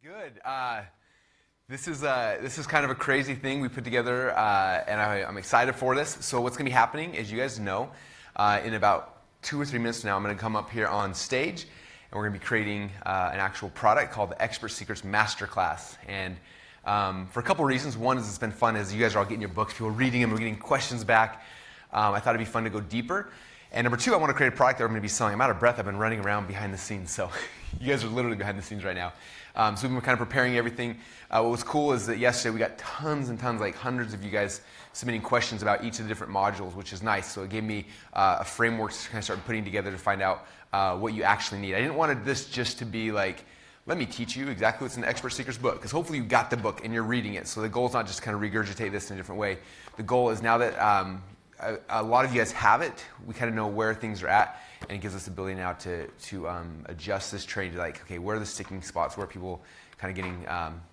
Good. This is kind of a crazy thing we put together, and I'm excited for this. So what's going to be happening, as you guys know, in about 2 or 3 minutes now, I'm going to come up here on stage, and we're going to be creating an actual product called the ExpertSecrets MasterClass. And for a couple of reasons. One is it's been fun as you guys are all getting your books, people are reading them, we're getting questions back. I thought it'd be fun to go deeper. And number two, I want to create a product that we're going to be selling. I'm out of breath. I've been running around behind the scenes, so you guys are literally behind the scenes right now. So we've been kind of preparing everything. What was cool is that yesterday we got tons and tons, like hundreds of you guys submitting questions about each of the different modules, which is nice. So it gave me a framework to kind of start putting together to find out what you actually need. I didn't want this just to be like, let me teach you exactly what's in the Expert Secrets book, because hopefully you got the book and you're reading it. So the goal is not just to kind of regurgitate this in a different way. The goal is now that a lot of you guys have it, we kind of know where things are at, and it gives us the ability now to adjust this training to like, okay, where are the sticking spots, where people kind of getting,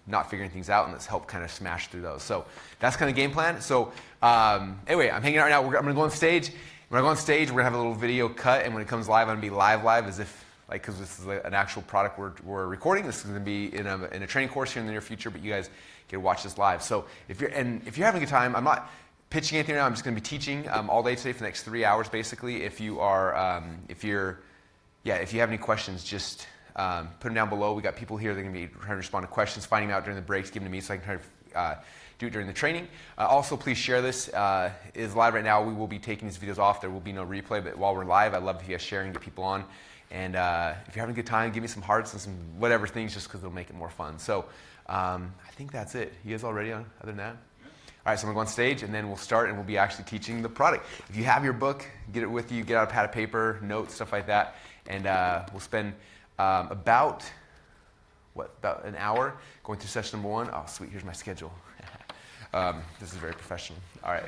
not figuring things out, and let's help kind of smash through those. So that's kind of game plan. So anyway, I'm hanging out right now. I'm going to go on stage. When I go on stage, we're going to have a little video cut, and when it comes live, I'm going to be live as if, like, because this is an actual product we're recording. This is going to be in a training course here in the near future, but you guys get to watch this live. So if you're having a good time, I'm not pitching anything right now. I'm just going to be teaching all day today for the next 3 hours, basically. If you have any questions, just put them down below. We got people here that are going to be trying to respond to questions, finding them out during the breaks, giving them to me so I can try to do it during the training. Also, please share this. It is live right now. We will be taking these videos off. There will be no replay, but while we're live, I'd love if you guys share and get people on. And if you're having a good time, give me some hearts and some whatever things, just because it'll make it more fun. So I think that's it. You guys all ready on other than that? All right, so I'm going to go on stage, and then we'll start, and we'll be actually teaching the product. If you have your book, get it with you. Get out a pad of paper, notes, stuff like that. And we'll spend about an hour going through session number 1. Oh, sweet, here's my schedule. This is very professional. All right.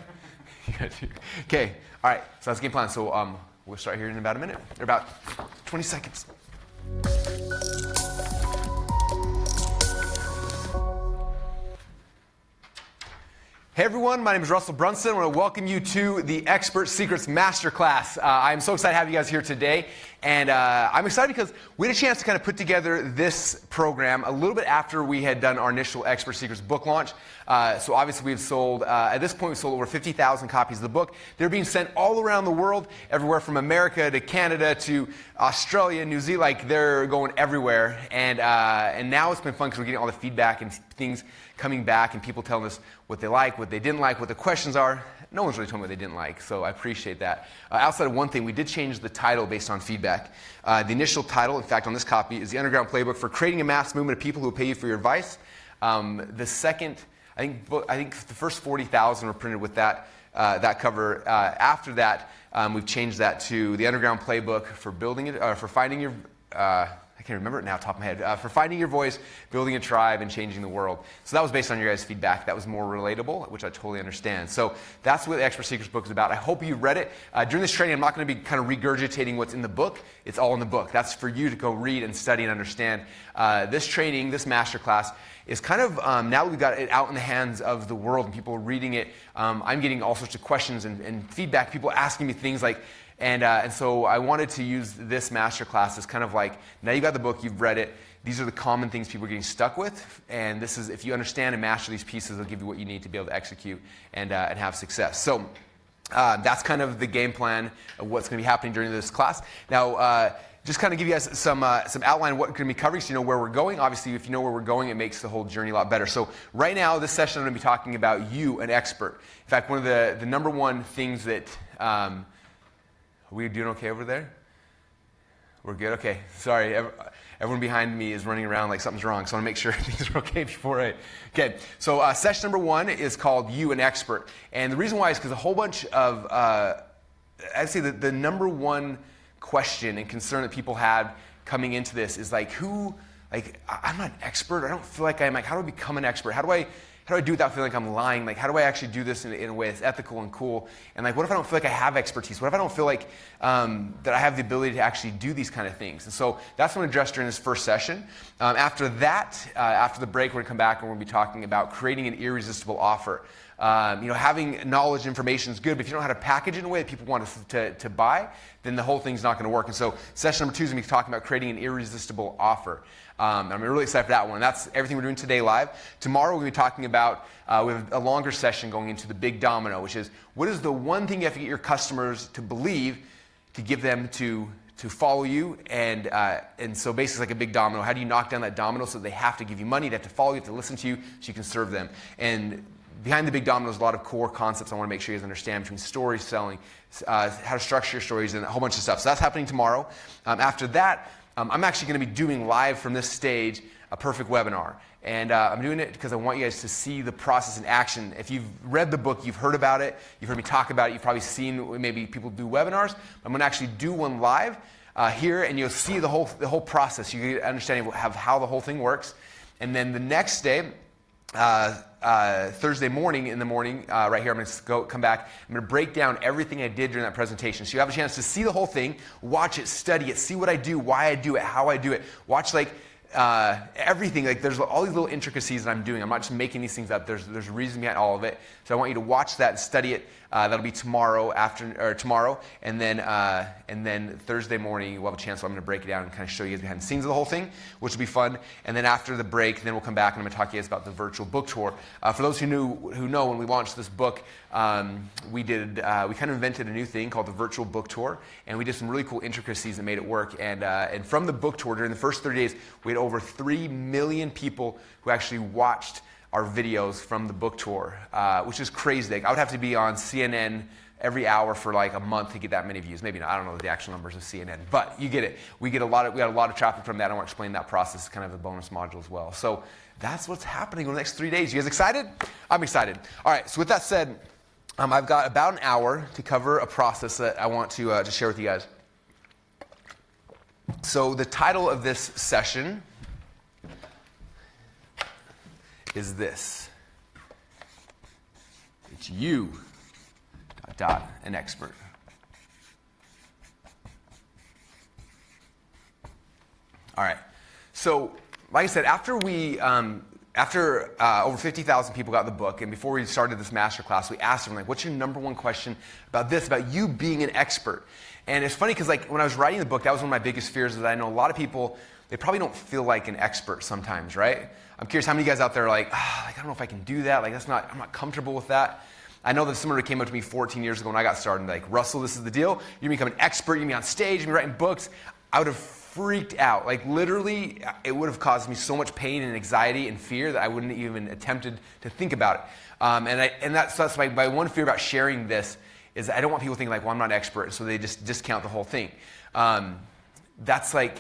Okay, all right, so that's the game plan. So we'll start here in about a minute, or about 20 seconds. Hey everyone, my name is Russell Brunson. I want to welcome you to the Expert Secrets Masterclass. I'm so excited to have you guys here today. And I'm excited because we had a chance to kind of put together this program a little bit after we had done our initial Expert Secrets book launch. So obviously we've sold, at this point we've sold over 50,000 copies of the book. They're being sent all around the world, everywhere from America to Canada to Australia, New Zealand, like they're going everywhere. And now it's been fun because we're getting all the feedback and things coming back and people telling us what they like, what they didn't like, what the questions are. No one's really told me what they didn't like, so I appreciate that. Outside of one thing, we did change the title based on feedback. The initial title, in fact, on this copy, is The Underground Playbook for Creating a Mass Movement of People Who Will Pay You for Your Advice. The second, I think the first 40,000 were printed with that cover. After that, we've changed that to The Underground Playbook for building it, for finding your, I can't remember it now, top of my head, for finding your voice, building a tribe, and changing the world. So that was based on your guys' feedback. That was more relatable, which I totally understand. So that's what the Expert Secrets book is about. I hope you read it. During this training, I'm not going to be kind of regurgitating what's in the book. It's all in the book. That's for you to go read and study and understand. This training, this masterclass, is kind of, now that we've got it out in the hands of the world and people are reading it, I'm getting all sorts of questions and feedback, people asking me things like, and so I wanted to use this masterclass as kind of like, now you got the book, you've read it, these are the common things people are getting stuck with, and this is, if you understand and master these pieces, it'll give you what you need to be able to execute and have success. So that's kind of the game plan of what's going to be happening during this class. Now, just kind of give you guys some outline of what we're going to be covering so you know where we're going. Obviously, if you know where we're going, it makes the whole journey a lot better. So right now, this session I'm going to be talking about you, an expert. In fact, one of the number one things that, are we doing okay over there? We're good? Okay. Sorry. Everyone behind me is running around like something's wrong, so I want to make sure things are okay before I... Okay. So session number 1 is called You, an Expert. And the reason why is because a whole bunch of... I'd say that the number one question and concern that people had coming into this is like, I'm not an expert. I don't feel like I'm like, how do I become an expert? How do I do without feeling like I'm lying? Like, how do I actually do this in a way that's ethical and cool? And like, what if I don't feel like I have expertise? What if I don't feel like that I have the ability to actually do these kind of things? And so that's what I'm going to address during this first session. After that, after the break, we're going to come back and we're going to be talking about creating an irresistible offer. Having knowledge and information is good, but if you don't know how to package it in a way that people want to buy, then the whole thing's not going to work. And so session number 2 is going to be talking about creating an irresistible offer. I'm really excited for that one. And that's everything we're doing today live. Tomorrow we're going to be talking about, we have a longer session going into the big domino, which is what is the one thing you have to get your customers to believe to get them to follow you, and so basically it's like a big domino. How do you knock down that domino so they have to give you money, they have to follow you, they have to listen to you so you can serve them? And behind the big domino is a lot of core concepts I want to make sure you guys understand between story selling, how to structure your stories, and a whole bunch of stuff. So that's happening tomorrow. After that, I'm actually going to be doing live from this stage a perfect webinar. And I'm doing it because I want you guys to see the process in action. If you've read the book, you've heard about it, you've heard me talk about it, you've probably seen maybe people do webinars. I'm going to actually do one live here, and you'll see the whole process. You get an understanding of how the whole thing works. And then the next day, Thursday morning in the morning, right here, I'm going to come back. I'm going to break down everything I did during that presentation. So you have a chance to see the whole thing, watch it, study it, see what I do, why I do it, how I do it. Watch everything. There's all these little intricacies that I'm doing. I'm not just making these things up. There's a reason behind all of it. So I want you to watch that and study it. That'll be tomorrow and then Thursday morning we'll have a chance. So I'm going to break it down and kind of show you guys behind the scenes of the whole thing, which will be fun. And then after the break, then we'll come back and I'm going to talk to you guys about the virtual book tour. For those who know, when we launched this book, we kind of invented a new thing called the virtual book tour, and we did some really cool intricacies that made it work. And from the book tour, during the first 30 days, we had over 3 million people who actually watched our videos from the book tour, which is crazy. I would have to be on CNN every hour for like a month to get that many views. Maybe not. I don't know the actual numbers of CNN, but you get it. We got a lot of traffic from that. I want to explain that process, kind of a bonus module as well. So that's what's happening over the next 3 days. You guys excited? I'm excited. All right. So with that said, I've got about an hour to cover a process that I want to share with you guys. So the title of this session is this. It's you, an expert. All right. So, like I said, after over 50,000 people got the book, and before we started this masterclass, we asked them, what's your number one question about you being an expert? And it's funny because when I was writing the book, that was one of my biggest fears, is that I know a lot of people, they probably don't feel like an expert sometimes, right? I'm curious how many of you guys out there are I don't know if I can do that. I'm not comfortable with that. I know that somebody came up to me 14 years ago when I got started, Russell, this is the deal. You're going to become an expert. You're going to be on stage. You're going to be writing books. I would have freaked out. Literally, it would have caused me so much pain and anxiety and fear that I wouldn't even attempted to think about it. And that's my one fear about sharing this is I don't want people thinking I'm not an expert, so they just discount the whole thing. That's the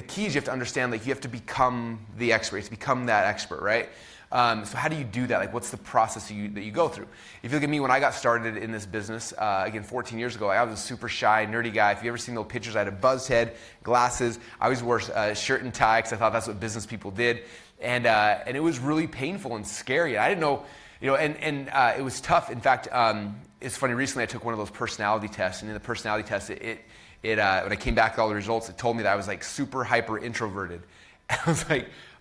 key is you have to understand you have to become the expert. You have to become that expert, right? So how do you do that? What's the process that you go through? If you look at me when I got started in this business, again, 14 years ago, I was a super shy, nerdy guy. If you ever seen those pictures, I had a buzzed head, glasses. I always wore a shirt and tie because I thought that's what business people did. And it was really painful and scary. I didn't know, and it was tough. In fact, it's funny, recently I took one of those personality tests, and in the personality test, when I came back with all the results, it told me that I was super hyper introverted. And I was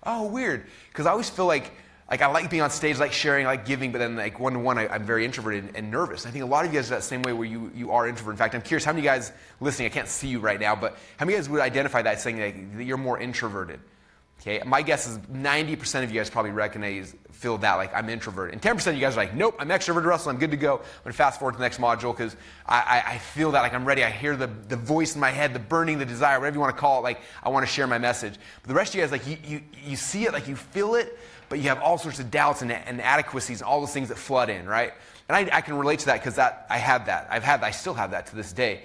oh, weird. Because I always feel I like being on stage, sharing, giving, but then one-to-one, I'm very introverted and nervous. I think a lot of you guys are that same way where you are introverted. In fact, I'm curious, how many of you guys listening, I can't see you right now, but how many of you guys would identify that saying that you're more introverted? Okay, my guess is 90% of you guys probably feel that I'm introverted. And 10% of you guys are nope, I'm extroverted, Russell, I'm good to go. I'm going to fast forward to the next module because I feel that I'm ready. I hear the voice in my head, the burning, the desire, whatever you want to call it, I want to share my message. But the rest of you guys, you see it, you feel it, but you have all sorts of doubts and inadequacies and all those things that flood in, right? And I can relate to that because I had that. I still have that to this day.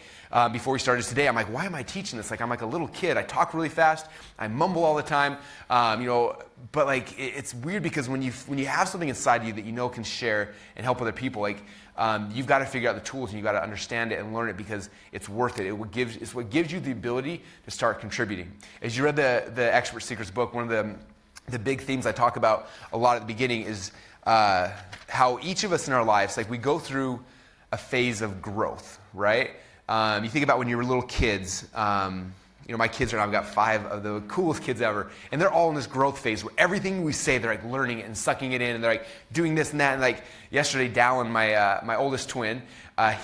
Before we started today, I'm why am I teaching this? I'm a little kid. I talk really fast. I mumble all the time. But it's weird because when you have something inside you that can share and help other people, you've got to figure out the tools and you've got to understand it and learn it because it's worth it. It's what gives you the ability to start contributing. As you read the Expert Secrets book, one of the big themes I talk about a lot at the beginning is how each of us in our lives, we go through a phase of growth, right? You think about when you were little kids, my kids right now, I've got 5 of the coolest kids ever, and they're all in this growth phase where everything we say, they're like learning it and sucking it in, and they're like doing this and that. And like yesterday, Dallin, my oldest twin,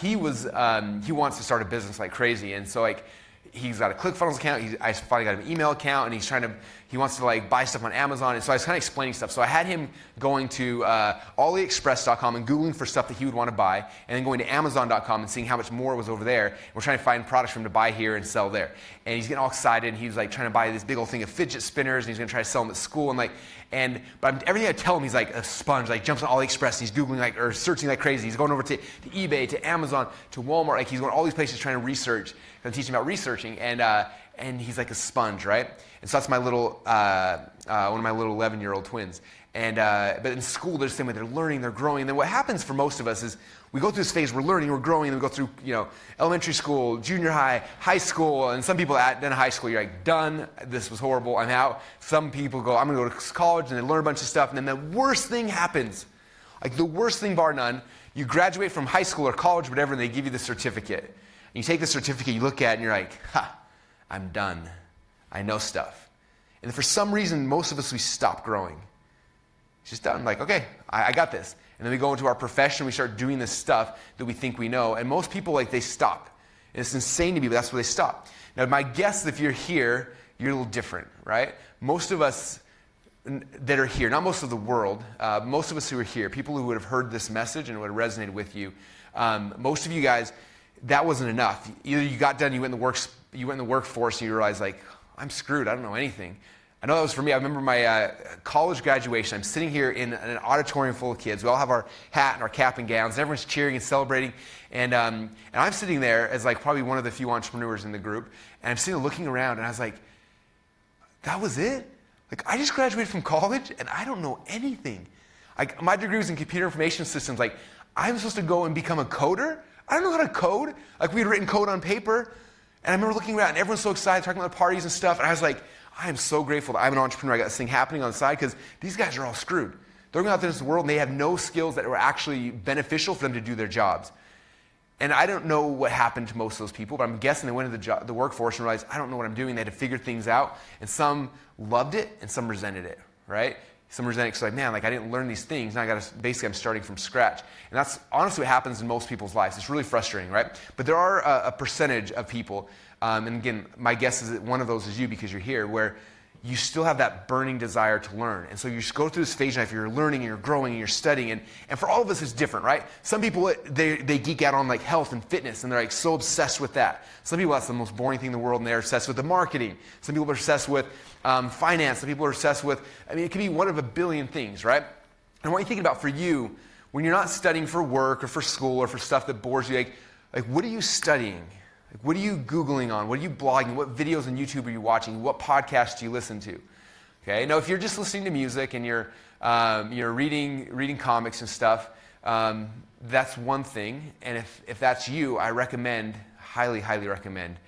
he wants to start a business like crazy, and so like he's got a ClickFunnels account. I finally got an email account, and he wants to like buy stuff on Amazon. And so I was kind of explaining stuff. So I had him going to AliExpress.com and Googling for stuff that he would want to buy, and then going to Amazon.com and seeing how much more was over there. We're trying to find products for him to buy here and sell there. And he's getting all excited, and he's like trying to buy this big old thing of fidget spinners, and he's going to try to sell them at school. But everything I tell him, he's like a sponge. Like jumps on AliExpress, and he's Googling or searching like crazy. He's going over to eBay, to Amazon, to Walmart. Like he's going all these places trying to research. I'm teaching about researching, and he's like a sponge, right? And so that's my little, one of my little 11-year-old twins. But in school, they're the same way. They're learning, they're growing. And then what happens for most of us is we go through this phase, we're learning, we're growing, and we go through, elementary school, junior high, high school, and some people done high school, you're like, done, this was horrible, I'm out. Some people go, I'm going to go to college, and they learn a bunch of stuff, and then the worst thing happens. Like the worst thing bar none, you graduate from high school or college, whatever, and they give you the certificate. You take the certificate, you look at it, and you're like, I'm done. I know stuff. And for some reason, most of us, we stop growing. It's just done. Like, okay, I got this. And then we go into our profession, we start doing this stuff that we think we know. And most people, like, they stop. And it's insane to me, but that's where they stop. Now, my guess is if you're here, you're a little different, right? Most of us that are here, not most of the world, most of us who are here, people who would have heard this message and would have resonated with you, most of you guys, that wasn't enough. Either you got done, you went in the workforce, and you realized, like, I'm screwed. I don't know anything. I know that was for me. I remember my college graduation. I'm sitting here in an auditorium full of kids. We all have our hat and our cap and gowns. And everyone's cheering and celebrating. And I'm sitting there as like probably one of the few entrepreneurs in the group. And I'm sitting looking around, and I was like, that was it? Like, I just graduated from college, and I don't know anything. Like, my degree was in computer information systems. Like, I'm supposed to go and become a coder? I don't know how to code. Like, we had written code on paper. And I remember looking around, and everyone's so excited, talking about the parties and stuff. And I was like, I am so grateful that I'm an entrepreneur. I got this thing happening on the side, because these guys are all screwed. They're going out there in this world, and they have no skills that were actually beneficial for them to do their jobs. And I don't know what happened to most of those people, but I'm guessing they went into the workforce and realized, I don't know what I'm doing. They had to figure things out. And some loved it, and some resented it, right? Some resent it because, like, man, like, I didn't learn these things. Now I'm starting from scratch. And that's honestly what happens in most people's lives. It's really frustrating, right? But there are a percentage of people, and again, my guess is that one of those is you, because you're here, where you still have that burning desire to learn. And so you just go through this phase in life, you're learning and you're growing and you're studying. And for all of us, it's different, right? Some people, they geek out on like health and fitness, and they're like so obsessed with that. Some people, that's the most boring thing in the world, and they're obsessed with the marketing. Some people are obsessed with finance. Some people are obsessed with, it could be one of a billion things, right? And what are you thinking about for you, when you're not studying for work or for school or for stuff that bores you, like what are you studying? What are you Googling on? What are you blogging? What videos on YouTube are you watching? What podcasts do you listen to? Okay. Now, if you're just listening to music and you're reading comics and stuff, that's one thing. And if that's you, I recommend, highly, highly recommend,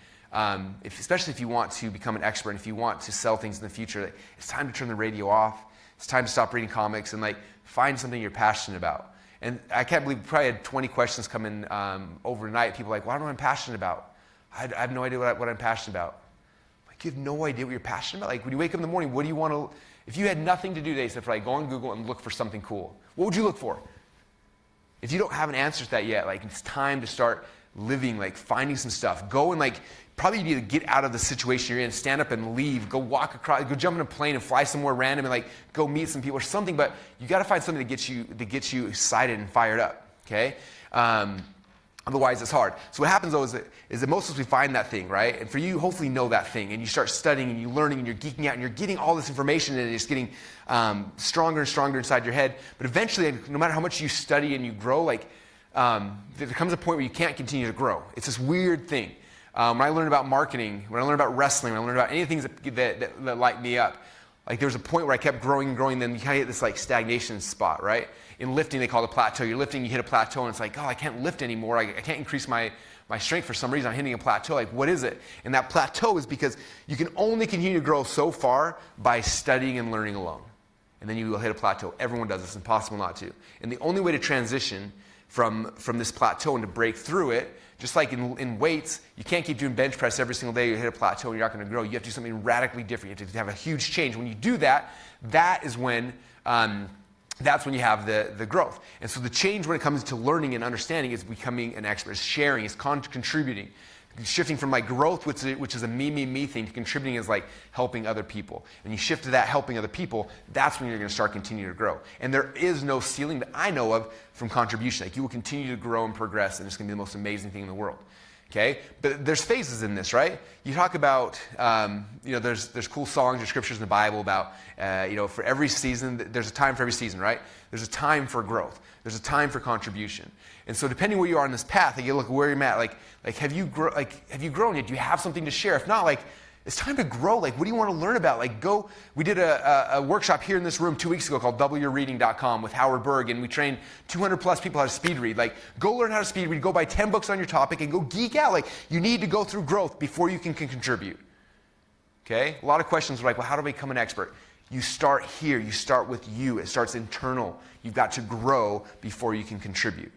especially if you want to become an expert and if you want to sell things in the future, it's time to turn the radio off. It's time to stop reading comics and like find something you're passionate about. And I can't believe we probably had 20 questions come in overnight. People are like, well, I don't know what I'm passionate about. I have no idea what I'm passionate about. Like, you have no idea what you're passionate about? Like, when you wake up in the morning, what do you want to, if you had nothing to do today except for like go on Google and look for something cool, what would you look for? If you don't have an answer to that yet, like, it's time to start living, like finding some stuff. Go and like, probably need to get out of the situation you're in, stand up and leave, go walk across, go jump in a plane and fly somewhere random and like go meet some people or something, but you got to find something that gets you excited and fired up, okay? Otherwise, it's hard. So what happens, though, is that most of us, we find that thing, right? And for you, hopefully know that thing, and you start studying, and you're learning, and you're geeking out, and you're getting all this information, and it's getting stronger and stronger inside your head. But eventually, no matter how much you study and you grow, like there comes a point where you can't continue to grow. It's this weird thing. When I learned about marketing, when I learned about wrestling, when I learned about any things that light me up, like there was a point where I kept growing and growing, then you kind of hit this like stagnation spot, right? In lifting, they call it a plateau. You're lifting, you hit a plateau, and it's like, oh, I can't lift anymore. I can't increase my strength for some reason. I'm hitting a plateau. Like, what is it? And that plateau is because you can only continue to grow so far by studying and learning alone. And then you will hit a plateau. Everyone does. It's impossible not to. And the only way to transition from this plateau and to break through it. Just like in weights, you can't keep doing bench press every single day. You hit a plateau and you're not going to grow. You have to do something radically different. You have to have a huge change. When you do that, that is when that's when you have the growth. And so the change when it comes to learning and understanding is becoming an expert, is sharing, is contributing. Shifting from like growth, which is a me thing, to contributing is like helping other people. And you shift to that helping other people, that's when you're going to start continuing to grow. And there is no ceiling that I know of from contribution. Like you will continue to grow and progress, and it's going to be the most amazing thing in the world. Okay? But there's phases in this, right? You talk about, there's cool songs or scriptures in the Bible about, for every season, there's a time for every season, right? There's a time for growth. There's a time for contribution. And so depending where you are on this path, like you look where you're at, like have you grown yet? Do you have something to share? If not, like it's time to grow. Like what do you want to learn about? Like we did a workshop here in this room 2 weeks ago called doubleyourreading.com with Howard Berg, and we trained 200 plus people how to speed read. Like go learn how to speed read, go buy 10 books on your topic and go geek out. Like you need to go through growth before you can contribute. Okay? A lot of questions are like, well, how do I become an expert? You start here. You start with you. It starts internal. You've got to grow before you can contribute.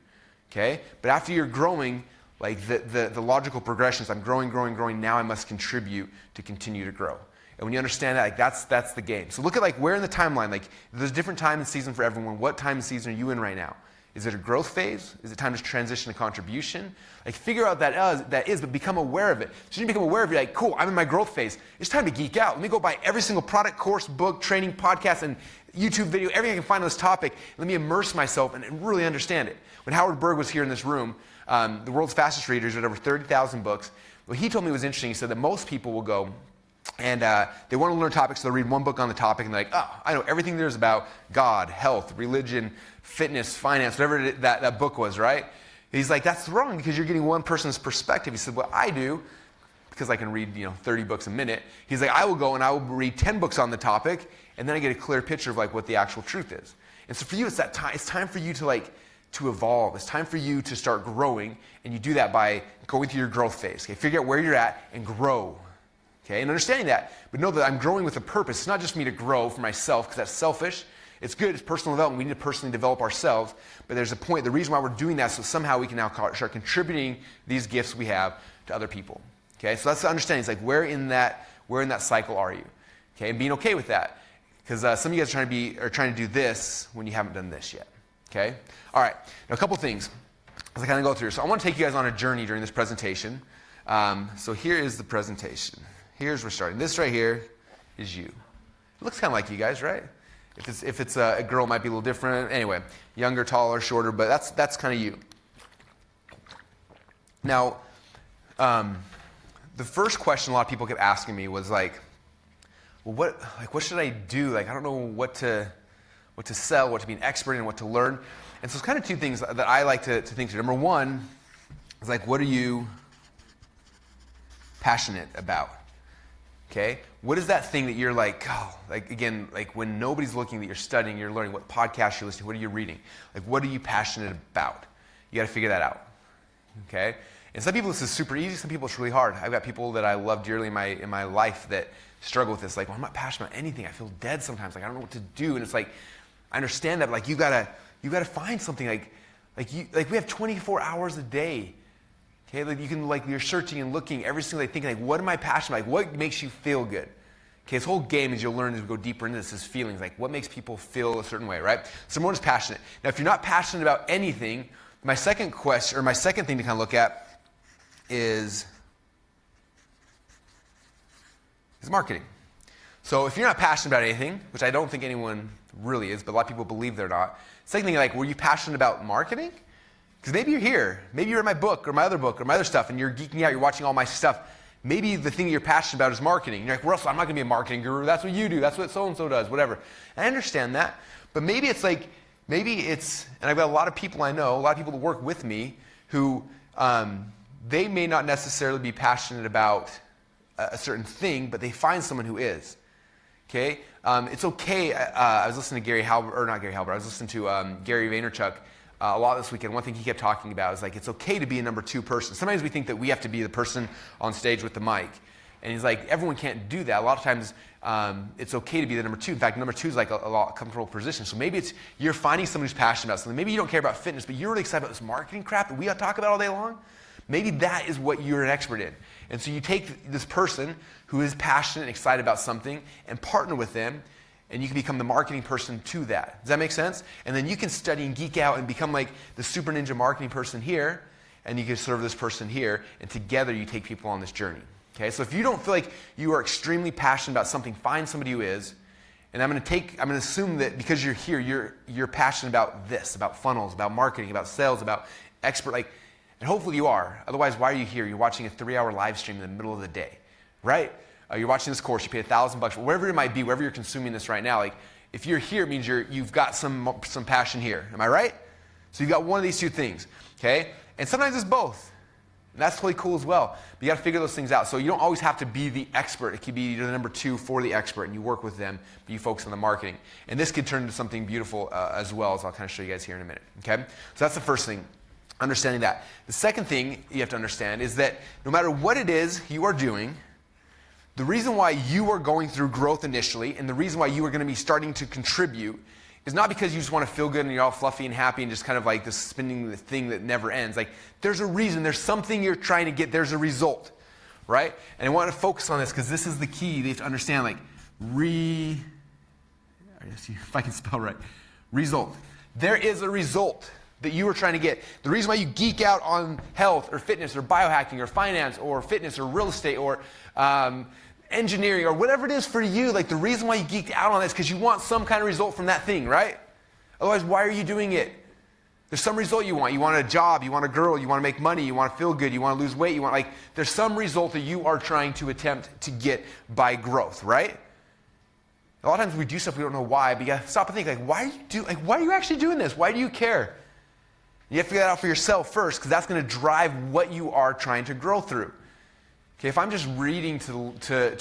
Okay? But after you're growing, like the logical progression is I'm growing, now I must contribute to continue to grow. And when you understand that, like that's the game. So look at like where in the timeline, like there's different time and season for everyone. What time and season are you in right now? Is it a growth phase? Is it time to transition to contribution? Like figure out that is, but become aware of it. So you become aware of it, like, cool, I'm in my growth phase. It's time to geek out. Let me go buy every single product, course, book, training, podcast, and YouTube video, everything I can find on this topic. Let me immerse myself and really understand it. When Howard Berg was here in this room, the world's fastest readers read over 30,000 books. What he told me was interesting. He said that most people will go and they want to learn topics, so they'll read one book on the topic and they're like, oh, I know everything there is about God, health, religion, fitness, finance, whatever that book was, right? He's like, that's wrong because you're getting one person's perspective. He said, what I do, because I can read 30 books a minute, he's like, I will go and I will read 10 books on the topic, and then I get a clear picture of like what the actual truth is. And so for you, it's that time. It's time for you to evolve. It's time for you to start growing, and you do that by going through your growth phase. Okay? Figure out where you're at and grow. Okay? And understanding that, but know that I'm growing with a purpose. It's not just for me to grow for myself, because that's selfish. It's good. It's personal development. We need to personally develop ourselves. But there's a point. The reason why we're doing that is so somehow we can now start contributing these gifts we have to other people. Okay? So that's the understanding. It's like where in that cycle are you? Okay? And being okay with that. Because some of you guys are trying to do this when you haven't done this yet. Okay? All right. Now, a couple things as I kind of go through. So I want to take you guys on a journey during this presentation. So here is the presentation. Here's where we're starting. This right here is you. It looks kind of like you guys, right? If it's a girl, it might be a little different. Anyway, younger, taller, shorter, but that's kind of you. Now, the first question a lot of people kept asking me was like, well, what should I do? Like, I don't know what to sell, what to be an expert in, what to learn. And so it's kind of two things that I like to think through. Number one is like, what are you passionate about? Okay? What is that thing that you're like, again, like when nobody's looking, that you're studying, you're learning, what podcasts you're listening to, what are you reading? Like, what are you passionate about? You got to figure that out. Okay? And some people this is super easy, some people it's really hard. I've got people that I love dearly in my life that struggle with this. Like, well, I'm not passionate about anything. I feel dead sometimes. Like, I don't know what to do. And it's like, I understand that, but like you gotta find something like we have 24 hours a day. Okay, like you can you're searching and looking every single day, thinking like, what am I passionate about? Like, what makes you feel good? Okay, this whole game, as you'll learn as we go deeper into this, is feelings. Like, what makes people feel a certain way, right? Someone is passionate. Now, if you're not passionate about anything, my second thing to kind of look at is marketing. So if you're not passionate about anything, which I don't think anyone really is, but a lot of people believe they're not. Second thing, like, were you passionate about marketing? Because maybe you're here. Maybe you're in my book or my other stuff, and you're geeking out. You're watching all my stuff. Maybe the thing you're passionate about is marketing. You're like, Russell, I'm not going to be a marketing guru. That's what you do. That's what so-and-so does, whatever. And I understand that. But maybe it's, and I've got a lot of people I know, a lot of people that work with me who they may not necessarily be passionate about a certain thing, but they find someone who is. Okay? It's okay. I was listening to Gary Vaynerchuk a lot this weekend. One thing he kept talking about is like, it's okay to be a number two person. Sometimes we think that we have to be the person on stage with the mic. And he's like, everyone can't do that. A lot of times it's okay to be the number 2. In fact, number 2 is like a lot comfortable position. So maybe it's you're finding someone who's passionate about something. Maybe you don't care about fitness, but you're really excited about this marketing crap that we talk about all day long. Maybe that is what you're an expert in. And so you take this person who is passionate and excited about something and partner with them, and you can become the marketing person to that. Does that make sense? And then you can study and geek out and become like the super ninja marketing person here, and you can serve this person here, and together you take people on this journey. Okay? So if you don't feel like you are extremely passionate about something, find somebody who is. And I'm going to assume that because you're here, you're passionate about this, about funnels, about marketing, about sales, about expert, and hopefully you are. Otherwise, why are you here? You're watching a 3-hour live stream in the middle of the day, right? You're watching this course, you pay $1,000, wherever it might be, wherever you're consuming this right now. If you're here, it means you've got some passion here. Am I right? So you've got one of these 2 things, okay? And sometimes it's both. And that's totally cool as well. But you got to figure those things out. So you don't always have to be the expert. It could be you're the number 2 for the expert, and you work with them, but you focus on the marketing. And this could turn into something beautiful as well, as I'll kind of show you guys here in a minute, okay? So that's the first thing. Understanding that. The second thing you have to understand is that no matter what it is you are doing, the reason why you are going through growth initially and the reason why you are going to be starting to contribute is not because you just want to feel good and you're all fluffy and happy and just kind of like this spinning thing that never ends. There's a reason. There's something you're trying to get. There's a result, right? And I want to focus on this because this is the key. You have to understand, if I can spell right, result. There is a result that you are trying to get. The reason why you geek out on health or fitness or biohacking or finance or fitness or real estate or engineering or whatever it is for you, the reason why you geeked out on this is because you want some kind of result from that thing, right? Otherwise, why are you doing it? There's some result you want. You want a job, you want a girl, you want to make money, you want to feel good, you want to lose weight, there's some result that you are trying to attempt to get by growth, right? A lot of times we do stuff we don't know why, but you got to stop and think, why are you actually doing this? Why do you care? You have to figure that out for yourself first, because that's going to drive what you are trying to grow through. Okay, if I'm just reading to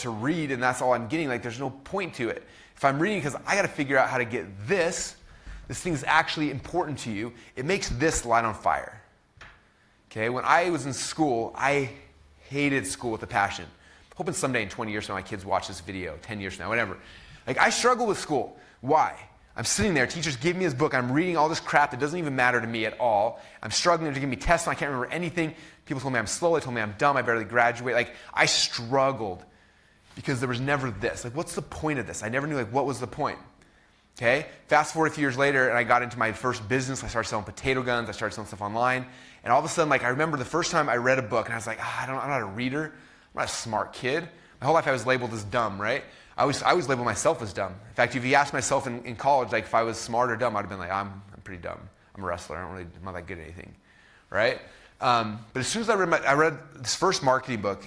read and that's all I'm getting, there's no point to it. If I'm reading because I got to figure out how to get this thing is actually important to you, it makes this light on fire. Okay, when I was in school, I hated school with a passion. Hoping someday in 20 years from now, my kids watch this video, 10 years from now, whatever. I struggle with school. Why? I'm sitting there, teachers give me this book, I'm reading all this crap that doesn't even matter to me at all. I'm struggling to give me tests and I can't remember anything. People told me I'm slow, they told me I'm dumb, I barely graduate. I struggled because there was never this. What's the point of this? I never knew what was the point. Okay? Fast forward a few years later and I got into my first business. I started selling potato guns, I started selling stuff online. And all of a sudden, I remember the first time I read a book and I was like, I'm not a reader. I'm not a smart kid. My whole life I was labeled as dumb, right? I always labeled myself as dumb. In fact, if you asked myself in college, if I was smart or dumb, I'd have been I'm pretty dumb. I'm a wrestler. I'm not that good at anything, right? But as soon as I read this first marketing book,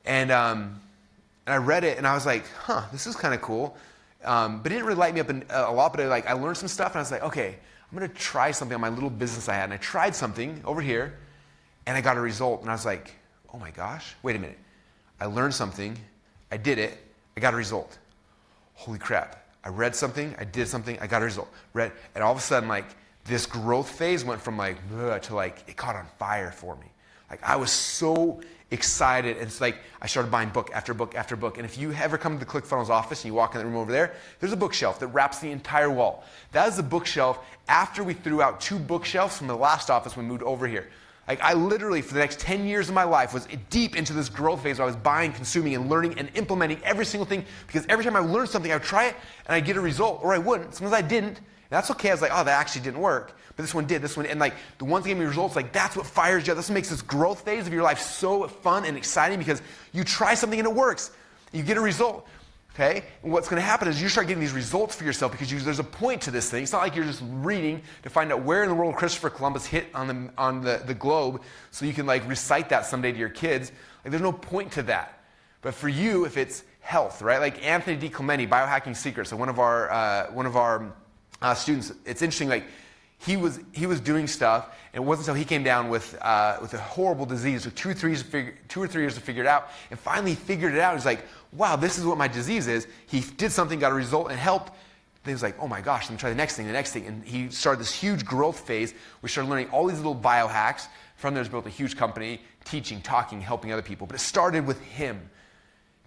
and I read it, and I was like, this is kind of cool. But it didn't really light me up a lot. But I learned some stuff, and I was like, okay, I'm going to try something on my little business I had. And I tried something over here, and I got a result. And I was like, oh my gosh, wait a minute. I learned something. I did it. I got a result. Holy crap. I read something, I did something, I got a result. And all of a sudden, this growth phase went from to it caught on fire for me. I was so excited. And it's I started buying book after book after book. And if you ever come to the ClickFunnels office and you walk in the room over there's a bookshelf that wraps the entire wall. That is the bookshelf after we threw out 2 bookshelves from the last office when we moved over here. I literally, for the next 10 years of my life, was deep into this growth phase where I was buying, consuming, and learning and implementing every single thing, because every time I learned something, I would try it, and I'd get a result, or I wouldn't. Sometimes I didn't, and that's okay. I was like, that actually didn't work, but this one did, and the ones that gave me results, that's what fires you up. That's what makes this growth phase of your life so fun and exciting, because you try something and it works. You get a result. Okay? And what's going to happen is you start getting these results for yourself because there's a point to this thing. It's not like you're just reading to find out where in the world Christopher Columbus hit on the globe so you can recite that someday to your kids. There's no point to that. But for you, if it's health, right? Anthony DiClemente, Biohacking Secrets, so one of our students, it's interesting, he was doing stuff, and it wasn't until he came down with a horrible disease. It took 2 or 3 years to figure it out, and finally he figured it out. He's like, wow, this is what my disease is. He did something, got a result, and helped. Then he was like, oh my gosh, let me try the next thing. And he started this huge growth phase. We started learning all these little biohacks. From there, he's built a huge company, teaching, talking, helping other people. But it started with him.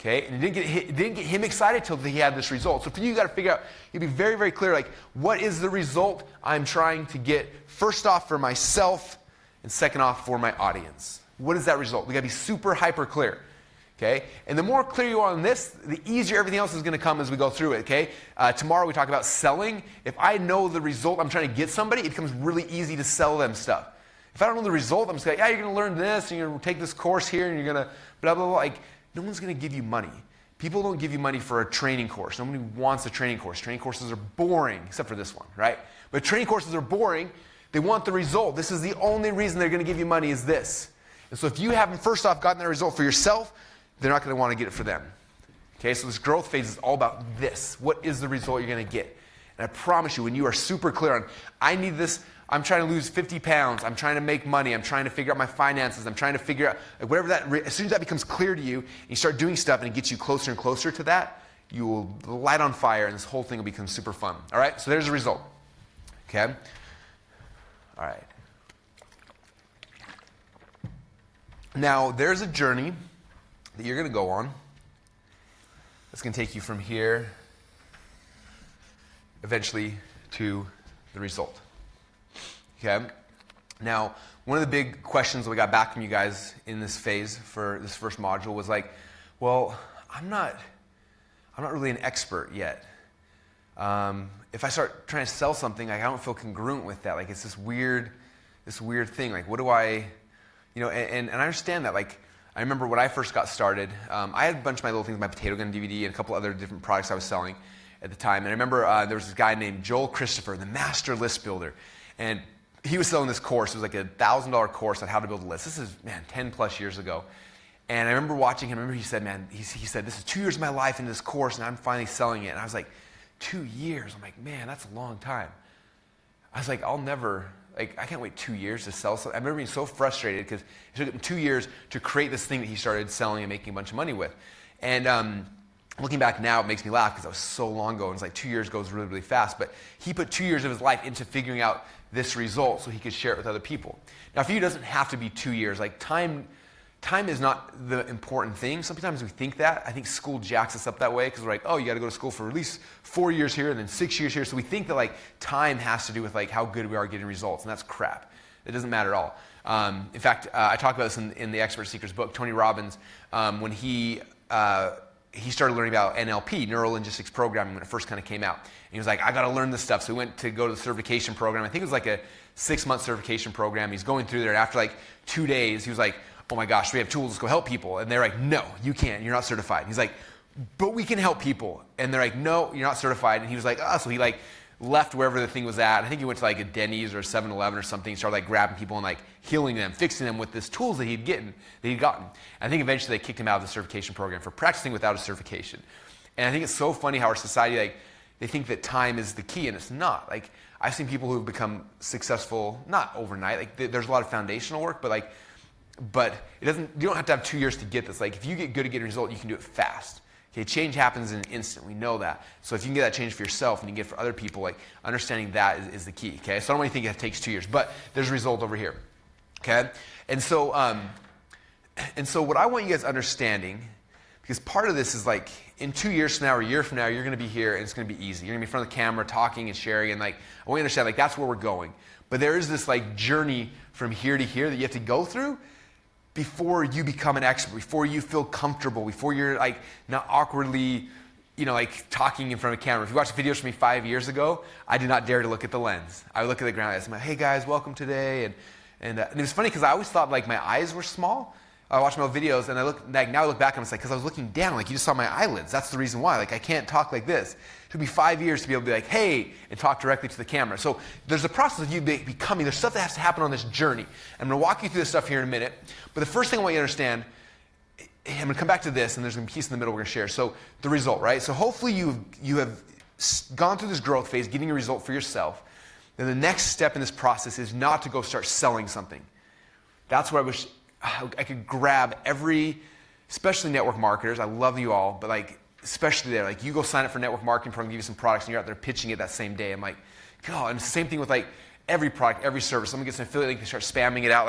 Okay, and it didn't get him excited until he had this result. So for you got to figure out, you be very, very clear, like, what is the result I'm trying to get, first off for myself, and second off for my audience. What is that result? We got to be super hyper clear. Okay, and the more clear you are on this, the easier everything else is going to come as we go through it. Okay, tomorrow we talk about selling. If I know the result I'm trying to get somebody, it becomes really easy to sell them stuff. If I don't know the result, I'm just like, yeah, you're going to learn this, and you're going to take this course here, and you're going to blah, blah, blah. Like, no one's going to give you money. People don't give you money for a training course. Nobody wants a training course. Training courses are boring, except for this one, right? But training courses are boring. They want the result. This is the only reason they're going to give you money is this. And so if you haven't, first off, gotten that result for yourself, they're not going to want to get it for them. Okay, so this growth phase is all about this. What is the result you're going to get? And I promise you, when you are super clear on, I need this, I'm trying to lose 50 pounds, I'm trying to make money, I'm trying to figure out my finances, I'm trying to figure out, like whatever that, as soon as that becomes clear to you, and you start doing stuff and it gets you closer and closer to that, you will light on fire and this whole thing will become super fun. All right, so there's the result. Okay? All right. Now, there's a journey that you're going to go on. It's going to take you from here, eventually, to the result. Okay? Now, one of the big questions that we got back from you guys in this phase for this first module was like, well, I'm not really an expert yet. If I start trying to sell something, like, I don't feel congruent with that. Like, it's this weird thing. Like, what do I, and I understand that. Like, I remember when I first got started, I had a bunch of my little things, my potato gun DVD and a couple other different products I was selling at the time. And I remember there was this guy named Joel Christopher, the master list builder. And he was selling this course. It was like a $1,000 course on how to build a list. This is, 10 plus years ago. And I remember watching him. I remember he said, he said, this is 2 years of my life in this course, and I'm finally selling it. And I was like, 2 years? I'm like, man, that's a long time. I was like, I can't wait 2 years to sell something. I remember being so frustrated because it took him 2 years to create this thing that he started selling and making a bunch of money with. And looking back now, it makes me laugh because that was so long ago. And it's like 2 years goes really, really fast. But he put 2 years of his life into figuring out this result so he could share it with other people. Now, for you, it doesn't have to be 2 years. Like time is not the important thing. Sometimes we think that. I think school jacks us up that way because we're like, oh, you got to go to school for at least 4 years here and then 6 years here. So we think that like time has to do with like how good we are getting results, and that's crap. It doesn't matter at all. In fact, I talk about this in the Expert Secrets book. Tony Robbins, when he started learning about NLP, Neuro Linguistics Programming, when it first kind of came out. And he was like, I got to learn this stuff. So he went to go to the certification program. I think it was like a 6-month certification program. He's going through there, and after like 2 days, he was like, oh my gosh, we have tools, let's go help people. And they're like, no, you can't, you're not certified. And he's like, but we can help people. And they're like, no, you're not certified. And he was like, oh, so he like left wherever the thing was at. I think he went to like a Denny's or a 7-Eleven or something. He started like grabbing people and like healing them, fixing them with this tools that he'd gotten. I think eventually they kicked him out of the certification program for practicing without a certification. And I think it's so funny how our society, like, they think that time is the key, and it's not. Like, I've seen people who've become successful, not overnight. Like, there's a lot of foundational work, but it doesn't. You don't have to have 2 years to get this. Like, if you get good at getting a result, you can do it fast. Okay, change happens in an instant. We know that. So if you can get that change for yourself and you can get it for other people, like understanding that is the key. Okay, so I don't really think it takes 2 years, but there's a result over here. Okay, and so what I want you guys understanding, because part of this is like in 2 years from now or a year from now, you're going to be here and it's going to be easy. You're going to be in front of the camera talking and sharing, and like I want you to understand like that's where we're going. But there is this like journey from here to here that you have to go through before you become an expert, before you feel comfortable, before you're like not awkwardly, like talking in front of a camera. If you watch videos from me 5 years ago, I did not dare to look at the lens. I would look at the ground. I said, "Hey guys, welcome today." And it was funny because I always thought like my eyes were small. I watched my old videos and now I look back and I'm like, because I was looking down, like you just saw my eyelids. That's the reason why. Like I can't talk like this. It took me 5 years to be able to be like, hey, and talk directly to the camera. So there's a process of you becoming, there's stuff that has to happen on this journey. I'm going to walk you through this stuff here in a minute. But the first thing I want you to understand, I'm going to come back to this, and there's going to be a piece in the middle we're going to share. So the result, right? So hopefully you have gone through this growth phase, getting a result for yourself. Then the next step in this process is not to go start selling something. That's where I wish I could grab especially network marketers. I love you all, but like especially there, like you go sign up for network marketing program, give you some products, and you're out there pitching it that same day. I'm like, God, and it's the same thing with like every product, every service. Someone gets an affiliate link, they start spamming it out.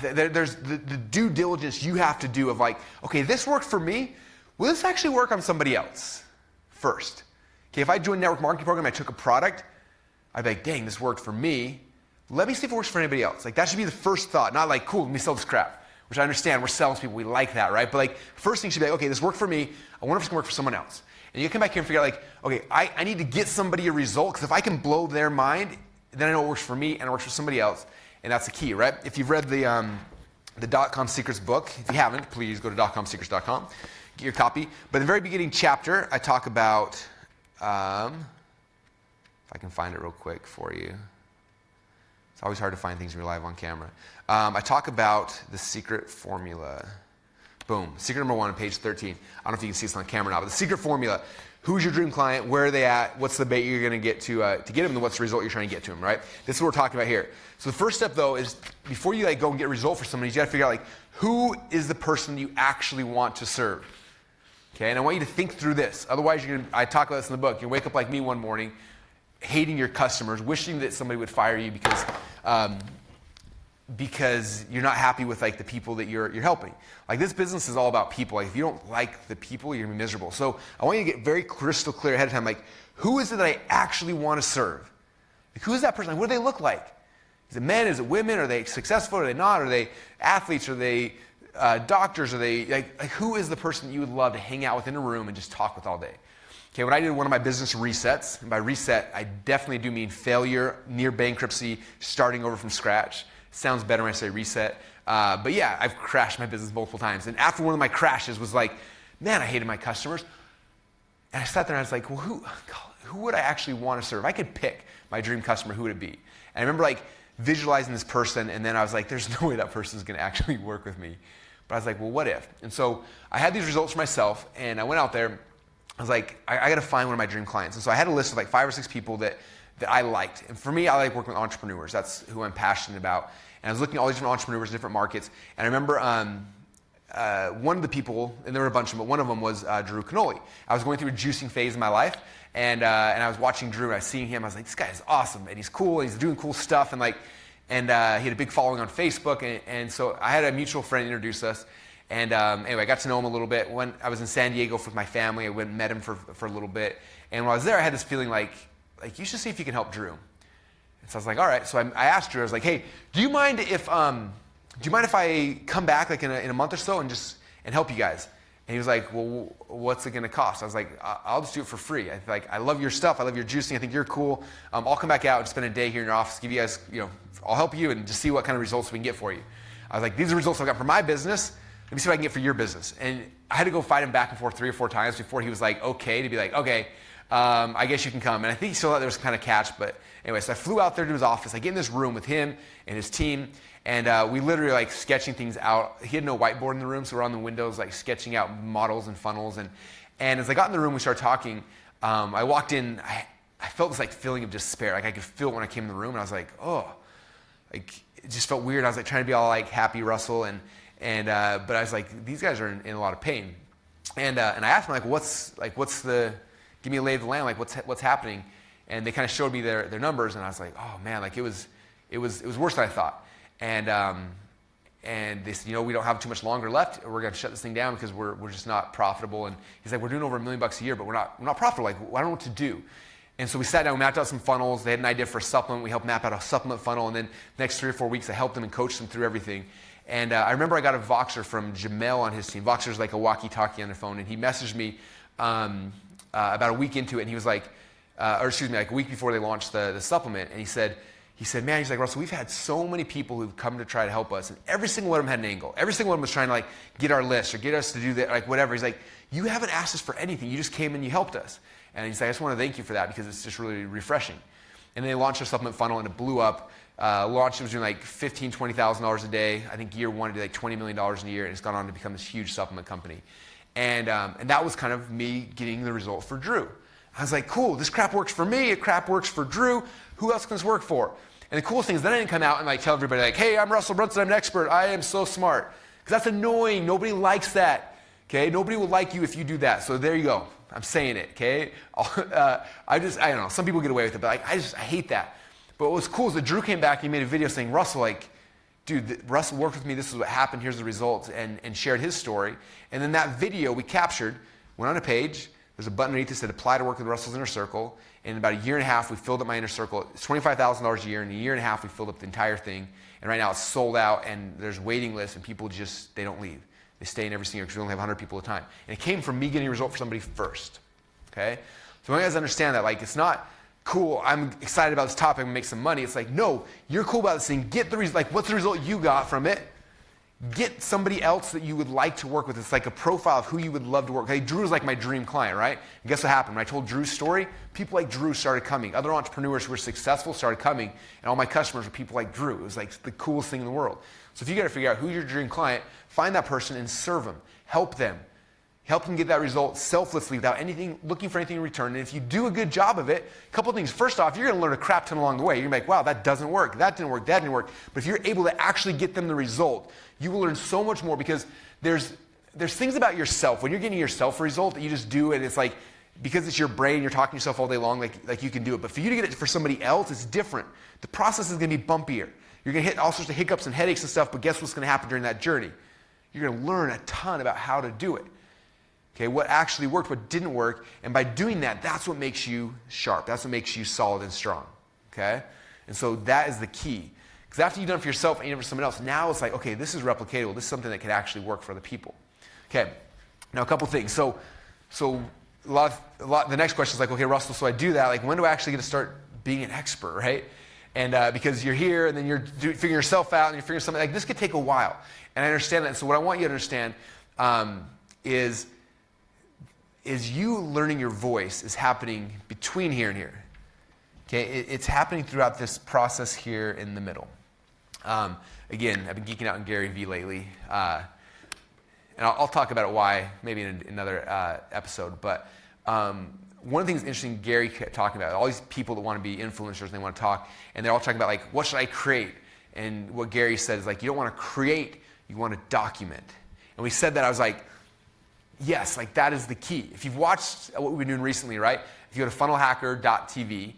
there's the due diligence you have to do of like, okay, this worked for me. Will this actually work on somebody else first? Okay, if I joined a network marketing program, I took a product, I'd be like, dang, this worked for me. Let me see if it works for anybody else. Like that should be the first thought, not like, cool, let me sell this crap, which I understand. We're salespeople, we like that, right? But like, first thing should be like, okay, this worked for me. I wonder if it's gonna work for someone else. And you come back here and figure out like, okay, I need to get somebody a result because if I can blow their mind, then I know it works for me and it works for somebody else. And that's the key, right? If you've read the .com Secrets book, if you haven't, please go to .comsecrets.com, get your copy. But in the very beginning chapter, I talk about, if I can find it real quick for you. It's always hard to find things when you're live on camera. I talk about the secret formula. Boom. Secret number 1 on page 13. I don't know if you can see this on camera now, but the secret formula. Who's your dream client? Where are they at? What's the bait you're going to get to get them? And what's the result you're trying to get to them, right? This is what we're talking about here. So the first step, though, is before you like go and get a result for somebody, you got to figure out like who is the person you actually want to serve. Okay, and I want you to think through this. Otherwise, I talk about this in the book. You wake up like me one morning, hating your customers, wishing that somebody would fire you because you're not happy with like the people that you're helping. Like this business is all about people. Like if you don't like the people, you're gonna be miserable. So I want you to get very crystal clear ahead of time. Like who is it that I actually want to serve? Like, who is that person? Like, what do they look like? Is it men? Is it women? Are they successful? Are they not? Are they athletes? Are they doctors? Are they like who is the person that you would love to hang out with in a room and just talk with all day? Okay, when I did one of my business resets, and by reset, I definitely do mean failure, near bankruptcy, starting over from scratch. Sounds better when I say reset. But yeah, I've crashed my business multiple times. And after one of my crashes was like, man, I hated my customers. And I sat there and I was like, well, who would I actually want to serve? If I could pick my dream customer, who would it be? And I remember like visualizing this person, and then I was like, there's no way that person's going to actually work with me. But I was like, well, what if? And so I had these results for myself, and I went out there. I was like, I got to find one of my dream clients. And so I had a list of like 5 or 6 people that I liked. And for me, I like working with entrepreneurs. That's who I'm passionate about. And I was looking at all these different entrepreneurs in different markets. And I remember one of the people, and there were a bunch of them, but one of them was Drew Canoli. I was going through a juicing phase in my life, and I was watching Drew, and I was seeing him. I was like, this guy is awesome, and he's cool, and he's doing cool stuff. And he had a big following on Facebook. And so I had a mutual friend introduce us. And anyway, I got to know him a little bit. When I was in San Diego with my family, I went and met him for a little bit. And when I was there, I had this feeling like you should see if you can help Drew. And so I was like, all right. So I asked Drew. I was like, hey, do you mind if I come back like in a month or so and help you guys? And he was like, well, what's it going to cost? I was like, I'll just do it for free. I love your stuff. I love your juicing. I think you're cool. I'll come back out and spend a day here in your office, give you guys, I'll help you and just see what kind of results we can get for you. I was like, these are results I've got for my business. Let me see what I can get for your business. And I had to go fight him back and forth 3 or 4 times before he was like, okay, to be like, okay, I guess you can come. And I think he still thought there was kind of catch. But anyway, so I flew out there to his office. I get in this room with him and his team. And we literally like sketching things out. He had no whiteboard in the room, so we're on the windows like sketching out models and funnels. And as I got in the room, we started talking. I walked in. I felt this like feeling of despair. Like I could feel it when I came in the room. And I was like, oh, like it just felt weird. I was like trying to be all like happy, Russell. But I was like, these guys are in a lot of pain. And I asked them give me a lay of the land, like what's happening? And they kind of showed me their numbers, and I was like, oh man, like it was worse than I thought. And they said, we don't have too much longer left. We're going to shut this thing down because we're just not profitable. And he's like, we're doing over $1 million a year, but we're not profitable. Like, I don't know what to do. And so we sat down, we mapped out some funnels. They had an idea for a supplement. We helped map out a supplement funnel. And then the next 3 or 4 weeks, I helped them and coached them through everything. And I remember I got a Voxer from Jamel on his team. Voxer's like a walkie-talkie on their phone. And he messaged me about a week into it. And he was like, like a week before they launched the supplement. And he said, man, he's like, Russell, we've had so many people who've come to try to help us. And every single one of them had an angle. Every single one of them was trying to like get our list or get us to do that, like whatever. He's like, you haven't asked us for anything. You just came and you helped us. And he's like, I just want to thank you for that because it's just really refreshing. And then they launched a supplement funnel and it blew up. Launched, it was doing like $15,000, $20,000 a day. I think year 1 did like $20 million in a year, and it's gone on to become this huge supplement company. And that was kind of me getting the result for Drew. I was like, cool, this crap works for me, crap works for Drew. Who else can this work for? And the coolest thing is then I didn't come out and like tell everybody like, hey, I'm Russell Brunson, I'm an expert, I am so smart. Because that's annoying, nobody likes that. Okay, nobody will like you if you do that. So there you go, I'm saying it, okay? I don't know, some people get away with it, but like, I hate that. But what was cool is that Drew came back and he made a video saying, Russell, like, dude, Russell worked with me, this is what happened, here's the results, and shared his story. And then that video we captured, went on a page, there's a button underneath that said apply to work with Russell's Inner Circle. In about a year and a half, we filled up my inner circle. It's $25,000 a year. In a year and a half, we filled up the entire thing. And right now it's sold out, and there's waiting lists, and people just, they don't leave. They stay in every single year because we only have 100 people at a time. And it came from me getting a result for somebody first. Okay? So I want you guys to understand that, like, it's not cool, I'm excited about this topic, I'm gonna make some money. It's like, no, you're cool about this thing. Get the result. Like, what's the result you got from it? Get somebody else that you would like to work with. It's like a profile of who you would love to work with. Hey, Drew's like my dream client, right? And guess what happened? When I told Drew's story, people like Drew started coming. Other entrepreneurs who were successful started coming, and all my customers were people like Drew. It was like the coolest thing in the world. So if you got to figure out who's your dream client, find that person and serve them. Help them. Help them get that result selflessly without anything, looking for anything in return. And if you do a good job of it, a couple of things. First off, you're going to learn a crap ton along the way. You're going to be like, wow, that doesn't work. That didn't work. That didn't work. But if you're able to actually get them the result, you will learn so much more, because there's things about yourself. When you're getting yourself a result that you just do, and it's like, because it's your brain, you're talking to yourself all day long, like you can do it. But for you to get it for somebody else, it's different. The process is going to be bumpier. You're going to hit all sorts of hiccups and headaches and stuff, but guess what's going to happen during that journey? You're going to learn a ton about how to do it. Okay, what actually worked, what didn't work, and by doing that, that's what makes you sharp. That's what makes you solid and strong. Okay? And so that is the key. Because after you've done it for yourself and you've done it for someone else, now it's like, okay, this is replicatable. This is something that can actually work for other people. Okay, now a couple things. So the next question is like, okay, Russell, so I do that. Like, when do I actually get to start being an expert, right? And because you're here, and then you're figuring yourself out, and you're figuring something, like, this could take a while. And I understand that. And so what I want you to understand is you learning your voice is happening between here and here. Okay, it's happening throughout this process here in the middle. Again, I've been geeking out on Gary Vee lately, and I'll talk about it why maybe in another episode. But one of the things interesting Gary kept talking about, all these people that want to be influencers and they want to talk, and they're all talking about, like, what should I create? And what Gary said is, like, you don't want to create, you want to document. And when he said that, I was like, yes, like, that is the key. If you've watched what we've been doing recently, right? If you go to funnelhacker.tv,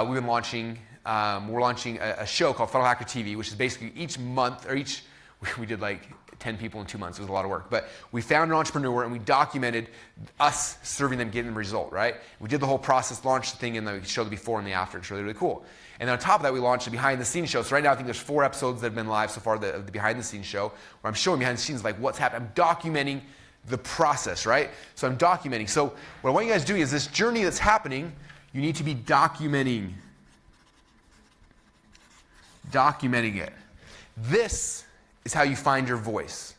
we're launching a show called Funnel Hacker TV, which is basically each month, or we did like 10 people in 2 months. It was a lot of work. But we found an entrepreneur, and we documented us serving them, getting them a result, right? We did the whole process, launched the thing, and then we showed the before and the after. It's really, really cool. And then on top of that, we launched a behind-the-scenes show. So right now, I think there's 4 episodes that have been live so far of the behind-the-scenes show, where I'm showing behind the scenes, like, what's happening. I'm documenting the process, right? So I'm documenting. So what I want you guys to do is this journey that's happening, you need to be documenting it. This is how you find your voice.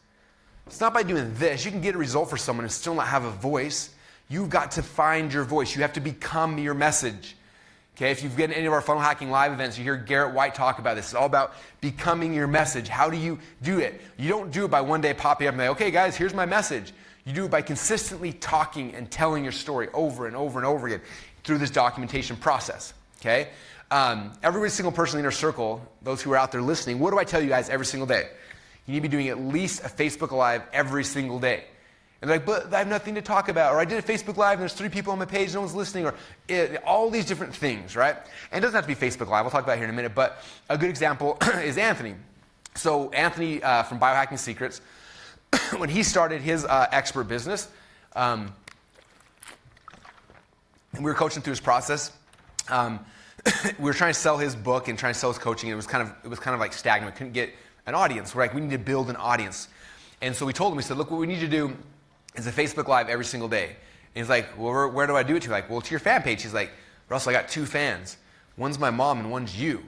It's not by doing this. You can get a result for someone and still not have a voice. You've got to find your voice. You have to become your message. Okay, if you've been in any of our funnel hacking live events, you hear Garrett White talk about this. It's all about becoming your message. How do you do it? You don't do it by one day popping up and like, okay guys, here's my message. You do it by consistently talking and telling your story over and over and over again through this documentation process. Okay? Every single person in your circle, those who are out there listening, what do I tell you guys every single day? You need to be doing at least a Facebook Live every single day. And they're like, but I have nothing to talk about. Or I did a Facebook Live and there's 3 people on my page, no one's listening. Or all these different things, right? And it doesn't have to be Facebook Live. We'll talk about it here in a minute. But a good example is Anthony. So Anthony from Biohacking Secrets, when he started his expert business, and we were coaching through his process. We were trying to sell his book and trying to sell his coaching. And it was kind of like stagnant. We couldn't get an audience. We're like, we need to build an audience. And so we told him, we said, look, what we need to do is a Facebook Live every single day. And he's like, well, where do I do it to? Like, well, to your fan page. He's like, Russell, I got 2 fans. One's my mom and one's you.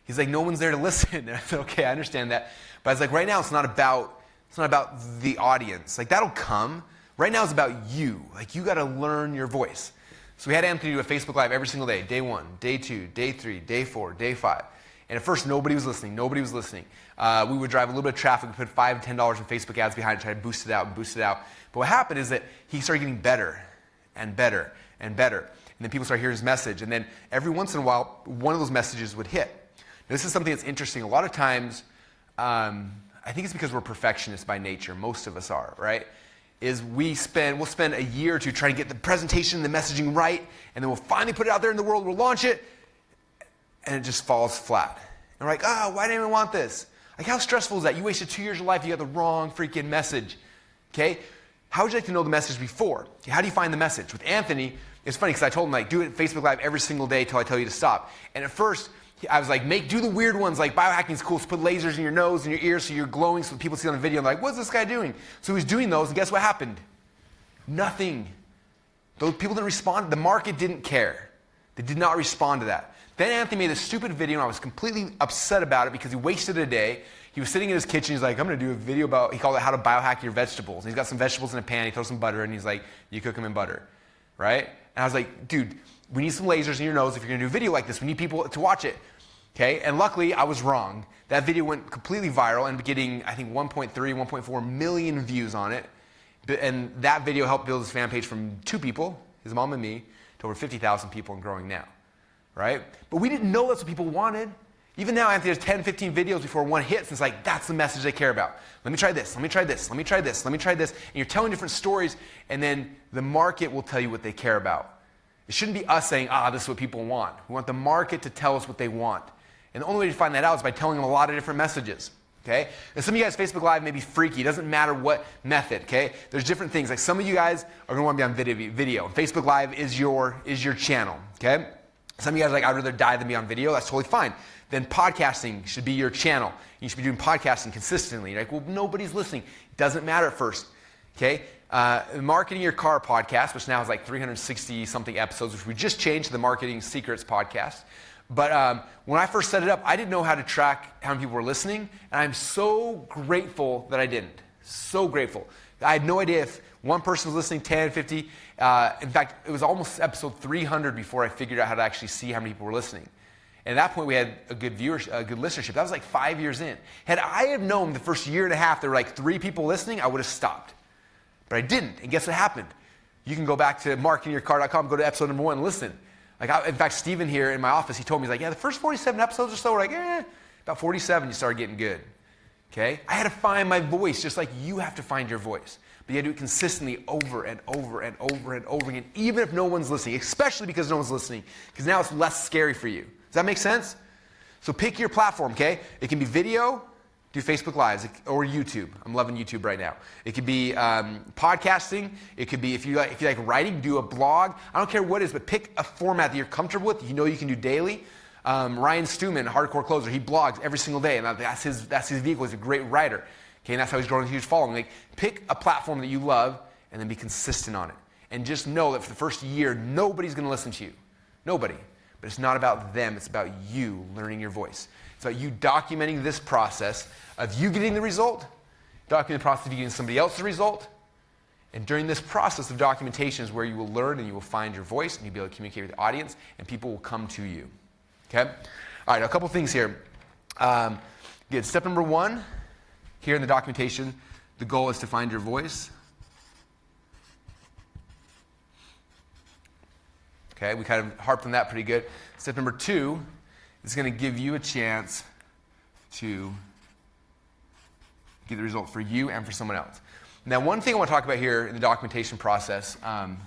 He's like, no one's there to listen. And I said, okay, I understand that. But I was like, right now it's not about the audience. Like, that'll come. Right now it's about you. Like, you got to learn your voice. So we had Anthony do a Facebook Live every single day. Day 1, day 2, day 3, day 4, day 5. And at first, nobody was listening. We would drive a little bit of traffic. We put $5 and $10 in Facebook ads behind it, try to boost it out. But what happened is that he started getting better and better and better. And then people started hearing his message. And then every once in a while, one of those messages would hit. Now, this is something that's interesting. A lot of times, I think it's because we're perfectionists by nature. Most of us are, right? We'll spend a year or 2 trying to get the presentation and the messaging right. And then we'll finally put it out there in the world. We'll launch it. And it just falls flat. And we're like, why didn't anyone want this? Like, how stressful is that? You wasted 2 years of life, you got the wrong freaking message. Okay? How would you like to know the message before? Okay, how do you find the message? With Anthony, it's funny because I told him, like, do it Facebook Live every single day till I tell you to stop. And at first, I was like, do the weird ones, like biohacking is cool, so put lasers in your nose and your ears so you're glowing so people see on the video, and they're like, what's this guy doing? So he was doing those, and guess what happened? Nothing. Those people didn't respond. The market didn't care. They did not respond to that. Then Anthony made a stupid video, and I was completely upset about it because he wasted a day. He was sitting in his kitchen. He's like, I'm going to do a video about, he called it how to biohack your vegetables. And he's got some vegetables in a pan. He throws some butter in, and he's like, you cook them in butter, right? And I was like, dude, we need some lasers in your nose if you're going to do a video like this. We need people to watch it, okay? And luckily, I was wrong. That video went completely viral and getting, I think, 1.3, 1.4 million views on it. And that video helped build his fan page from 2 people, his mom and me, to over 50,000 people and growing now, right? But we didn't know that's what people wanted. Even now, Anthony has 10, 15 videos before one hits, and it's like, that's the message they care about. Let me try this, let me try this, let me try this, let me try this. And you're telling different stories, and then the market will tell you what they care about. It shouldn't be us saying, this is what people want. We want the market to tell us what they want. And the only way to find that out is by telling them a lot of different messages. Okay? And some of you guys, Facebook Live may be freaky. It doesn't matter what method, okay? There's different things. Like some of you guys are going to want to be on video. Facebook Live is your channel, okay? Some of you guys are like, I'd rather die than be on video. That's totally fine. Then podcasting should be your channel. You should be doing podcasting consistently. You're like, well, nobody's listening. It doesn't matter at first, okay? Marketing Your Car podcast, which now has like 360-something episodes, which we just changed to the Marketing Secrets podcast. But when I first set it up, I didn't know how to track how many people were listening, and I'm so grateful that I didn't. So grateful. I had no idea if one person was listening, 10, 50. In fact, it was almost episode 300 before I figured out how to actually see how many people were listening. And at that point, we had a good listenership. That was like 5 years in. Had I have known the first year and a half there were like 3 people listening, I would have stopped. But I didn't, and guess what happened? You can go back to marketingyourcar.com, go to episode number 1, and listen. In fact, Steven here in my office, he told me, he's like, yeah, the first 47 episodes or so were like, about 47 you started getting good, okay? I had to find my voice just like you have to find your voice. But you had to do it consistently over and over and over and over again, even if no one's listening, especially because no one's listening, because now it's less scary for you. Does that make sense? So pick your platform, okay? It can be video, do Facebook Lives, or YouTube. I'm loving YouTube right now. It could be podcasting. It could be, if you like writing, do a blog. I don't care what it is, but pick a format that you're comfortable with, you know you can do daily. Ryan Stewman, Hardcore Closer, he blogs every single day, and that's his vehicle. He's a great writer. Okay, and that's how he's growing a huge following. Like, pick a platform that you love, and then be consistent on it. And just know that for the first year, nobody's going to listen to you. Nobody. But it's not about them. It's about you learning your voice. It's about you documenting this process of you getting the result, documenting the process of you getting somebody else the result. And during this process of documentation is where you will learn and you will find your voice and you'll be able to communicate with the audience and people will come to you. Okay? All right, a couple things here. Good. Step number 1, here in the documentation, the goal is to find your voice. Okay, we kind of harped on that pretty good. Step number 2 is going to give you a chance to get the result for you and for someone else. Now, one thing I want to talk about here in the documentation process, I'm going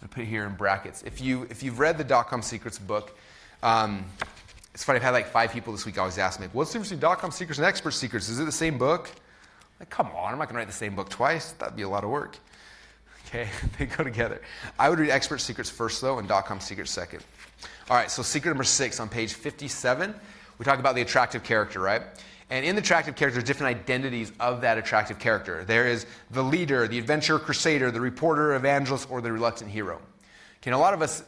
to put it here in brackets. If you've read the .com Secrets book, it's funny, I've had like 5 people this week always ask me, what's the difference between .com Secrets and Expert Secrets? Is it the same book? Like, come on, I'm not going to write the same book twice. That'd be a lot of work. Okay, they go together. I would read Expert Secrets first, though, and .com Secrets second. All right, so secret number 6 on page 57, we talk about the attractive character, right? And in the attractive character, there's different identities of that attractive character. There is the leader, the adventurer crusader, the reporter evangelist, or the reluctant hero. Okay, and a lot of us,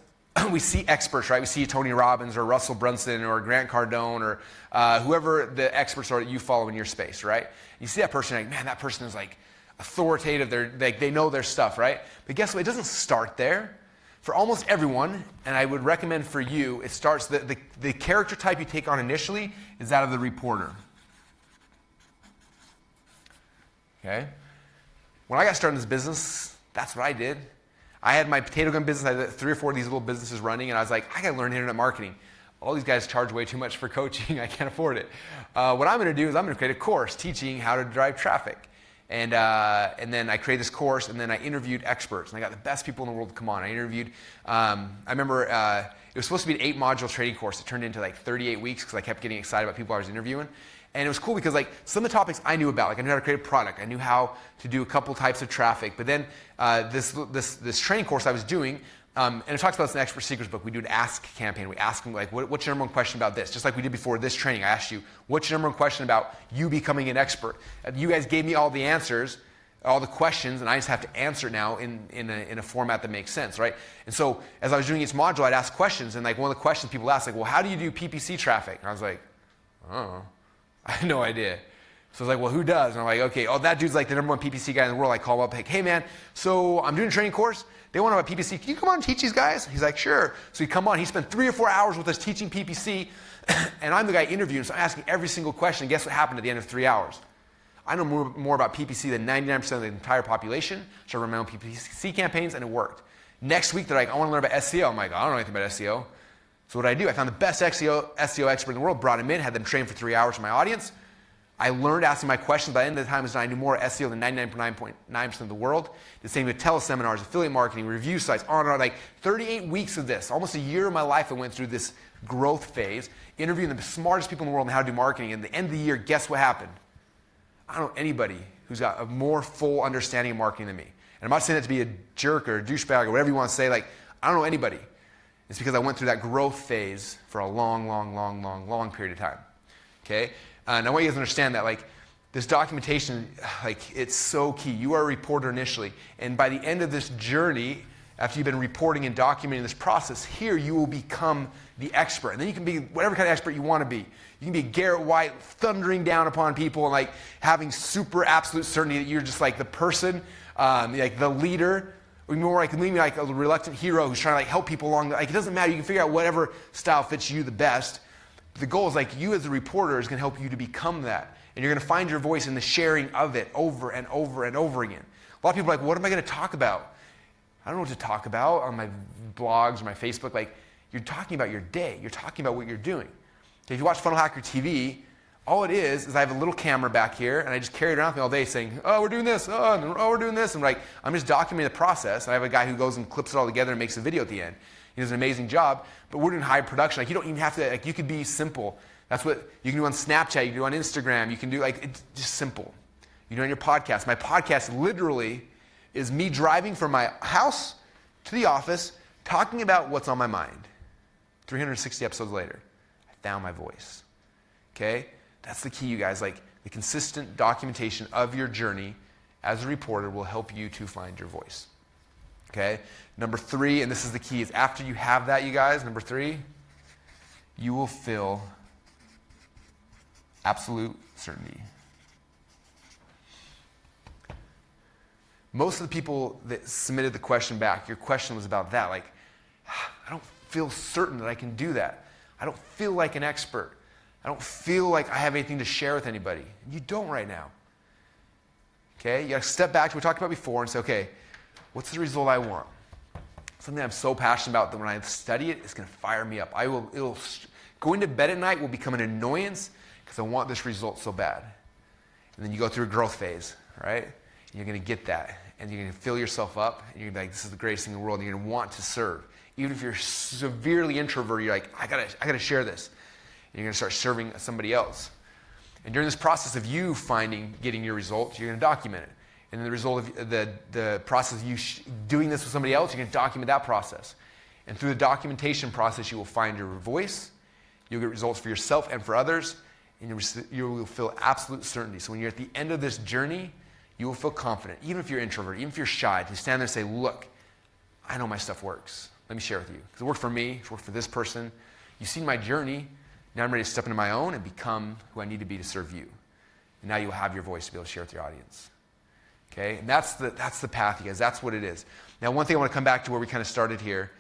we see experts, right? We see Tony Robbins or Russell Brunson or Grant Cardone or whoever the experts are that you follow in your space, right? You see that person, like, man, that person is like authoritative. They know their stuff, right? But guess what? It doesn't start there. For almost everyone, and I would recommend for you, it starts, the character type you take on initially is that of the reporter. Okay? When I got started in this business, that's what I did. I had my potato gun business. I had 3 or 4 of these little businesses running, and I was like, I got to learn internet marketing. All these guys charge way too much for coaching. I can't afford it. What I'm going to do is I'm going to create a course teaching how to drive traffic. And then I created this course, and then I interviewed experts. And I got the best people in the world to come on. I interviewed, I remember it was supposed to be an 8-module training course. It turned into like 38 weeks because I kept getting excited about people I was interviewing. And it was cool because like some of the topics I knew about, like I knew how to create a product, I knew how to do a couple types of traffic. But then this training course I was doing, and it talks about this in the Expert Secrets book. We do an ask campaign. We ask them like, what's your number one question about this? Just like we did before this training. I asked you, what's your number one question about you becoming an expert? You guys gave me all the answers, all the questions, and I just have to answer now in a format that makes sense, right? And so as I was doing each module, I'd ask questions, and like one of the questions people asked, like, well, how do you do PPC traffic? And I was like, oh, I had no idea. So I was like, well, who does? And I'm like, okay, that dude's like the number one PPC guy in the world. I call him up, like, hey man, so I'm doing a training course. They want to know about PPC. Can you come on and teach these guys? He's like, sure. So he'd come on. He spent 3 or 4 hours with us teaching PPC, and I'm the guy interviewing, so I'm asking every single question. And guess what happened at the end of 3 hours? I know more about PPC than 99% of the entire population. So I ran my own PPC campaigns, and it worked. Next week, they're like, I want to learn about SEO. I'm like, I don't know anything about SEO. So what did I do? I found the best SEO expert in the world, brought him in, had them train for 3 hours for my audience. I learned asking my questions. By the end of the time, I knew more SEO than 99.9% of the world. The same with teleseminars, affiliate marketing, review sites, on and on. Like 38 weeks of this, almost a year of my life I went through this growth phase, interviewing the smartest people in the world on how to do marketing. And at the end of the year, guess what happened? I don't know anybody who's got a more full understanding of marketing than me. And I'm not saying that to be a jerk or a douchebag or whatever you want to say. Like, I don't know anybody. It's because I went through that growth phase for a long period of time. Okay? And I want you guys to understand that, like, this documentation, like, it's so key. You are a reporter initially, and by the end of this journey, after you've been reporting and documenting this process, here you will become the expert. And then you can be whatever kind of expert you want to be. You can be Garrett White, thundering down upon people and like having super absolute certainty that you're just like the person, like the leader, or more like maybe like a reluctant hero who's trying to like help people along. Like, it doesn't matter. You can figure out whatever style fits you the best. The goal is like you as a reporter is going to help you to become that. And you're going to find your voice in the sharing of it over and over and over again. A lot of people are like, what am I going to talk about? I don't know what to talk about on my blogs or my Facebook. Like, you're talking about your day. You're talking about what you're doing. If you watch Funnel Hacker TV, all it is I have a little camera back here, and I just carry it around with me all day saying, oh, we're doing this, oh, we're doing this. And like, I'm just documenting the process. And I have a guy who goes and clips it all together and makes a video at the end. He does an amazing job, but we're doing high production. Like, you don't even have to, like, you could be simple. That's what you can do on Snapchat, you can do on Instagram, you can do, like, it's just simple. You do on your podcast. My podcast literally is me driving from my house to the office, talking about what's on my mind. 360 episodes later, I found my voice. Okay? That's the key, you guys. Like, the consistent documentation of your journey as a reporter will help you to find your voice. Okay? Number 3, and this is the key, is after you have that, you guys, number 3, you will feel absolute certainty. Most of the people that submitted the question back, your question was about that. Like, I don't feel certain that I can do that. I don't feel like an expert. I don't feel like I have anything to share with anybody. You don't right now. Okay? You got to step back to what we talked about before and say, okay, what's the result I want? Something I'm so passionate about that when I study it, it's going to fire me up. Going to bed at night will become an annoyance because I want this result so bad. And then you go through a growth phase, right? And you're going to get that. And you're going to fill yourself up. And you're going to be like, this is the greatest thing in the world. And you're going to want to serve. Even if you're severely introverted, you're like, I gotta share this. And you're going to start serving somebody else. And during this process of you getting your results, you're going to document it. And then the result of the process of you doing this with somebody else, you're going to document that process. And through the documentation process, you will find your voice. You'll get results for yourself and for others. And you will feel absolute certainty. So when you're at the end of this journey, you will feel confident, even if you're introverted, even if you're shy, to stand there and say, look, I know my stuff works. Let me share it with you. Because it worked for me. It's worked for this person. You've seen my journey. Now I'm ready to step into my own and become who I need to be to serve you. And now you'll have your voice to be able to share with your audience. Okay? And that's the path, you guys. That's what it is. Now, one thing I want to come back to where we kind of started here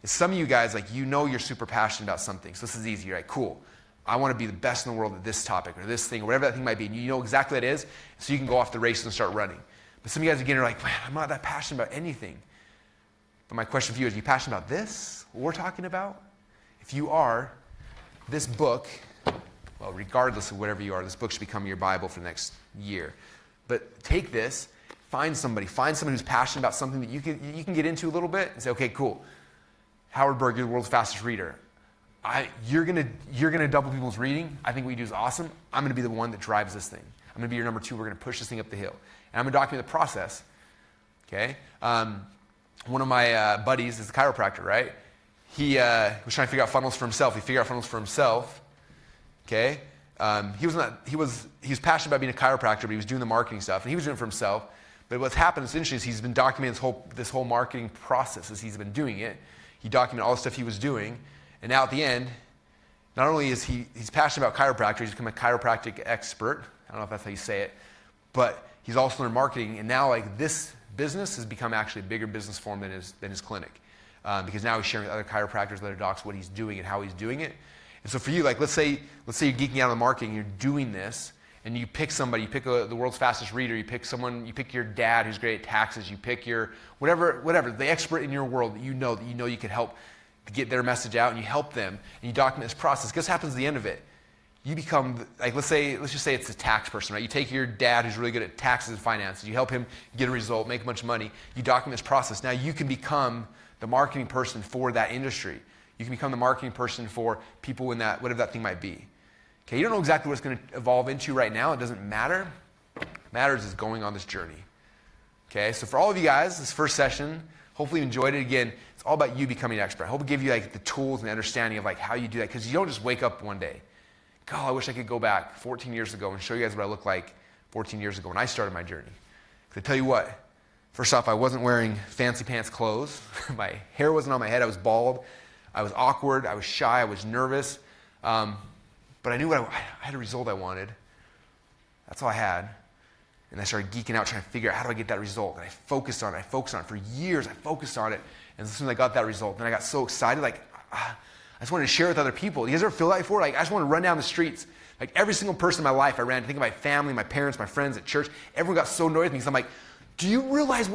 is some of you guys, like, you know you're super passionate about something. So this is easy, right? Cool. I want to be the best in the world at this topic or this thing or whatever that thing might be. And you know exactly what it is, so you can go off the race and start running. But some of you guys again are like, man, I'm not that passionate about anything. But my question for you is, are you passionate about this, what we're talking about? If you are, this book, well, regardless of whatever you are, this book should become your Bible for the next year. But take this, find somebody who's passionate about something that you can get into a little bit and say, okay, cool. Howard Berg, you're the world's fastest reader. you're gonna double people's reading. I think what you do is awesome. I'm gonna be the one that drives this thing. I'm gonna be your number two. We're gonna push this thing up the hill. And I'm gonna document the process. Okay? One of my buddies is a chiropractor, right? He was trying to figure out funnels for himself. He figured out funnels for himself. Okay? He was passionate about being a chiropractor, but he was doing the marketing stuff, and he was doing it for himself. But what's happened is interesting is he's been documenting this whole marketing process as he's been doing it. He documented all the stuff he was doing, and now at the end, not only is he's passionate about chiropractor, he's become a chiropractic expert. I don't know if that's how you say it, but he's also learned marketing, and now like this business has become actually a bigger business for him than his clinic, because now he's sharing with other chiropractors, other docs, what he's doing and how he's doing it. And so for you, like let's say you're geeking out on the marketing, you're doing this, and you pick somebody, you pick the world's fastest reader, you pick your dad who's great at taxes, you pick your whatever, the expert in your world that you know you could help to get their message out, and you help them, and you document this process. Guess what happens at the end of it? You become, like let's just say it's a tax person, right? You take your dad who's really good at taxes and finances, you help him get a result, make a bunch of money, you document this process. Now you can become the marketing person for that industry. You can become the marketing person for people in that, whatever that thing might be. Okay, you don't know exactly what it's going to evolve into right now. It doesn't matter. What matters is going on this journey. Okay, so for all of you guys, this first session, hopefully you enjoyed it. Again, it's all about you becoming an expert. I hope it gives you like the tools and the understanding of like how you do that, because you don't just wake up one day. God, I wish I could go back 14 years ago and show you guys what I looked like 14 years ago when I started my journey. Because I tell you what, first off, I wasn't wearing fancy pants clothes. My hair wasn't on my head. I was bald. I was awkward. I was shy. I was nervous. But I knew I had a result I wanted. That's all I had. And I started geeking out trying to figure out how do I get that result. And I focused on it. For years. I focused on it. And as soon as I got that result, then I got so excited. Like, I just wanted to share it with other people. You guys ever feel that before? Like, I just want to run down the streets. Like, every single person in my life I ran. Think of my family, my parents, my friends at church. Everyone got so annoyed with me. So I'm like, do you realize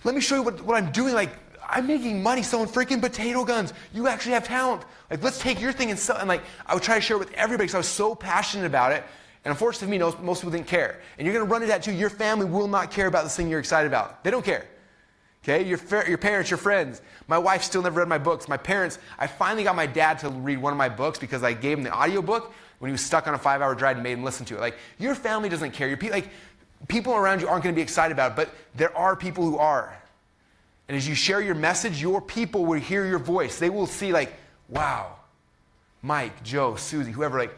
let me show you what I'm doing. Like, I'm making money selling freaking potato guns. You actually have talent. Like, let's take your thing and sell. And like, I would try to share it with everybody because I was so passionate about it. And unfortunately for me, most people didn't care. And you're going to run into that too. Your family will not care about this thing you're excited about. They don't care. Okay? Your parents, your friends. My wife still never read my books. My parents, I finally got my dad to read one of my books because I gave him the audiobook when he was stuck on a 5-hour drive and made him listen to it. Like, your family doesn't care. People around you aren't going to be excited about it, but there are people who are. And as you share your message, your people will hear your voice. They will see like, wow, Mike, Joe, Susie, whoever, like,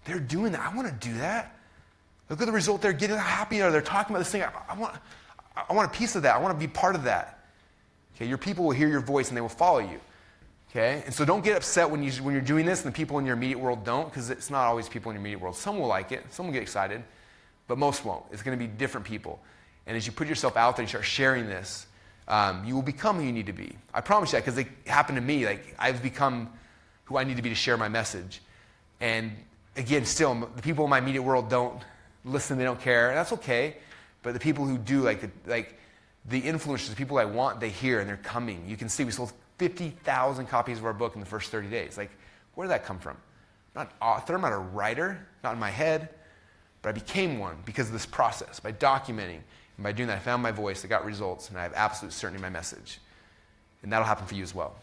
they're doing that. I want to do that. Look at the result they're getting. How happy they are. They're talking about this thing. I want a piece of that. I want to be part of that. Okay, your people will hear your voice and they will follow you. Okay, and so don't get upset when you're doing this and the people in your immediate world don't, because it's not always people in your immediate world. Some will like it. Some will get excited, but most won't. It's going to be different people. And as you put yourself out there and start sharing this, you will become who you need to be. I promise you that, because it happened to me. Like, I've become who I need to be to share my message. And again, still, the people in my immediate world don't listen, they don't care, and that's okay. But the people who do, the influencers, the people I want, they hear and they're coming. You can see we sold 50,000 copies of our book in the first 30 days. Like, where did that come from? I'm not an author, I'm not a writer, not in my head, but I became one because of this process, by documenting. And by doing that, I found my voice, I got results, and I have absolute certainty in my message. And that'll happen for you as well.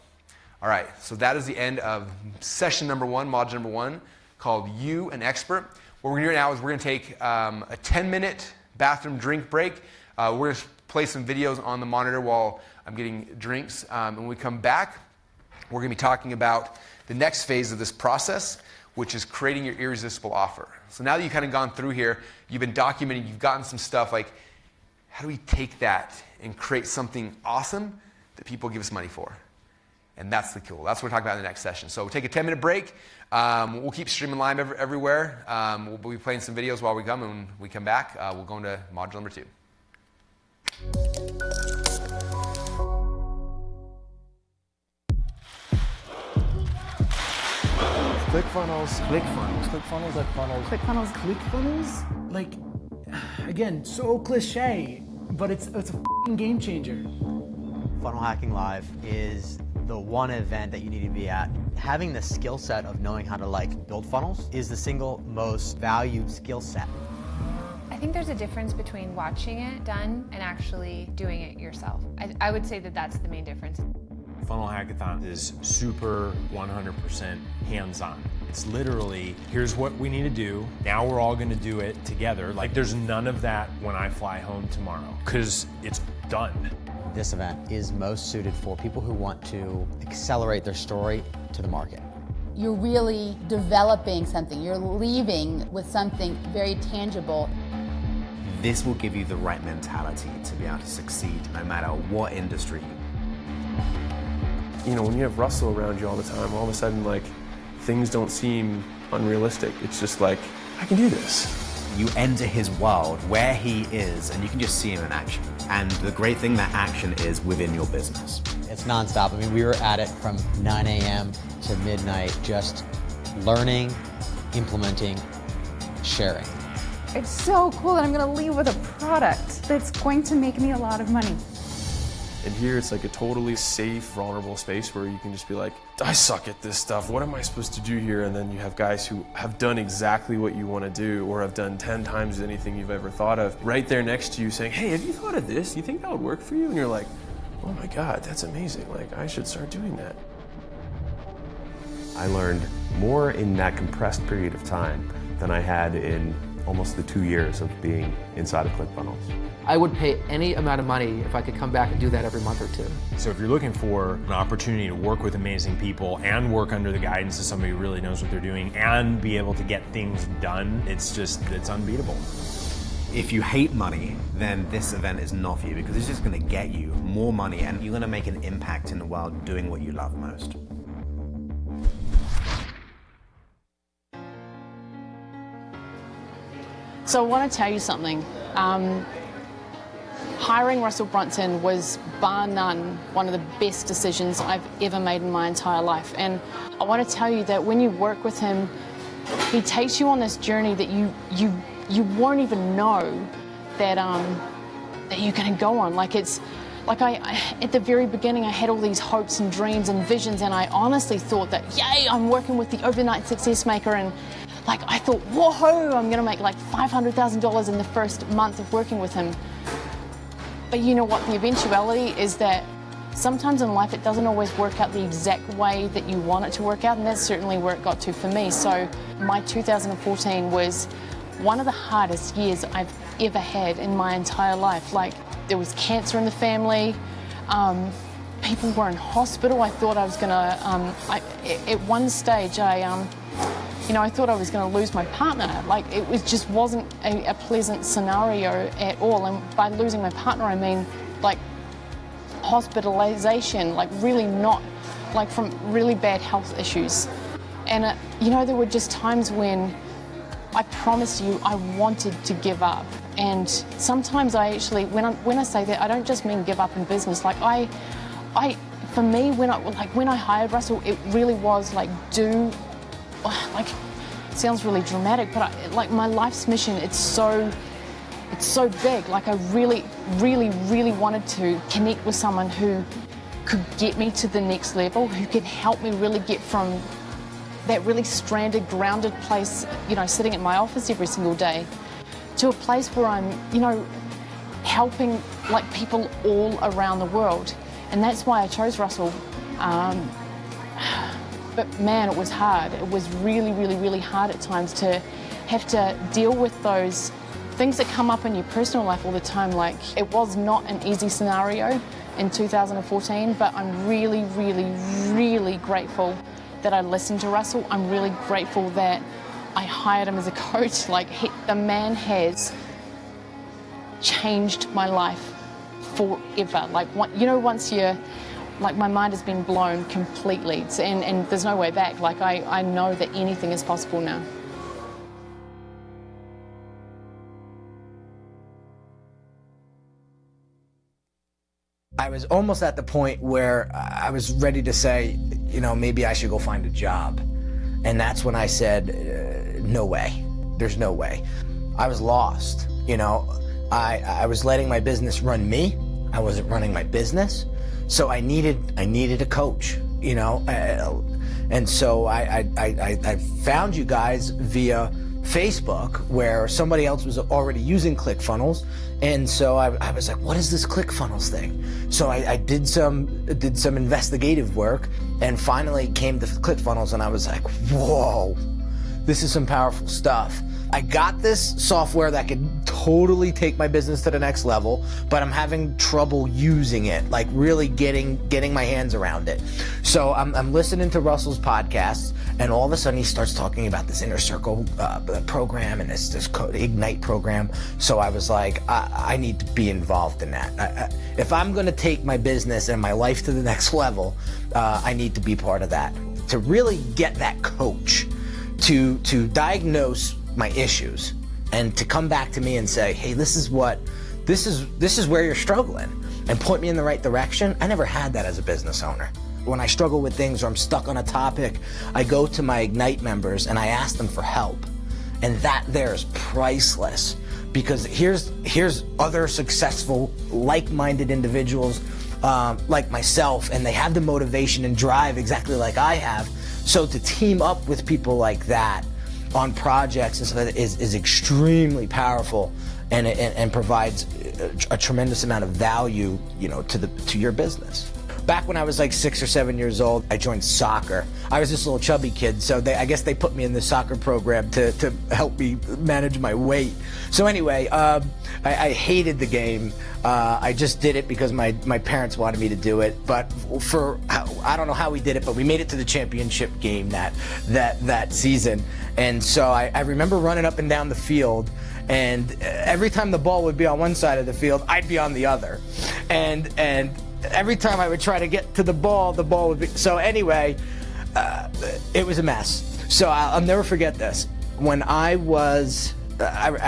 All right, so that is the end of session number 1, module number 1, called You, an Expert. What we're going to do now is we're going to take a 10-minute bathroom drink break. We're going to play some videos on the monitor while I'm getting drinks. When we come back, we're going to be talking about the next phase of this process, which is creating your irresistible offer. So now that you've kind of gone through here, you've been documenting, you've gotten some stuff like, how do we take that and create something awesome that people give us money for? And that's the cool. That's what we're talking about in the next session. So we'll take a 10-minute break. We'll keep streaming live everywhere. We'll be playing some videos while we come, and when we come back, we'll go into module number 2. ClickFunnels. ClickFunnels. ClickFunnels. ClickFunnels. ClickFunnels. ClickFunnels. Like, again, so cliche, but it's a f***ing game changer. Funnel Hacking Live is the one event that you need to be at. Having the skill set of knowing how to build funnels is the single most valued skill set. I think there's a difference between watching it done and actually doing it yourself. I would say that that's the main difference. Funnel Hackathon is super 100% hands-on. It's literally, here's what we need to do. Now we're all gonna do it together. Like there's none of that when I fly home tomorrow, because it's done. This event is most suited for people who want to accelerate their story to the market. You're really developing something. You're leaving with something very tangible. This will give you the right mentality to be able to succeed no matter what industry. You know, when you have Russell around you all the time, all of a sudden, like, things don't seem unrealistic. It's just like, I can do this. You enter his world where he is, and you can just see him in action. And the great thing, that action is within your business. It's nonstop. I mean, we were at it from 9 a.m. to midnight, just learning, implementing, sharing. It's so cool that I'm going to leave with a product that's going to make me a lot of money. And here it's like a totally safe, vulnerable space where you can just be like, I suck at this stuff. What am I supposed to do here? And then you have guys who have done exactly what you want to do or have done 10 times anything you've ever thought of right there next to you saying, hey, have you thought of this? You think that would work for you? And you're like, oh my God, that's amazing. Like, I should start doing that. I learned more in that compressed period of time than I had in almost the 2 years of being inside of ClickFunnels. I would pay any amount of money if I could come back and do that every month or two. So if you're looking for an opportunity to work with amazing people and work under the guidance of somebody who really knows what they're doing and be able to get things done, it's unbeatable. If you hate money, then this event is not for you, because it's just going to get you more money and you're going to make an impact in the world doing what you love most. So I want to tell you something. Hiring Russell Brunson was bar none one of the best decisions I've ever made in my entire life. And I want to tell you that when you work with him, he takes you on this journey that you won't even know that that you're going to go on. Like it's like at the very beginning I had all these hopes and dreams and visions, and I honestly thought that, yay, I'm working with the overnight success maker, and like I thought, whoa, I'm going to make like $500,000 in the first month of working with him. But you know what, the eventuality is that sometimes in life it doesn't always work out the exact way that you want it to work out, and that's certainly where it got to for me. So my 2014 was one of the hardest years I've ever had in my entire life. Like, there was cancer in the family, people were in hospital. I thought I was gonna, at one stage I thought I was going to lose my partner. Like, it just wasn't a pleasant scenario at all. And by losing my partner, I mean, like, hospitalization, like really not, like from really bad health issues. And, there were just times when I promise you I wanted to give up. And sometimes I actually, when I say that, I don't just mean give up in business. Like, for me, when I hired Russell, it really was like it sounds really dramatic, but like my life's mission, it's so big. Like, I really, really, really wanted to connect with someone who could get me to the next level, who could help me really get from that really stranded, grounded place, sitting at my office every single day, to a place where I'm, helping like people all around the world. And that's why I chose Russell. But man, it was hard. It was really, really, really hard at times to have to deal with those things that come up in your personal life all the time. Like, it was not an easy scenario in 2014, but I'm really, really, really grateful that I listened to Russell. I'm really grateful that I hired him as a coach. Like, the man has changed my life forever. Like, once you're, like, my mind has been blown completely, and there's no way back. Like, I know that anything is possible now. I was almost at the point where I was ready to say, maybe I should go find a job. And that's when I said, no way. There's no way. I was lost. I was letting my business run me. I wasn't running my business. So I needed a coach, and so I found you guys via Facebook where somebody else was already using ClickFunnels, and so I was like, what is this ClickFunnels thing? So I did some investigative work and finally came to ClickFunnels, and I was like, whoa, this is some powerful stuff. I got this software that could totally take my business to the next level, but I'm having trouble using it, like really getting my hands around it. So I'm listening to Russell's podcasts, and all of a sudden he starts talking about this Inner Circle program and this Ignite program. So I was like, I need to be involved in that. If I'm going to take my business and my life to the next level, I need to be part of that. To really get that coach to diagnose my issues and to come back to me and say, hey, this is where you're struggling, and point me in the right direction. I never had that as a business owner. When I struggle with things or I'm stuck on a topic, I go to my Ignite members and I ask them for help. And that there is priceless, because here's other successful, like-minded individuals like myself, and they have the motivation and drive exactly like I have. So to team up with people like that on projects and stuff is extremely powerful, and provides a tremendous amount of value, to your business. Back when I was like 6 or 7 years old, I joined soccer. I was this little chubby kid, so I guess they put me in the soccer program to help me manage my weight. So anyway, I hated the game. I just did it because my parents wanted me to do it. But I don't know how we did it, but we made it to the championship game that season. And so I remember running up and down the field, and every time the ball would be on one side of the field, I'd be on the other. And every time I would try to get to the ball would be... So anyway, it was a mess. So I'll never forget this. When I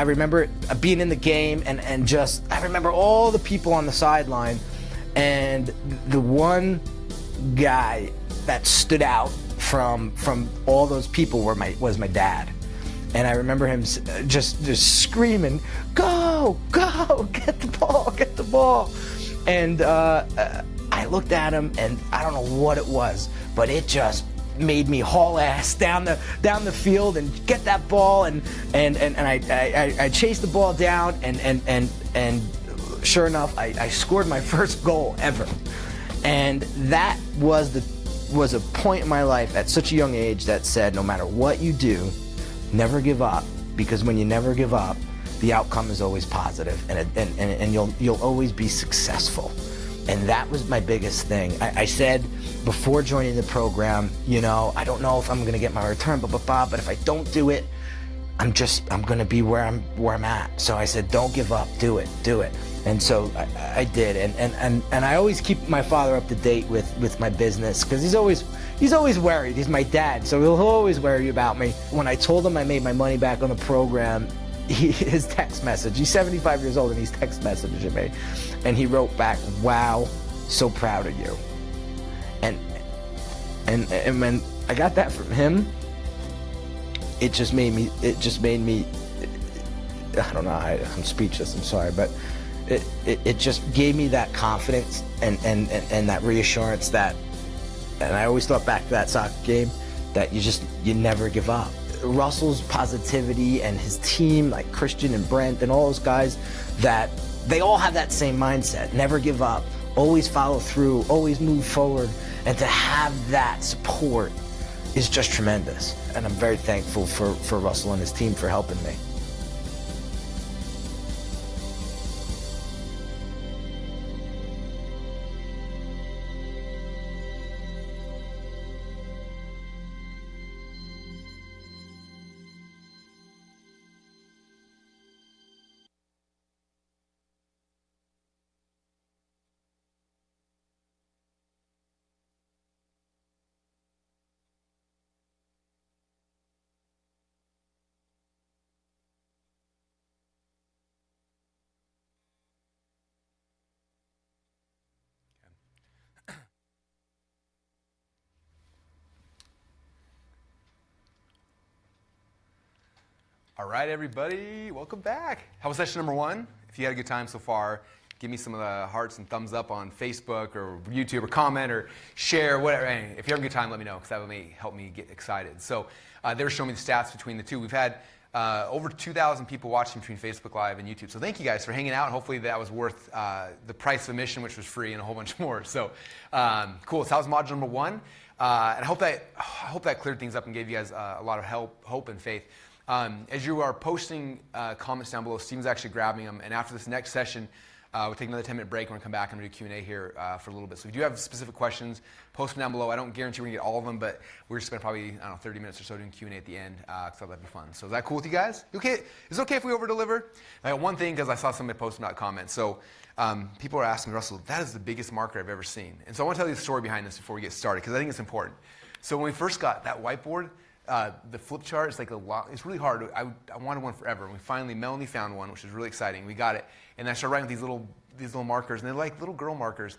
remember being in the game, and I remember all the people on the sideline, and the one guy that stood out from all those people was my dad. And I remember him just screaming, go, get the ball. And I looked at him, and I don't know what it was, but it just made me haul ass down the field and get that ball, and I chased the ball down, and sure enough, I scored my first goal ever. And that was a point in my life at such a young age that said, no matter what you do, never give up, because when you never give up, the outcome is always positive, and you'll always be successful. And that was my biggest thing. I said before joining the program, I don't know if I'm going to get my return, but if I don't do it, I'm going to be where I'm at. So I said, don't give up, do it. And so I did, and I always keep my father up to date with my business, because he's always worried. He's my dad, so he'll always worry about me. When I told him I made my money back on the program, his text message, he's 75 years old, and he's text messaging me, and he wrote back, wow, so proud of you. And when I got that from him, it just made me, I don't know, I'm speechless, I'm sorry, but it just gave me that confidence and that reassurance that, and I always thought back to that soccer game, that you never give up. Russell's positivity and his team, like Christian and Brent and all those guys, that they all have that same mindset. Never give up, always follow through, always move forward. And to have that support is just tremendous. And I'm very thankful for Russell and his team for helping me. All right, everybody, welcome back. How was session number 1? If you had a good time so far, give me some of the hearts and thumbs up on Facebook or YouTube, or comment or share, whatever. If you're having a good time, let me know, because that will help me get excited. So they were showing me the stats between the two. We've had over 2,000 people watching between Facebook Live and YouTube. So thank you guys for hanging out. Hopefully that was worth the price of admission, which was free, and a whole bunch more. So cool. So that was module number 1. And I hope that cleared things up and gave you guys a lot of hope and faith. As you are posting comments down below, Steven's actually grabbing them. And after this next session, we'll take another 10-minute break. We're going to come back and do Q&A here for a little bit. So if you do have specific questions, post them down below. I don't guarantee we're going to get all of them, but we're going to spend probably, 30 minutes or so doing Q&A at the end, because that'd be fun. So is that cool with you guys? Okay? Is it okay if we over-deliver? I got one thing, because I saw somebody posting that comment. So people are asking, Russell, that is the biggest marker I've ever seen. And so I want to tell you the story behind this before we get started, because I think it's important. So when we first got that whiteboard, the flip chart is like a lot. It's really hard. I wanted one forever. And we finally, Melanie found one, which was really exciting. We got it. And I started writing with these little markers, and they're like little girl markers.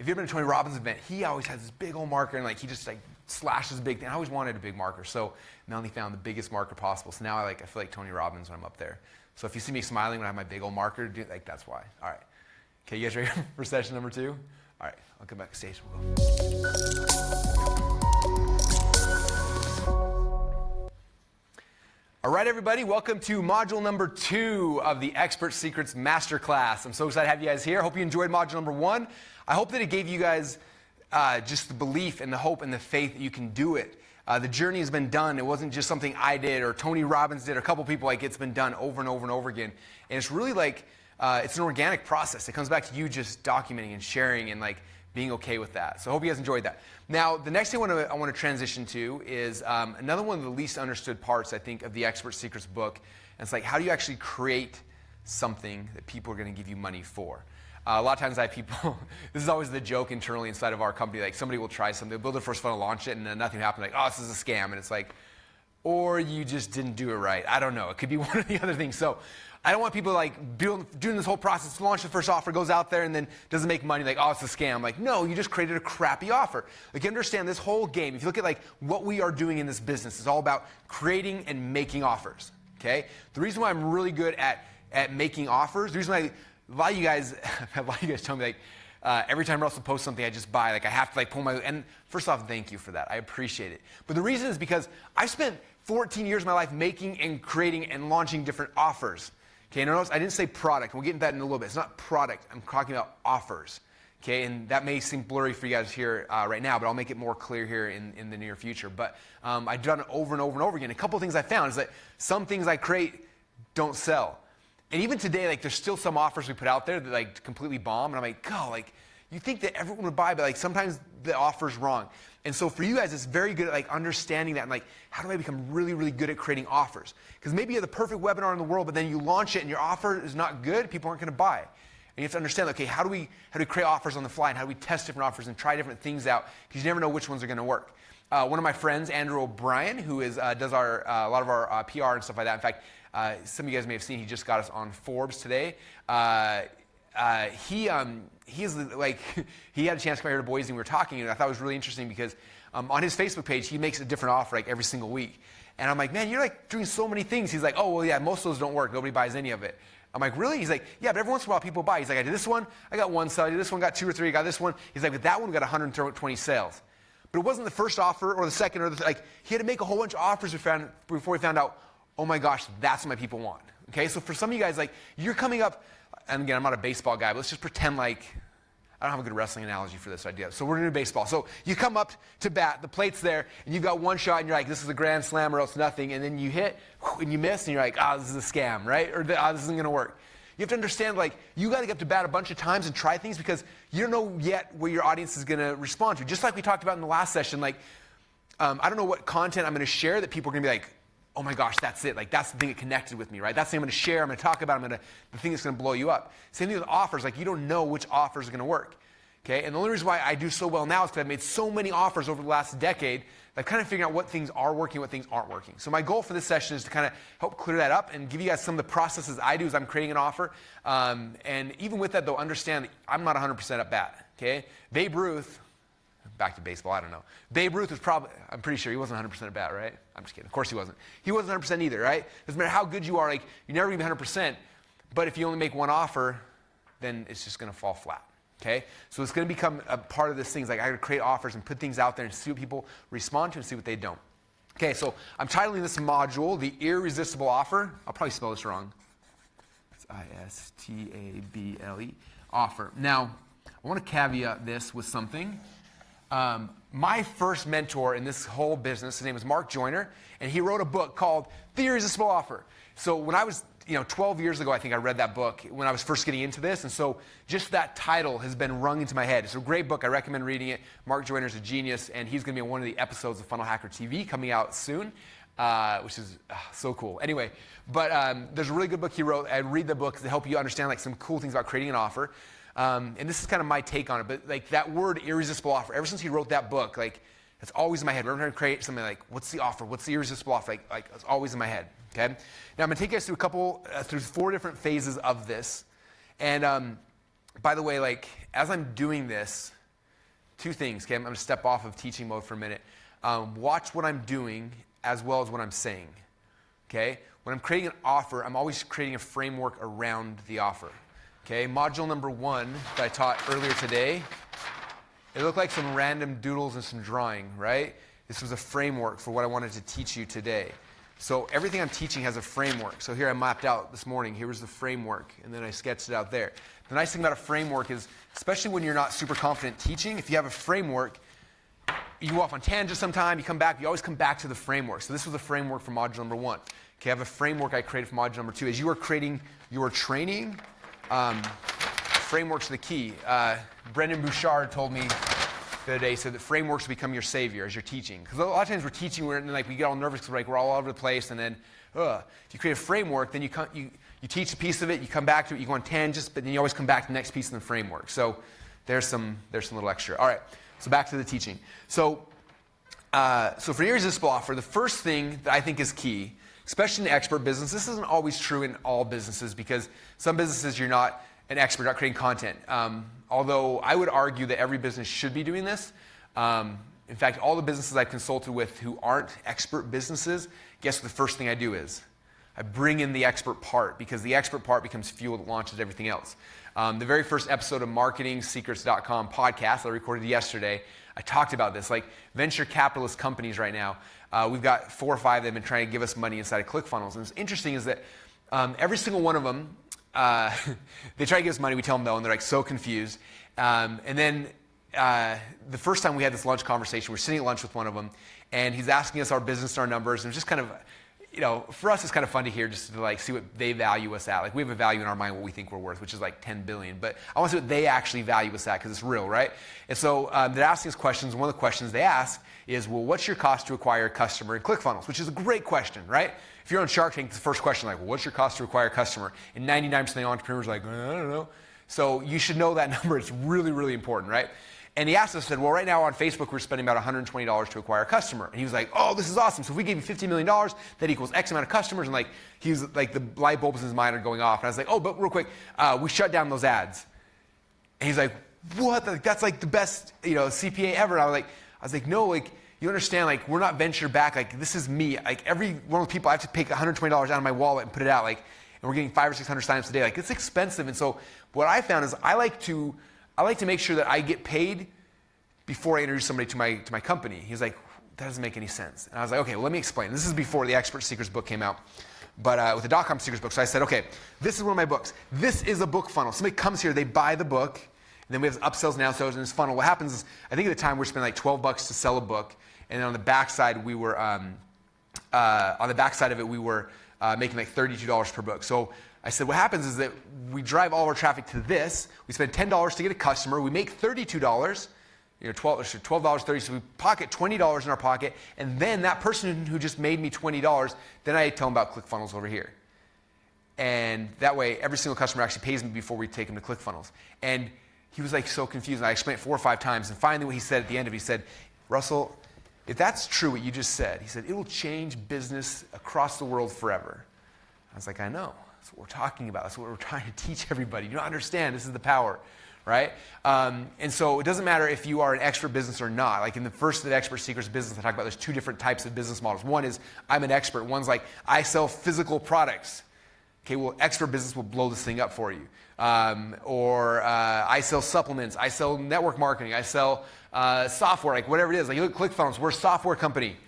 If you've been to Tony Robbins' event, he always has this big old marker, and he just slashes big thing. I always wanted a big marker, so Melanie found the biggest marker possible. So now I feel like Tony Robbins when I'm up there. So if you see me smiling when I have my big old marker, that's why. All right. Okay, you guys ready for session number 2? All right, I'll come back to stage. We'll go. All right, everybody, welcome to module number 2 of the Expert Secrets Masterclass. I'm so excited to have you guys here. I hope you enjoyed module number 1. I hope that it gave you guys just the belief and the hope and the faith that you can do it. The journey has been done. It wasn't just something I did or Tony Robbins did or a couple people. It's been done over and over and over again. And it's really it's an organic process. It comes back to you just documenting and sharing and being okay with that. So I hope you guys enjoyed that. Now, the next thing I want to transition to is another one of the least understood parts, I think, of the Expert Secrets book. And it's how do you actually create something that people are going to give you money for? A lot of times I have people, this is always the joke internally inside of our company, somebody will try something, they'll build their first funnel, launch it, and then nothing happens, oh, this is a scam. And it's or you just didn't do it right. I don't know. It could be one of the other things. So I don't want people doing this whole process, launch the first offer, goes out there and then doesn't make money, oh, it's a scam. No, you just created a crappy offer. You understand this whole game, if you look at what we are doing in this business, it's all about creating and making offers, okay? The reason why I'm really good at making offers, the reason why a lot of you guys tell me every time Russell posts something I just buy, I have to pull and first off, thank you for that. I appreciate it. But the reason is because I've spent 14 years of my life making and creating and launching different offers. Okay, notice I didn't say product. We'll get into that in a little bit. It's not product. I'm talking about offers. Okay, and that may seem blurry for you guys here right now, but I'll make it more clear here in the near future. But I've done it over and over and over again. A couple of things I found is that some things I create don't sell. And even today, there's still some offers we put out there that completely bomb. And I'm you think that everyone would buy, but sometimes the offer's wrong. And so for you guys, it's very good at understanding that and how do I become really, really good at creating offers? Because maybe you have the perfect webinar in the world, but then you launch it and your offer is not good, people aren't going to buy. And you have to understand, okay, how do we create offers on the fly and how do we test different offers and try different things out? Because you never know which ones are going to work. One of my friends, Andrew O'Brien, who does a lot of our PR and stuff like that. In fact, some of you guys may have seen he just got us on Forbes today. He had a chance to come here to Boise and we were talking, and I thought it was really interesting because on his Facebook page he makes a different offer every single week. And I'm man, you're doing so many things. He's oh, well, yeah, most of those don't work. Nobody buys any of it. I'm really? He's yeah, but every once in a while people buy. He's I did this one, I got one sale. I did this one, got 2 or 3. I got this one. He's with that one we got 120 sales. But it wasn't the first offer or the second or the he had to make a whole bunch of offers before he found out, oh my gosh, that's what my people want. Okay, so for some of you guys, you're coming up, and again, I'm not a baseball guy, but let's just pretend I don't have a good wrestling analogy for this idea. So we're going to do baseball. So you come up to bat, the plate's there, and you've got one shot, and you're this is a grand slam or else nothing, and then you hit, and you miss, and you're this is a scam, right? Or this isn't going to work. You have to understand, you got to get up to bat a bunch of times and try things because you don't know yet where your audience is going to respond to. Just like we talked about in the last session, I don't know what content I'm going to share that people are going to be oh my gosh, that's it. That's the thing that connected with me, right? That's the thing I'm going to share. I'm going to talk about. The thing that's going to blow you up. Same thing with offers. You don't know which offers are going to work. Okay? And the only reason why I do so well now is because I've made so many offers over the last decade that I'm kind of figuring out what things are working, what things aren't working. So my goal for this session is to kind of help clear that up and give you guys some of the processes I do as I'm creating an offer. And even with that, though, understand that I'm not 100% at bat. Okay? Babe Ruth, back to baseball, I don't know. Babe Ruth was probably, I'm pretty sure he wasn't 100% at bat, right? I'm just kidding. Of course he wasn't. He wasn't 100% either, right? Doesn't matter how good you are, you're never going to be 100%. But if you only make one offer, then it's just going to fall flat. Okay? So it's going to become a part of this thing. I got to create offers and put things out there and see what people respond to and see what they don't. Okay, so I'm titling this module, The Irresistible Offer. I'll probably spell this wrong. It's I-S-T-A-B-L-E, offer. Now, I want to caveat this with something. My first mentor in this whole business, his name is Mark Joyner, and he wrote a book called The Irresistible Offer. So when I was 12 years ago, I think I read that book when I was first getting into this, and so just that title has been rung into my head. It's a great book. I recommend reading it. Mark Joyner's a genius, and he's going to be on one of the episodes of Funnel Hacker TV coming out soon, which is so cool. Anyway, but there's a really good book he wrote. I read the book to help you understand like some cool things about creating an offer. And this is kind of my take on it, but like that word irresistible offer, ever since he wrote that book, like it's always in my head. Whenever I'm trying to create something like, what's the offer? What's the irresistible offer? Like it's always in my head. Okay. Now I'm going to take you guys through through 4 different phases of this. And by the way, like as I'm doing this, 2 things. Okay, I'm going to step off of teaching mode for a minute. Watch what I'm doing as well as what I'm saying. Okay. When I'm creating an offer, I'm always creating a framework around the offer. Okay, module number 1 that I taught earlier today, it looked like some random doodles and some drawing, right? This was a framework for what I wanted to teach you today. So everything I'm teaching has a framework. So here I mapped out this morning, here was the framework, and then I sketched it out there. The nice thing about a framework is, especially when you're not super confident teaching, if you have a framework, you go off on tangents sometime, you come back, you always come back to the framework. So this was a framework for module number 1. Okay, I have a framework I created for module number 2. As you are creating your training, frameworks are the key. Brendan Bouchard told me the other day, he said that frameworks become your savior as you're teaching. Because a lot of times we're teaching, we get all nervous because we're all over the place, and then if you create a framework, then you teach a piece of it, you come back to it, you go on tangents, but then you always come back to the next piece in the framework. So there's some little extra. All right, so back to the teaching. So for the irresistible offer, the first thing that I think is key, especially in the expert business, this isn't always true in all businesses because some businesses you're not an expert, not creating content. Although I would argue that every business should be doing this. In fact, all the businesses I've consulted with who aren't expert businesses, guess what the first thing I do is? I bring in the expert part because the expert part becomes fuel that launches everything else. The very first episode of MarketingSecrets.com podcast that I recorded yesterday, I talked about this. Like venture capitalist companies right now, we've got 4 or 5 that have been trying to give us money inside of ClickFunnels. And what's interesting is that every single one of them, they try to give us money, we tell them no, and they're like so confused. And then the first time we had this lunch conversation, we're sitting at lunch with one of them, and he's asking us our business and our numbers, and it's just kind of, for us it's kind of fun to hear just to like see what they value us at. Like we have a value in our mind what we think we're worth, which is like 10 billion. But I want to see what they actually value us at because it's real, right? And so they're asking us questions. One of the questions they ask is, well, what's your cost to acquire a customer in ClickFunnels? Which is a great question, right? If you're on Shark Tank, the first question like, well, what's your cost to acquire a customer? And 99% of the entrepreneurs are like, I don't know. So you should know that number. It's really, really important, right? And he asked us, said, well, right now on Facebook, we're spending about $120 to acquire a customer. And he was like, oh, this is awesome. So if we gave you $50 million, that equals X amount of customers. And like, he was like, the light bulbs in his mind are going off. And I was like, oh, but real quick, we shut down those ads. And he's like, what? That's like the best, CPA ever. And I was like, no, like, you understand, like, we're not venture back. Like, this is me. Like, every one of the people, I have to pick $120 out of my wallet and put it out. Like, and we're getting 500 or 600 signups a day. Like, it's expensive. And so what I found is I like to make sure that I get paid before I introduce somebody to my company. He's like, that doesn't make any sense. And I was like, okay, well, let me explain. This is before the Expert Secrets book came out, but with the .com Secrets book. So I said, okay, this is one of my books. This is a book funnel. Somebody comes here, they buy the book, and then we have upsells and downsells in this funnel. What happens is, I think at the time we were spending like $12 to sell a book, and then on the backside we were making like $32 per book. So I said, what happens is that we drive all of our traffic to this. We spend $10 to get a customer. We make $32. $12.30, so we pocket $20 in our pocket, and then that person who just made me $20, then I tell them about ClickFunnels over here. And that way, every single customer actually pays me before we take them to ClickFunnels. And he was like so confused, and I explained it 4 or 5 times, and finally what he said at the end of it, he said, Russell, if that's true what you just said, he said, it will change business across the world forever. I was like, I know. That's what we're talking about. That's what we're trying to teach everybody. You don't understand. This is the power. Right? And so it doesn't matter if you are an expert business or not. Like in the first of the Expert Secrets business, I talk about there's 2 different types of business models. One is I'm an expert. One's like I sell physical products. Okay, well, expert business will blow this thing up for you. Or I sell supplements. I sell network marketing. I sell software, like whatever it is. Like you look at ClickFunnels, we're a software company.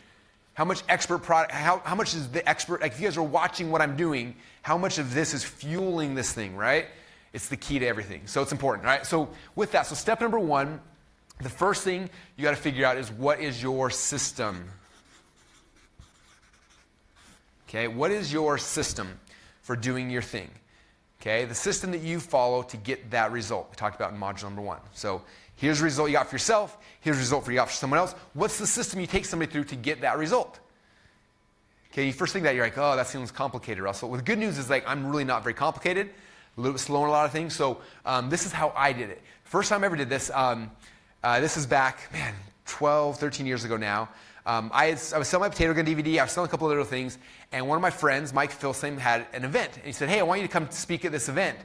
How much expert product, how much is the expert, like if you guys are watching what I'm doing, how much of this is fueling this thing, right? It's the key to everything. So it's important, right? So with that, so step number one, the first thing you got to figure out is what is your system? Okay, what is your system for doing your thing? Okay, the system that you follow to get that result. We talked about in module number one. So here's the result you got for yourself. Here's the result you got for someone else. What's the system you take somebody through to get that result? Okay, you first think that, you're like, oh, that seems complicated, Russell. Well, the good news is like I'm really not very complicated, a little bit slow on a lot of things. So this is how I did it. First time I ever did this, this is back, 12, 13 years ago now. I was selling my potato gun DVD, I was selling a couple of little things, and one of my friends, Mike Filson, had an event. And he said, hey, I want you to come speak at this event.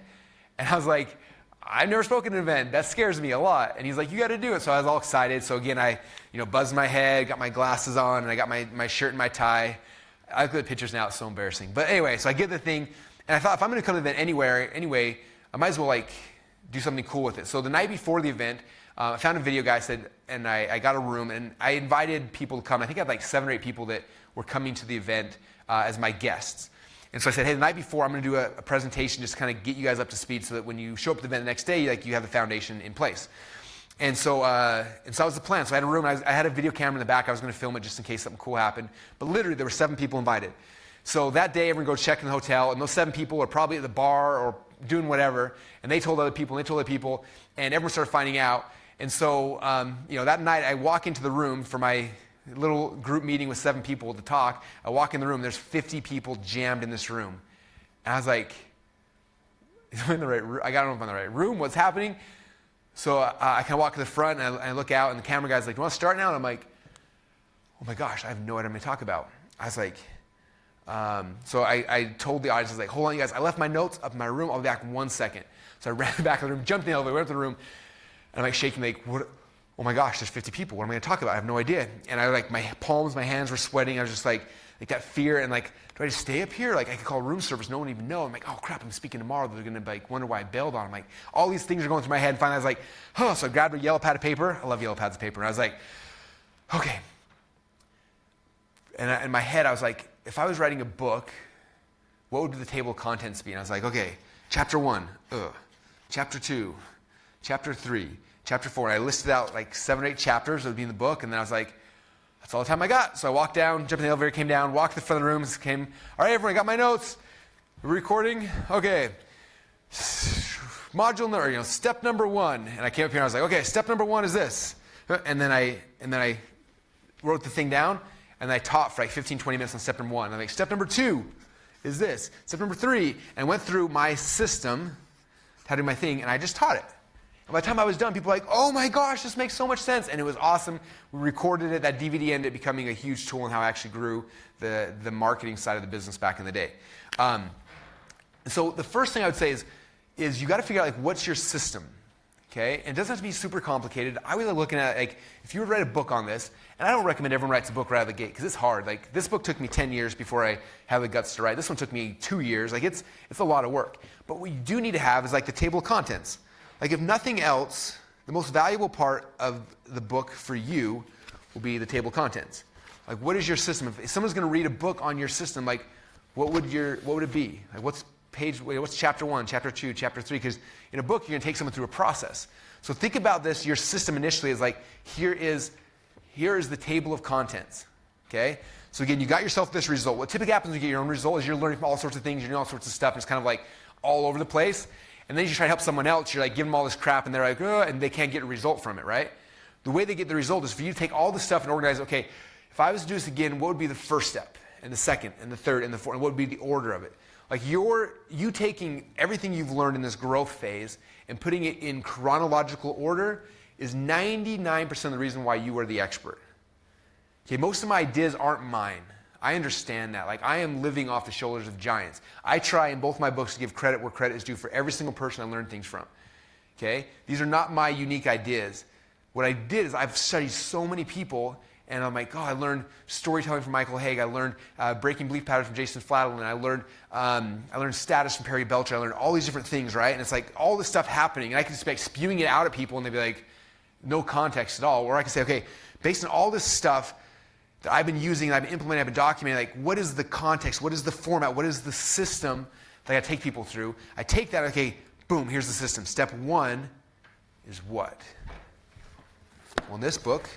And I was like, I've never spoken at an event. That scares me a lot. And he's like, you got to do it. So I was all excited. So again, I buzzed my head, got my glasses on, and I got my shirt and my tie. I look at the pictures now, it's so embarrassing. But anyway, so I get the thing, and I thought if I'm going to come to the event anyway, I might as well like do something cool with it. So the night before the event, I found a video guy said, and I got a room, and I invited people to come. I think I had like 7 or 8 people that were coming to the event as my guests. And so I said, hey, the night before, I'm going to do a presentation just to kind of get you guys up to speed so that when you show up at the event the next day, you have the foundation in place. And so that was the plan. So I had a room, I had a video camera in the back. I was going to film it just in case something cool happened. But literally, there were 7 people invited. So that day, everyone goes check in the hotel, and those 7 people are probably at the bar or doing whatever. And they told other people, and they told other people, and everyone started finding out. And so, that night, I walk into the room for my little group meeting with 7 people to talk. I walk in the room, there's 50 people jammed in this room. And I was like, am I in the right room? I don't know if I'm in the right room. What's happening? So I kind of walk to the front, and I look out, and the camera guy's like, do you want to start now? And I'm like, oh my gosh, I have no idea what I'm going to talk about. I was like, so I told the audience, I was like, hold on, you guys. I left my notes up in my room. I'll be back in 1 second. So I ran to the back of the room, jumped in the elevator, went up to the room, and I'm like shaking, like, what? Oh my gosh, there's 50 people. What am I going to talk about? I have no idea. And I like, my palms, my hands were sweating. I was just like that fear, and like, do I just stay up here? Like, I could call room service. No one even know. I'm like, oh crap, I'm speaking tomorrow. They're going to like wonder why I bailed on them. Like, all these things are going through my head. And finally, I was like, oh, so I grabbed a yellow pad of paper. I love yellow pads of paper. And I was like, okay. And in my head, I was like, if I was writing a book, what would the table of contents be? And I was like, okay, chapter 1, chapter 2, chapter 3, chapter 4. And I listed out like 7 or 8 chapters that would be in the book. And then I was like, that's all the time I got. So I walked down, jumped in the elevator, came down, walked to the front of the room, came, all right, everyone, got my notes. We're recording? Okay. Module number, step number 1. And I came up here and I was like, okay, step number 1 is this. And then I wrote the thing down, and I taught for like 15, 20 minutes on step number 1. And I'm like, step number 2 is this. Step number 3, and went through my system, how to do my thing, and I just taught it. And by the time I was done, people were like, oh my gosh, this makes so much sense. And it was awesome. We recorded it. That DVD ended up becoming a huge tool in how I actually grew the marketing side of the business back in the day. So the first thing I would say is you got to figure out like what's your system. Okay? And it doesn't have to be super complicated. I was looking at like if you were to write a book on this, and I don't recommend everyone writes a book right out of the gate because it's hard. Like this book took me 10 years before I had the guts to write. This one took me 2 years. Like it's a lot of work. But what you do need to have is like the table of contents. Like if nothing else, the most valuable part of the book for you will be the table of contents. Like what is your system? If someone's going to read a book on your system, like what would it be? Like what's chapter 1, chapter 2, chapter 3? Because in a book, you're going to take someone through a process. So think about this. Your system initially is like, here is the table of contents. Okay? So again, you got yourself this result. What typically happens when you get your own result is you're learning from all sorts of things, you're doing all sorts of stuff, and it's kind of like all over the place. And then you try to help someone else, you're like giving them all this crap, and they're like, and they can't get a result from it, right? The way they get the result is for you to take all the stuff and organize, okay, if I was to do this again, what would be the first step, and the second, and the third, and the fourth, and what would be the order of it? Like you taking everything you've learned in this growth phase and putting it in chronological order is 99% of the reason why you are the expert. Okay, most of my ideas aren't mine. I understand that. Like I am living off the shoulders of giants. I try in both my books to give credit where credit is due for every single person I learned things from. Okay? These are not my unique ideas. What I did is I've studied so many people, and I'm like, oh, I learned storytelling from Michael Haig. I learned breaking belief patterns from Jason Fladley. I learned status from Perry Belcher. I learned all these different things, right? And it's like all this stuff happening, and I can just be like spewing it out at people, and they'd be like, no context at all. Or I can say, okay, based on all this stuff, that I've been using, I've been implementing, I've been documenting, like what is the context, what is the format, what is the system that I take people through. I take that, okay, boom, here's the system. Step 1 is what? Well, in this book,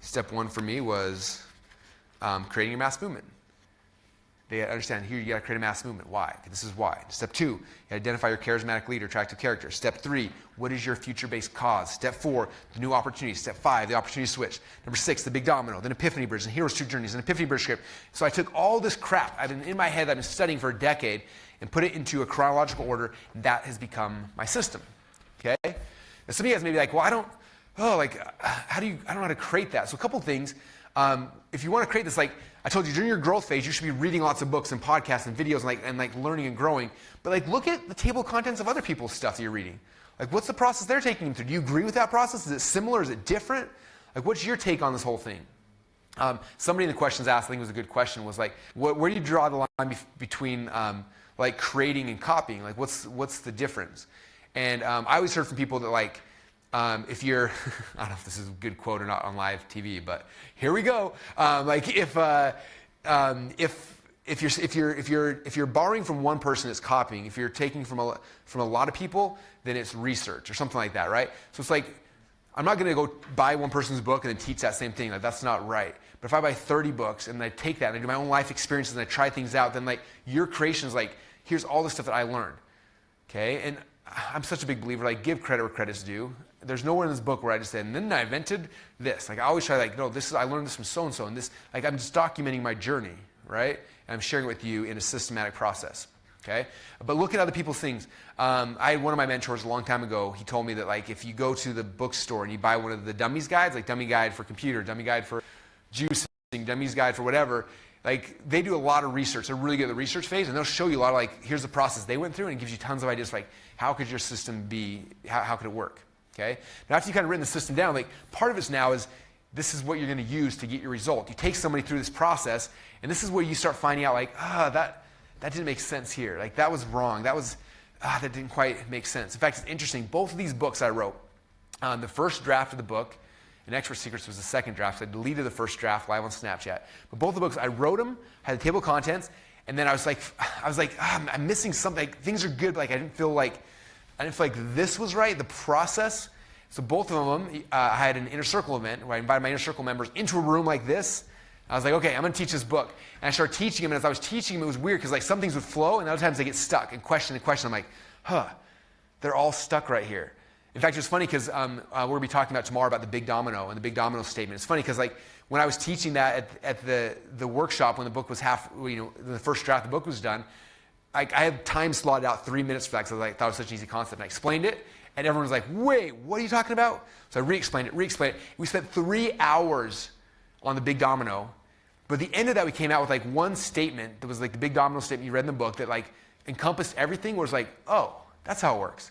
step 1 for me was creating a mass movement. They understand here you got to create a mass movement. Why? This is why. Step 2, you identify your charismatic leader, attractive character. Step 3, what is your future-based cause? Step 4, the new opportunity. Step 5, the opportunity switch. Number 6, the big domino, then epiphany bridge, and hero's two journeys, and epiphany bridge script. So I took all this crap I've been in my head, I've been studying for a decade, and put it into a chronological order, and that has become my system. Okay? And some of you guys may be like, well, I don't know how to create that. So a couple things. If you want to create this, like I told you, during your growth phase, you should be reading lots of books and podcasts and videos and learning and growing. But like, look at the table of contents of other people's stuff that you're reading. Like, what's the process they're taking you through? Do you agree with that process? Is it similar? Is it different? Like, what's your take on this whole thing? Somebody in the questions asked, I think it was a good question, was like, where do you draw the line between like creating and copying? Like, what's the difference? And I always heard from people that like, if you're, I don't know if this is a good quote or not on live TV, but here we go. Like if you're borrowing from one person, it's copying. If you're taking from a lot of people, then it's research or something like that, right? So it's like, I'm not going to go buy one person's book and then teach that same thing. Like, that's not right. But if I buy 30 books and I take that and I do my own life experiences and I try things out, then like your creation is like, here's all the stuff that I learned. Okay, and I'm such a big believer, like give credit where credit's due. There's nowhere in this book where I just said, and then I invented this. Like I always try, like, no, I learned this from so-and-so, and this, like I'm just documenting my journey, right? And I'm sharing it with you in a systematic process, okay? But look at other people's things. I had one of my mentors a long time ago, he told me that like if you go to the bookstore and you buy one of the dummies guides, like dummy guide for computer, dummy guide for juicing, dummy's guide for whatever, like they do a lot of research. They're really good at the research phase, and they'll show you a lot of like, here's the process they went through, and it gives you tons of ideas like, how could your system be, how could it work? Okay? Now after you've kind of written the system down, like part of it now is this is what you're going to use to get your result. You take somebody through this process, and this is where you start finding out like, that didn't make sense here. Like that was wrong. That didn't quite make sense. In fact, it's interesting. Both of these books I wrote, the first draft of the book, and Expert Secrets was the second draft, so I deleted the first draft live on Snapchat. But both the books, I wrote them, had the table of contents, and then I was like, I'm missing something. Like, things are good, but like I didn't feel like this was right, the process. So both of them, I had an inner circle event where I invited my inner circle members into a room like this. I was like, okay, I'm going to teach this book. And I started teaching them, and as I was teaching them, it was weird because like some things would flow, and other times they get stuck and question. I'm like, they're all stuck right here. In fact, it's funny because we're going to be talking about tomorrow about the big domino and the big domino statement. It's funny because like when I was teaching that at the workshop when the book was the first draft of the book was done, I had time slotted out 3 minutes for that because I thought it was such an easy concept. And I explained it, and everyone was like, wait, what are you talking about? So I re-explained it. We spent 3 hours on the big domino, but at the end of that we came out with like one statement that was like the big domino statement you read in the book that like encompassed everything, where it was like, oh, that's how it works.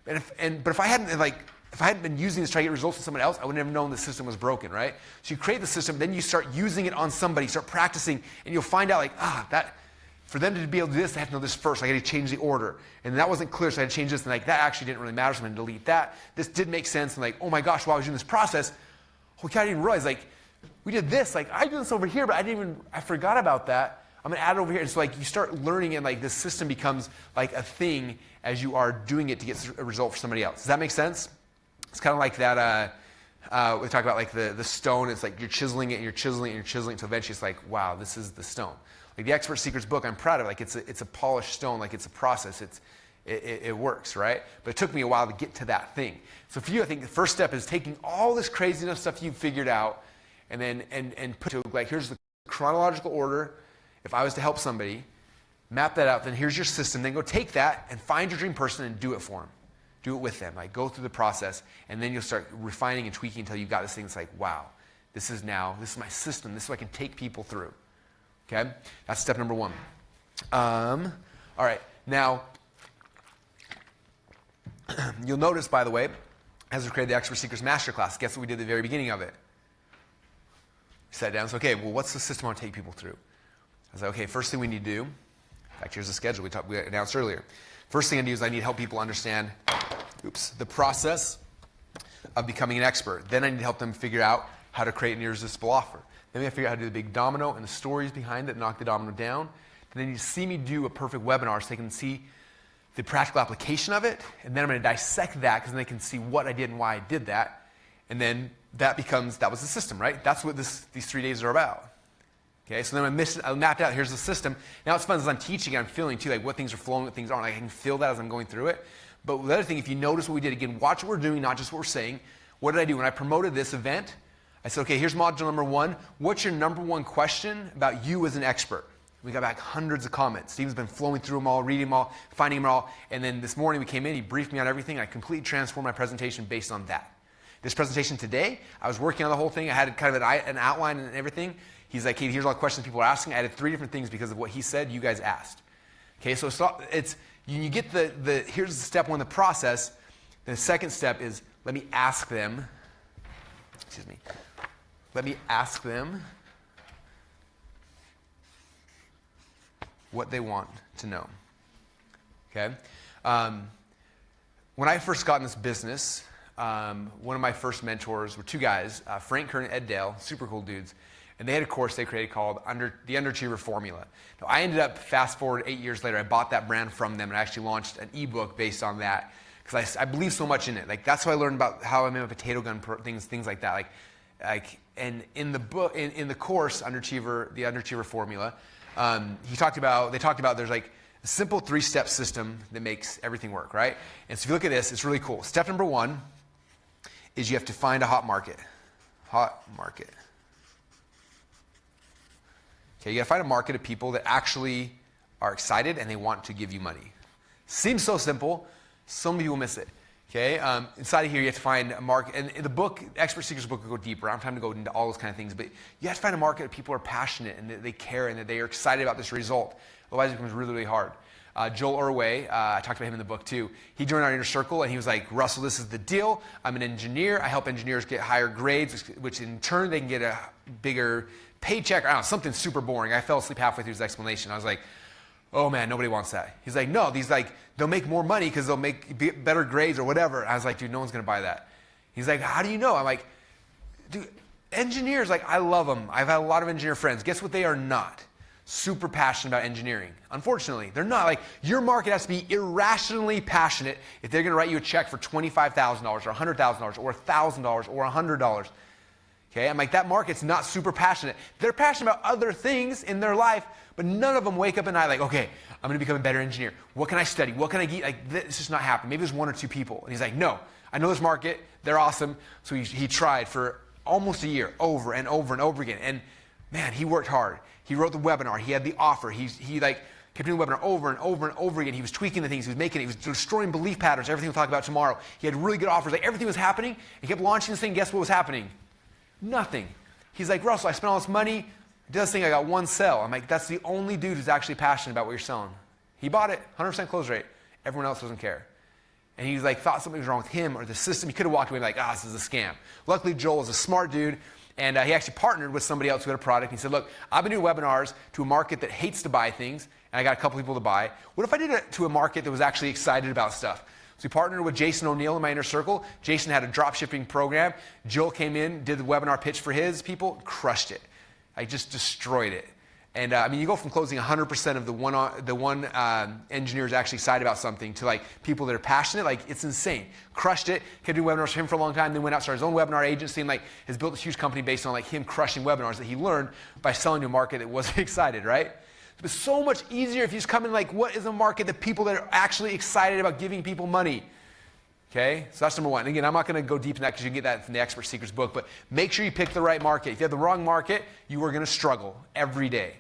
But if I hadn't been using this to try to get results from someone else, I would never have known the system was broken, right? So you create the system, then you start using it on somebody, start practicing, and you'll find out like, that for them to be able to do this, they have to know this first. I got to change the order, and that wasn't clear, so I had to change this, and like that actually didn't really matter, so I'm going to delete that. This did make sense, and like, oh my gosh, while I was doing this process, holy cow, I didn't even realize like we did this. Like I did this over here, but I forgot about that. I'm going to add it over here. And so like you start learning, and like the system becomes like a thing as you are doing it to get a result for somebody else. Does that make sense? It's kind of like that, we talk about like the stone. It's like you're chiseling it and you're chiseling it and you're chiseling it. So eventually it's like, wow, this is the stone. Like the Expert Secrets book, I'm proud of. Like it's a polished stone. Like it's a process. It works, right? But it took me a while to get to that thing. So for you, I think the first step is taking all this crazy enough stuff you've figured out, and then and put it like, here's the chronological order. If I was to help somebody, map that out, then here's your system. Then go take that and find your dream person and do it for them. Do it with them. Like go through the process, and then you'll start refining and tweaking until you've got this thing that's like, wow, this is my system. This is what I can take people through. Okay? That's step number 1. All right. Now, you'll notice, by the way, as we created the Expert Secrets MasterClass, guess what we did at the very beginning of it? We sat down and said, okay, well, what's the system I want to take people through? I was like, okay, first thing we need to do, in fact, here's the schedule we announced earlier. First thing I need is I need to help people understand the process of becoming an expert. Then I need to help them figure out how to create an irresistible offer. Then we have to figure out how to do the big domino and the stories behind it, knock the domino down. And then you see me do a perfect webinar so they can see the practical application of it. And then I'm going to dissect that because then they can see what I did and why I did that. And then that was the system, right? That's what these 3 days are about. Okay, so then I mapped out, here's the system. Now it's fun as I'm teaching, I'm feeling too, like what things are flowing, what things aren't. Like I can feel that as I'm going through it. But the other thing, if you notice what we did, again, watch what we're doing, not just what we're saying. What did I do? When I promoted this event, I said, okay, here's module number 1. What's your number 1 question about you as an expert? We got back hundreds of comments. Steven's been flowing through them all, reading them all, finding them all. And then this morning we came in, he briefed me on everything. I completely transformed my presentation based on that. This presentation today, I was working on the whole thing. I had kind of an outline and everything. He's like, hey, here's all the questions people are asking. I added 3 different things because of what he said you guys asked. Okay, so you get here's the step 1 of the process. The second step is let me ask them what they want to know. Okay? When I first got in this business, one of my first mentors were 2 guys, Frank Kern and Ed Dale, super cool dudes. And they had a course they created called the Underachiever Formula. Now, I ended up, fast forward 8 years later, I bought that brand from them and I actually launched an ebook based on that because I believe so much in it. Like that's how I learned about how I made a potato gun, things like that. And in the book, in the course, the Underachiever Formula, they talked about there's like a simple 3-step system that makes everything work, right? And so if you look at this, it's really cool. Step number 1 is you have to find a hot market. Hot market. Okay, you gotta find a market of people that actually are excited and they want to give you money. Seems so simple, so many people miss it. Okay, inside of here you have to find a market, and in the book, Expert Secrets book will go deeper. I don't have time to go into all those kind of things, but you have to find a market of people who are passionate and that they care and that they are excited about this result. Otherwise it becomes really, really hard. Joel Irway, I talked about him in the book too. He joined our inner circle and he was like, Russell, this is the deal. I'm an engineer. I help engineers get higher grades, which in turn they can get a bigger paycheck. I don't know, something super boring. I fell asleep halfway through his explanation. I was like, oh man, nobody wants that. He's like, no, they'll make more money because they'll make better grades or whatever. And I was like, dude, no one's going to buy that. He's like, how do you know? I'm like, dude, engineers, I love them. I've had a lot of engineer friends. Guess what they are not? Super passionate about engineering. Unfortunately, they're not. Your market has to be irrationally passionate if they're going to write you a check for $25,000 or $100,000 or $1,000 or $100. Okay, I'm like, that market's not super passionate. They're passionate about other things in their life, but none of them wake up at night like, okay, I'm going to become a better engineer. What can I study? What can I get? This is not happening. Maybe there's 1 or 2 people. And he's like, no, I know this market. They're awesome. So he tried for almost a year over and over and over again. And man, he worked hard. He wrote the webinar. He had the offer. He kept doing the webinar over and over and over again. He was tweaking the things. He was making it. He was destroying belief patterns, everything we'll talk about tomorrow. He had really good offers. Everything was happening. He kept launching this thing. Guess what was happening? Nothing. He's like, Russell, I spent all this money. I did this thing. I got 1 sale. I'm like, that's the only dude who's actually passionate about what you're selling. He bought it, 100% close rate. Everyone else doesn't care. And he thought something was wrong with him or the system. He could have walked away like, this is a scam. Luckily, Joel is a smart dude. And he actually partnered with somebody else who had a product. He said, look, I've been doing webinars to a market that hates to buy things, and I got a couple people to buy. What if I did it to a market that was actually excited about stuff? So we partnered with Jason O'Neill in my inner circle. Jason had a drop shipping program. Joel came in, did the webinar pitch for his people, crushed it. I just destroyed it. And you go from closing 100% of the one engineer is actually excited about something to people that are passionate. It's insane. Crushed it. Kept doing webinars for him for a long time. Then went out, started his own webinar agency, and has built a huge company based on him crushing webinars that he learned by selling to a market that wasn't excited, right? It's so much easier if you just come in what is a market that people that are actually excited about giving people money. Okay, so that's number 1. And again, I'm not going to go deep in that because you can get that from the Expert Secrets book, but make sure you pick the right market. If you have the wrong market, you are going to struggle every day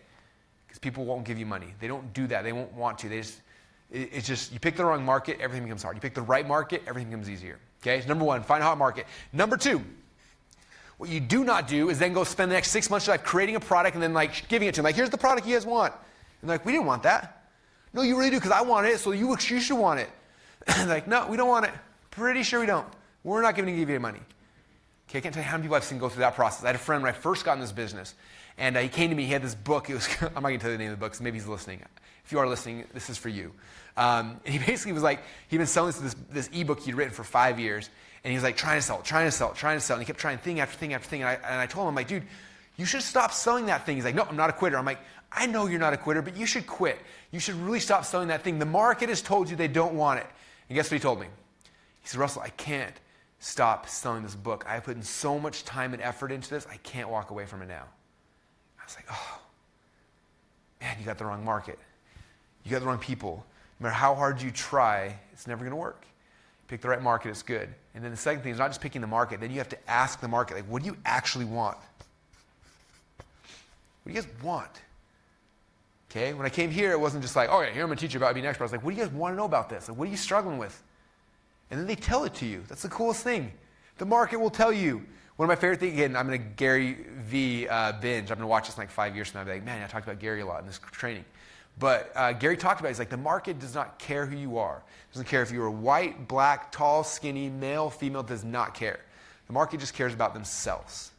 because people won't give you money. They don't do that. They won't want to. It's just, you pick the wrong market, everything becomes hard. You pick the right market, everything becomes easier. Okay, so number 1, find a hot market. Number 2, what you do not do is then go spend the next 6 months of your life creating a product and then giving it to them. Here's the product you guys want. And they're we didn't want that. No, you really do because I wanted it, so you should want it. No, we don't want it. Pretty sure we don't. We're not going to give you money. Okay, Okay, I can't tell you how many people I've seen go through that process. I had a friend when I first got in this business, and he came to me, he had this book. It was, I'm not going to tell you the name of the book, so maybe he's listening. If you are listening, this is for you. And he basically was like, he'd been selling this ebook he'd written for 5 years, and he was like trying to sell it, and he kept trying thing after thing after thing, and I told him, I'm like, dude, you should stop selling that thing. He's like, no, I'm not a quitter. I'm like, I know you're not a quitter, but you should quit. You should really stop selling that thing. The market has told you they don't want it. And guess what he told me? He said, Russell, I can't stop selling this book. I put in so much time and effort into this, I can't walk away from it now. I was like, oh, man, you got the wrong market. You got the wrong people. No matter how hard you try, it's never going to work. Pick the right market, it's good. And then the second thing is not just picking the market. Then you have to ask the market, like, what do you actually want? What do you guys want? Okay, when I came here, it wasn't just like, oh yeah, here I'm going to teach you about being an expert. I was like, what do you guys want to know about this? Like, what are you struggling with? And then they tell it to you. That's the coolest thing. The market will tell you. One of my favorite things, again, I'm in a Gary V binge. I'm going to watch this in like 5 years from now. I'll be like, man, I talked about Gary a lot in this training. But Gary talked about it. He's like, the market does not care who you are. It doesn't care if you're white, black, tall, skinny, male, female, does not care. The market just cares about themselves.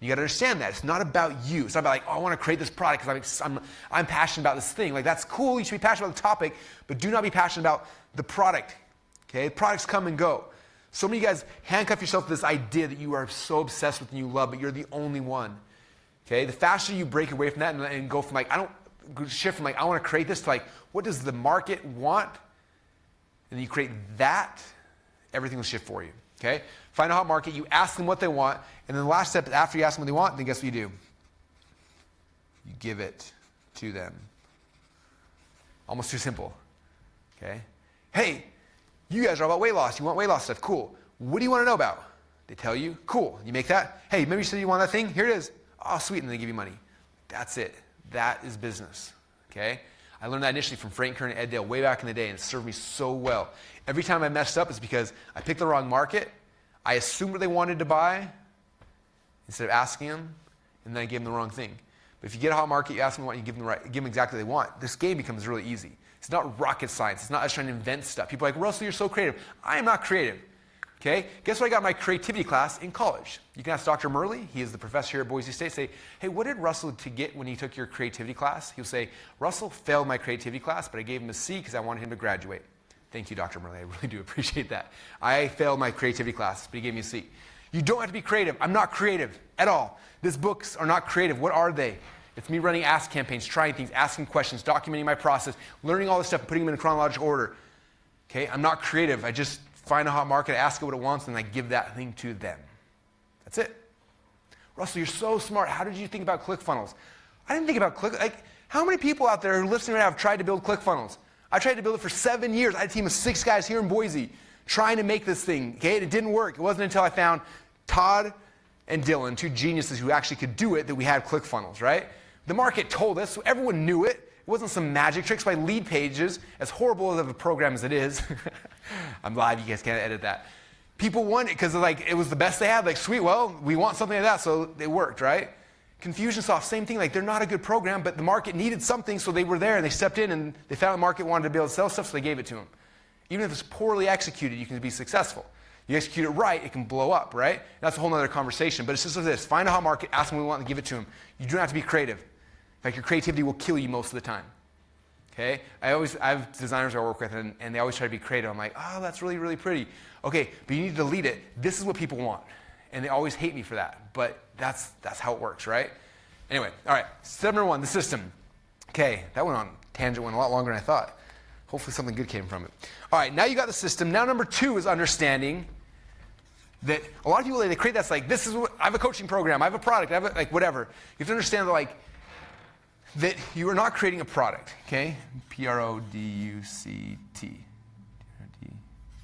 You got to understand that. It's not about you. It's not about like, oh, I want to create this product because I'm passionate about this thing. Like, that's cool. You should be passionate about the topic, but do not be passionate about the product. Okay? Products come and go. So many of you guys handcuff yourself to this idea that you are so obsessed with and you love, but you're the only one. Okay? The faster you break away from that and go from like, shift from like, I want to create this to like, what does the market want? And then you create that, everything will shift for you. Okay? Find a hot market, you ask them what they want, and then the last step, after you ask them what they want, then guess what you do? You give it to them. Almost too simple. Okay? Hey, you guys are all about weight loss. You want weight loss stuff. Cool. What do you want to know about? They tell you. Cool. You make that. Hey, remember you said you want that thing? Here it is. Oh, sweet. And they give you money. That's it. That is business. Okay? I learned that initially from Frank Kern and Ed Dale way back in the day, and it served me so well. Every time I messed up, it's because I picked the wrong market. I assumed what they wanted to buy instead of asking them, and then I gave them the wrong thing. But if you get a hot market, you ask them what you give them exactly what they want. This game becomes really easy. It's not rocket science. It's not us trying to invent stuff. People are like, Russell, you're so creative. I am not creative. Okay? Guess what I got in my creativity class in college? You can ask Dr. Murley. He is the professor here at Boise State. Say, hey, what did Russell get when he took your creativity class? He'll say, Russell failed my creativity class, but I gave him a C because I wanted him to graduate. Thank you, Dr. Murley. I really do appreciate that. I failed my creativity class, but he gave me a C. You don't have to be creative. I'm not creative at all. These books are not creative. What are they? It's me running ask campaigns, trying things, asking questions, documenting my process, learning all this stuff, and putting them in chronological order. Okay? I'm not creative. I just find a hot market, I ask it what it wants, and I give that thing to them. That's it. Russell, you're so smart. How did you think about ClickFunnels? I didn't think about how many people out there who are listening right now have tried to build ClickFunnels? I tried to build it for 7 years. I had a team of 6 guys here in Boise trying to make this thing. Okay? It didn't work. It wasn't until I found Todd and Dylan, 2 geniuses who actually could do it, that we had ClickFunnels, right? The market told us, so everyone knew it. It wasn't some magic tricks by Lead Pages, as horrible of a program as it is. I'm live, you guys can't edit that. People want it because it was the best they had. Like, sweet, well, we want something like that, so it worked, right? Confusionsoft, same thing. Like, they're not a good program, but the market needed something, so they were there, and they stepped in, and they found the market wanted to be able to sell stuff, so they gave it to them. Even if it's poorly executed, you can be successful. You execute it right, it can blow up, right? That's a whole other conversation. But it's just like this. Find a hot market, ask them what we want, and give it to them. You don't have to be creative. In fact, your creativity will kill you most of the time. Okay? I have designers I work with, and they always try to be creative. I'm like, oh, that's really, really pretty. Okay, but you need to delete it. This is what people want. And they always hate me for that. But that's how it works, right? Anyway, all right. Step number 1, the system. Okay, that went on tangent, went a lot longer than I thought. Hopefully something good came from it. All right, now you got the system. Now number 2 is understanding that a lot of people, they create that's like, this is what, I have a coaching program, I have a product, I have whatever. You have to understand that you are not creating a product, okay? P-R-O-D-U-C-T.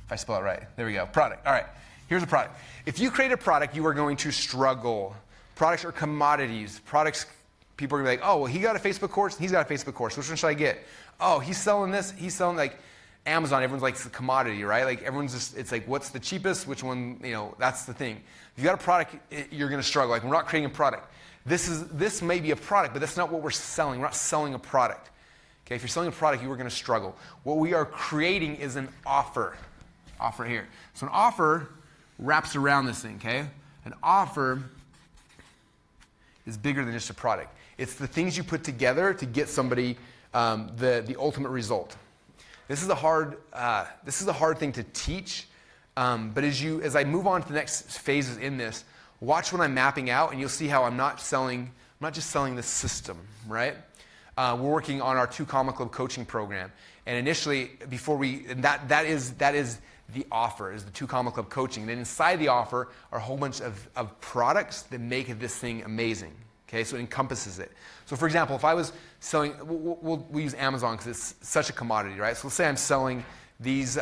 If I spell it right. There we go. Product. All right. Here's a product. If you create a product, you are going to struggle. Products are commodities. Products, people are going to be like, oh, well, he got a Facebook course, he's got a Facebook course. Which one should I get? Oh, he's selling this. He's selling Amazon. Everyone's like, it's a commodity, right? Like everyone's just, it's like, what's the cheapest? Which one, that's the thing. If you got a product, you're going to struggle. Like, we're not creating a product. This may be a product, but that's not what we're selling. We're not selling a product. Okay, if you're selling a product, you are going to struggle. What we are creating is an offer. Offer here. So an offer wraps around this thing, okay? An offer is bigger than just a product. It's the things you put together to get somebody the ultimate result. This is a hard thing to teach, but as I move on to the next phases in this, watch what I'm mapping out, and you'll see how I'm not just selling the system, right? We're working on our 2 Comma Club coaching program, and initially, that is the offer, is the 2 Comma Club coaching. Then inside the offer are a whole bunch of products that make this thing amazing. Okay, so it encompasses it. So for example, if I was selling, we'll use Amazon because it's such a commodity, right? So let's say I'm selling these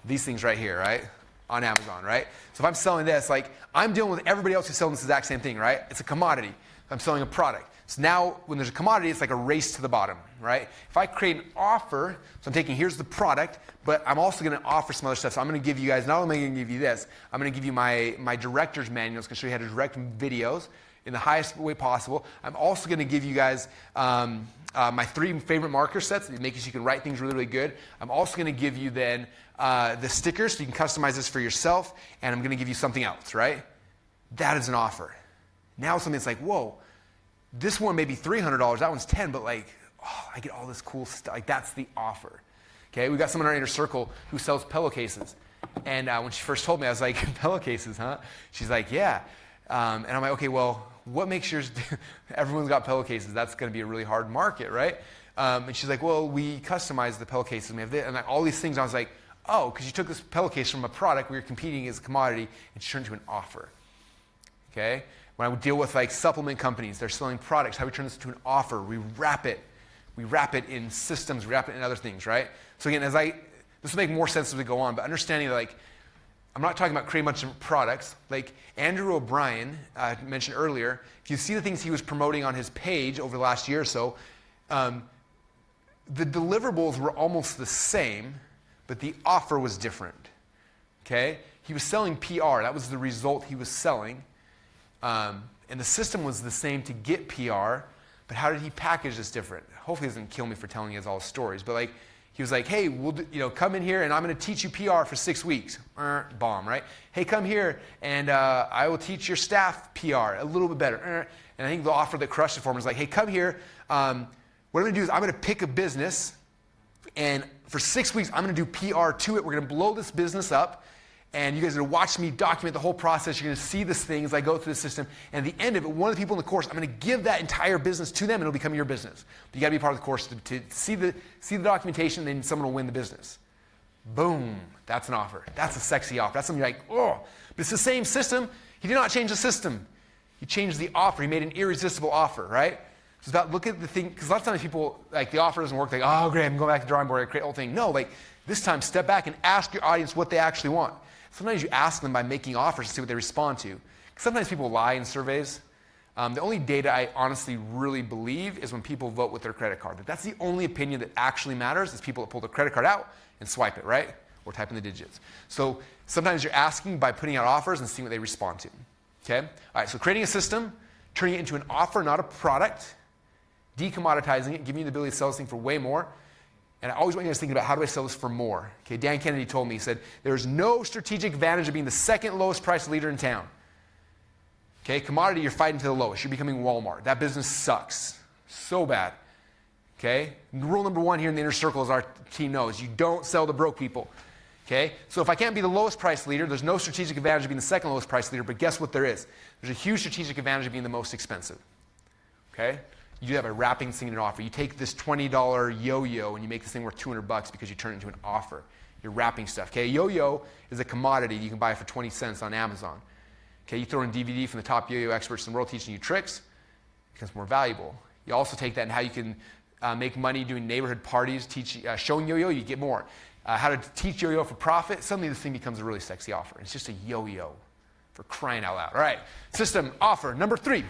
things right here, right? On Amazon, right? So if I'm selling this, like I'm dealing with everybody else who's selling this exact same thing, right? It's a commodity. I'm selling a product. So now when there's a commodity, it's like a race to the bottom, right? If I create an offer, so I'm taking, here's the product, but I'm also going to offer some other stuff. So I'm going to give you guys, not only am I going to give you this, I'm going to give you my director's manual. It's going to show you how to direct videos in the highest way possible. I'm also going to give you guys my 3 favorite marker sets that make it so you can write things really, really good. I'm also going to give you then the stickers so you can customize this for yourself, and I'm going to give you something else, right? That is an offer. Now something that's like, whoa, this one may be $300, that one's $10, but like, oh, I get all this cool stuff. Like that's the offer. Okay, we got someone in our inner circle who sells pillowcases, and when she first told me, I was like, pillowcases, huh? She's like, yeah. And I'm like, okay, well, what makes yours? Everyone's got pillowcases. That's going to be a really hard market, right? And she's like, well, we customize the pillowcases. And we have this, and like, all these things. I was like, oh, because you took this pillowcase from a product we were competing as a commodity and turned it into an offer. Okay. When I would deal with like supplement companies, they're selling products. How do we turn this into an offer? We wrap it in systems. We wrap it in other things, right? So again, this will make more sense as we go on. But understanding that like, I'm not talking about creating a bunch of products. Like Andrew O'Brien mentioned earlier, if you see the things he was promoting on his page over the last year or so, the deliverables were almost the same, but the offer was different. Okay? He was selling PR. That was the result he was selling. And the system was the same to get PR, but how did he package this different? Hopefully he doesn't kill me for telling you guys all the stories, but like, he was like, hey, we'll come in here and I'm going to teach you PR for 6 weeks. Bomb, right? Hey, come here and I will teach your staff PR a little bit better. And I think the offer that crushed it for him was like, hey, come here. What I'm going to do is I'm going to pick a business and for 6 weeks I'm going to do PR to it. We're going to blow this business up. And you guys are going to watch me document the whole process. You're going to see this thing as I go through the system. And at the end of it, one of the people in the course, I'm going to give that entire business to them, and it'll become your business. But you got to be part of the course to see the documentation, then someone will win the business. Boom. That's an offer. That's a sexy offer. That's something you're like, oh. But it's the same system. He did not change the system. He changed the offer. He made an irresistible offer, right? It's about look at the thing, because a lot of times people, like the offer doesn't work. Like, oh, great, I'm going back to the drawing board. I create the whole thing. No, like this time, step back and ask your audience what they actually want. Sometimes you ask them by making offers to see what they respond to. Sometimes people lie in surveys. The only data I honestly really believe is when people vote with their credit card. That's the only opinion that actually matters is people that pull their credit card out and swipe it, right? Or type in the digits. So sometimes you're asking by putting out offers and seeing what they respond to. Okay? All right, so creating a system, turning it into an offer, not a product, decommoditizing it, giving you the ability to sell this thing for way more. And I always want you guys thinking about how do I sell this for more? Okay, Dan Kennedy told me, he said, there's no strategic advantage of being the second lowest price leader in town. Okay, commodity, you're fighting to the lowest. You're becoming Walmart. That business sucks. So bad. Okay? Rule number 1 here in the inner circle, as our team knows, you don't sell to broke people. Okay? So if I can't be the lowest price leader, there's no strategic advantage of being the second lowest price leader, but guess what there is? There's a huge strategic advantage of being the most expensive. Okay? You do that by wrapping this thing in an offer. You take this $20 yo-yo and you make this thing worth $200 because you turn it into an offer. You're wrapping stuff. Okay, a yo-yo is a commodity you can buy for 20 cents on Amazon. Okay, you throw in DVD from the top yo-yo experts in the world teaching you tricks, it becomes more valuable. You also take that and how you can make money doing neighborhood parties, showing yo-yo, you get more. How to teach yo-yo for profit, suddenly this thing becomes a really sexy offer. It's just a yo-yo for crying out loud. All right, system, offer, number 3.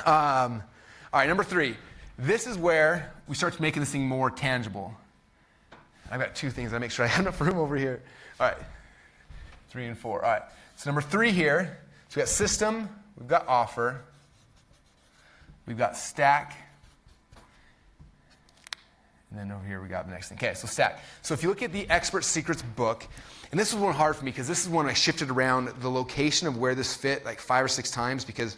All right, number 3. This is where we start making this thing more tangible. I've got 2 things. I make sure I have enough room over here. All right, 3 and 4. All right, so number 3 here. So we've got system, we've got offer, we've got stack, And then over here we got the next thing. Okay, so stack. So if you look at the Expert Secrets book, and this was one hard for me because this is when I shifted around the location of where this fit like 5 or 6 times because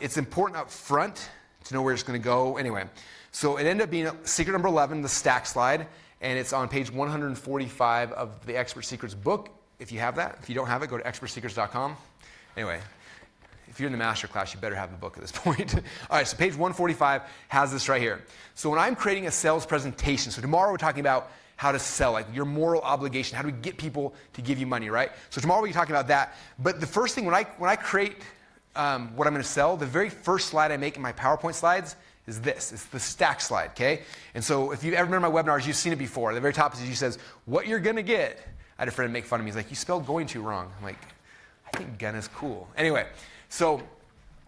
it's important up front to know where it's going to go. Anyway, so it ended up being secret number 11, the stack slide, and it's on page 145 of the Expert Secrets book. If you have that. If you don't have it, go to ExpertSecrets.com. Anyway, if you're in the MasterClass, you better have the book at this point. All right, so page 145 has this right here. So when I'm creating a sales presentation, so tomorrow we're talking about how to sell, like your moral obligation, how do we get people to give you money, right? So tomorrow we're talking about that. But the first thing, when I create what I'm going to sell, the very first slide I make in my PowerPoint slides is this. It's the stack slide, okay? And so if you've ever been in my webinars, you've seen it before. At the very top it says, what you're going to get. I had a friend make fun of me. He's like, you spelled going too wrong. I'm like, I think gonna is cool. Anyway, so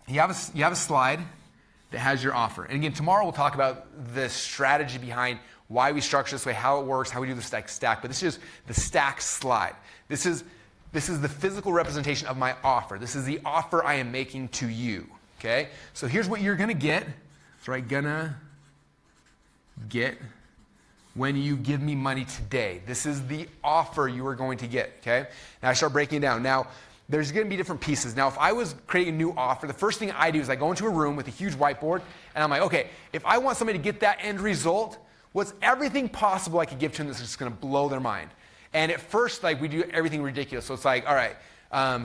you have a slide that has your offer. And again, tomorrow we'll talk about the strategy behind why we structure this way, how it works, how we do the stack. But this is the stack slide. This is the physical representation of my offer. This is the offer I am making to you. Okay? So here's what you're gonna get. So I'm gonna get when you give me money today. This is the offer you are going to get. Okay? Now I start breaking it down. Now, there's going to be different pieces. Now, if I was creating a new offer, the first thing I do is I go into a room with a huge whiteboard, and I'm like, okay, if I want somebody to get that end result, what's everything possible I could give to them that's just going to blow their mind? And at first, like, we do everything ridiculous. So it's like, all right,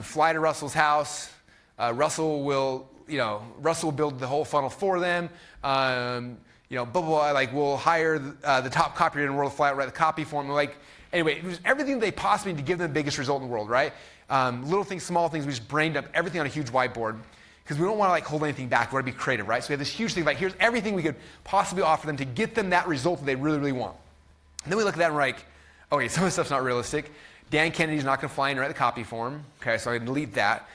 fly to Russell's house. Russell will build the whole funnel for them. Blah, blah, blah. Like, we'll hire the top copywriter in the world to fly out, write the copy for them. Like, anyway, it was everything they possibly need to give them the biggest result in the world, right? Little things, small things, we just brain dump everything on a huge whiteboard because we don't want to like hold anything back. We want to be creative, right? So we have this huge thing, like here's everything we could possibly offer them to get them that result that they really, really want. And then we look at that and we're like, okay, some of the stuff's not realistic. Dan Kennedy's not going to fly in and write the copy for him. Okay, so I can delete that.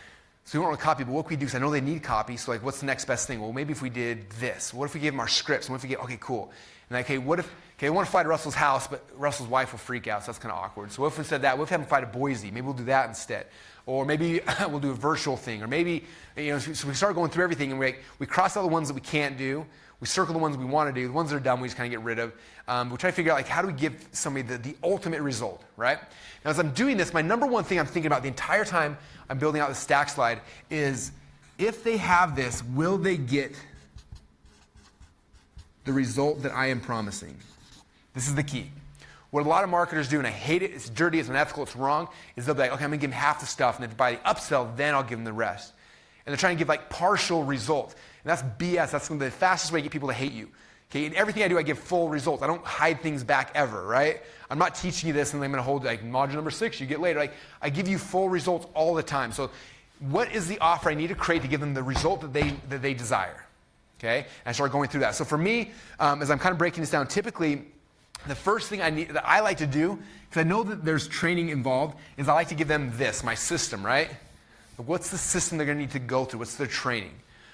So we don't want to copy, but what can we do? Because I know they need copy, so like what's the next best thing? Well, maybe if we did this. What if we gave them our scripts? What if we get, okay, cool. And like, okay, I want to fly to Russell's house, but Russell's wife will freak out, so that's kind of awkward. So what if we said that? What if we have them fly to Boise? Maybe we'll do that instead. Or maybe we'll do a virtual thing. Or maybe, so we start going through everything, and we cross out the ones that we can't do. We circle the ones we want to do. The ones that are dumb, we just kind of get rid of. We try to figure out, like, how do we give somebody the ultimate result, right? Now, as I'm doing this, my number one thing I'm thinking about the entire time I'm building out the stack slide is, if they have this, will they get the result that I am promising? This is the key. What a lot of marketers do, and I hate it, it's dirty, it's unethical, it's wrong, is they'll be like, okay, I'm going to give them half the stuff, and then by the upsell, then I'll give them the rest. And they're trying to give like partial results. And that's BS. That's the fastest way to get people to hate you. Okay, in everything I do, I give full results. I don't hide things back ever, right? I'm not teaching you this and then I'm going to hold like module number 6 you get later. Like, I give you full results all the time. So what is the offer I need to create to give them the result that they desire? Okay, and I start going through that. So for me, as I'm kind of breaking this down, typically the first thing that I like to do, because I know that there's training involved, is I like to give them this, my system, right? What's the system they're going to need to go through? What's their training?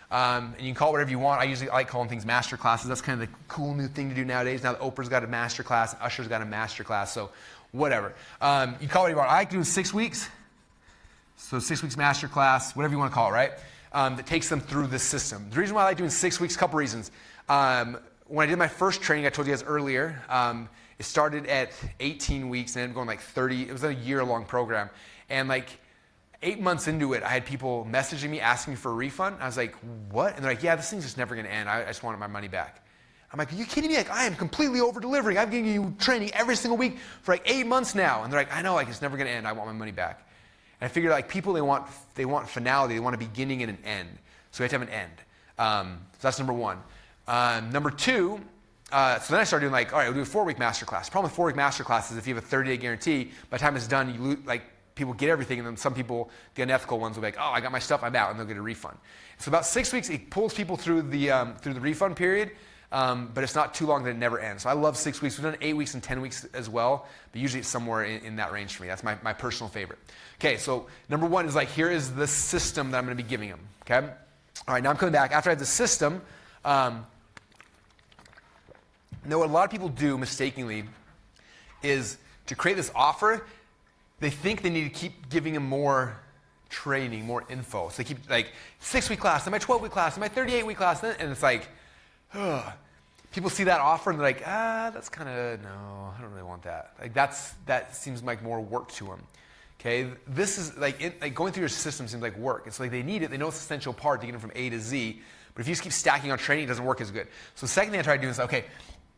And you can call it whatever you want. I usually like calling things master classes. That's kind of the cool new thing to do nowadays. Now that Oprah's got a master class, and Usher's got a master class, so whatever. You call it whatever you want. I like doing 6 weeks. So 6 weeks master class, whatever you want to call it, right? That takes them through this system. The reason why I like doing 6 weeks, a couple reasons. When I did my first training, I told you guys earlier, it started at 18 weeks and ended up going like 30. It was a year-long program. And like 8 months into it, I had people messaging me asking me for a refund. I was like, what? And they're like, yeah, this thing's just never going to end. I just wanted my money back. I'm like, are you kidding me? Like, I am completely over-delivering. I'm giving you training every single week for like 8 months now. And they're like, I know, like, it's never going to end. I want my money back. And I figured, like, people, they want finality. They want a beginning and an end. So we have to have an end. So that's number one. Number two, so then I started doing like, all right, we'll do a 4-week masterclass. The problem with 4-week masterclass is if you have a 30-day guarantee, by the time it's done, you lose, like, people get everything, and then some people, the unethical ones, will be like, oh, I got my stuff, I'm out, and they'll get a refund. So about 6 weeks, it pulls people through the refund period, but it's not too long that it never ends. So I love 6 weeks. We've done 8 weeks and 10 weeks as well, but usually it's somewhere in that range for me. That's my personal favorite. Okay, so number one is like, here is the system that I'm going to be giving them. Okay? All right, now I'm coming back. After I have the system, now what a lot of people do mistakenly is to create this offer, they think they need to keep giving them more training, more info. So they keep like 6-week class, then my 12-week class, then my 38-week class, and it's like, ugh. people see that offer and they're like, that's kind of, no, I don't really want that. Like that seems like more work to them. Okay, this is like going through your system seems like work. It's like they need it. They know it's an essential part to get them from A to Z. But if you just keep stacking on training, it doesn't work as good. So the second thing I try to do is, okay,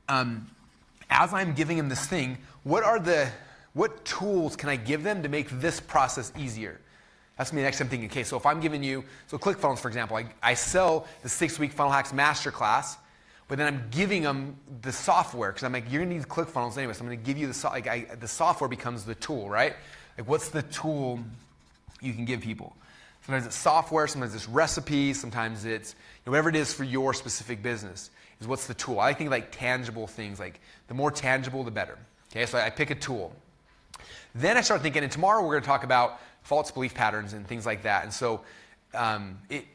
as I'm giving them this thing, what tools can I give them to make this process easier? That's going to be the next time I'm thinking, okay, so if I'm giving you, so ClickFunnels, for example, I sell the 6-week Funnel Hacks Masterclass, but then I'm giving them the software, because I'm like, you're going to need ClickFunnels anyway, so I'm going to give you the software becomes the tool, right? Like, what's the tool you can give people? Sometimes it's software, sometimes it's recipes, sometimes it's whatever it is for your specific business is what's the tool. I think like tangible things, like the more tangible, the better. Okay, so I pick a tool. Then I start thinking, and tomorrow we're going to talk about false belief patterns and things like that. And so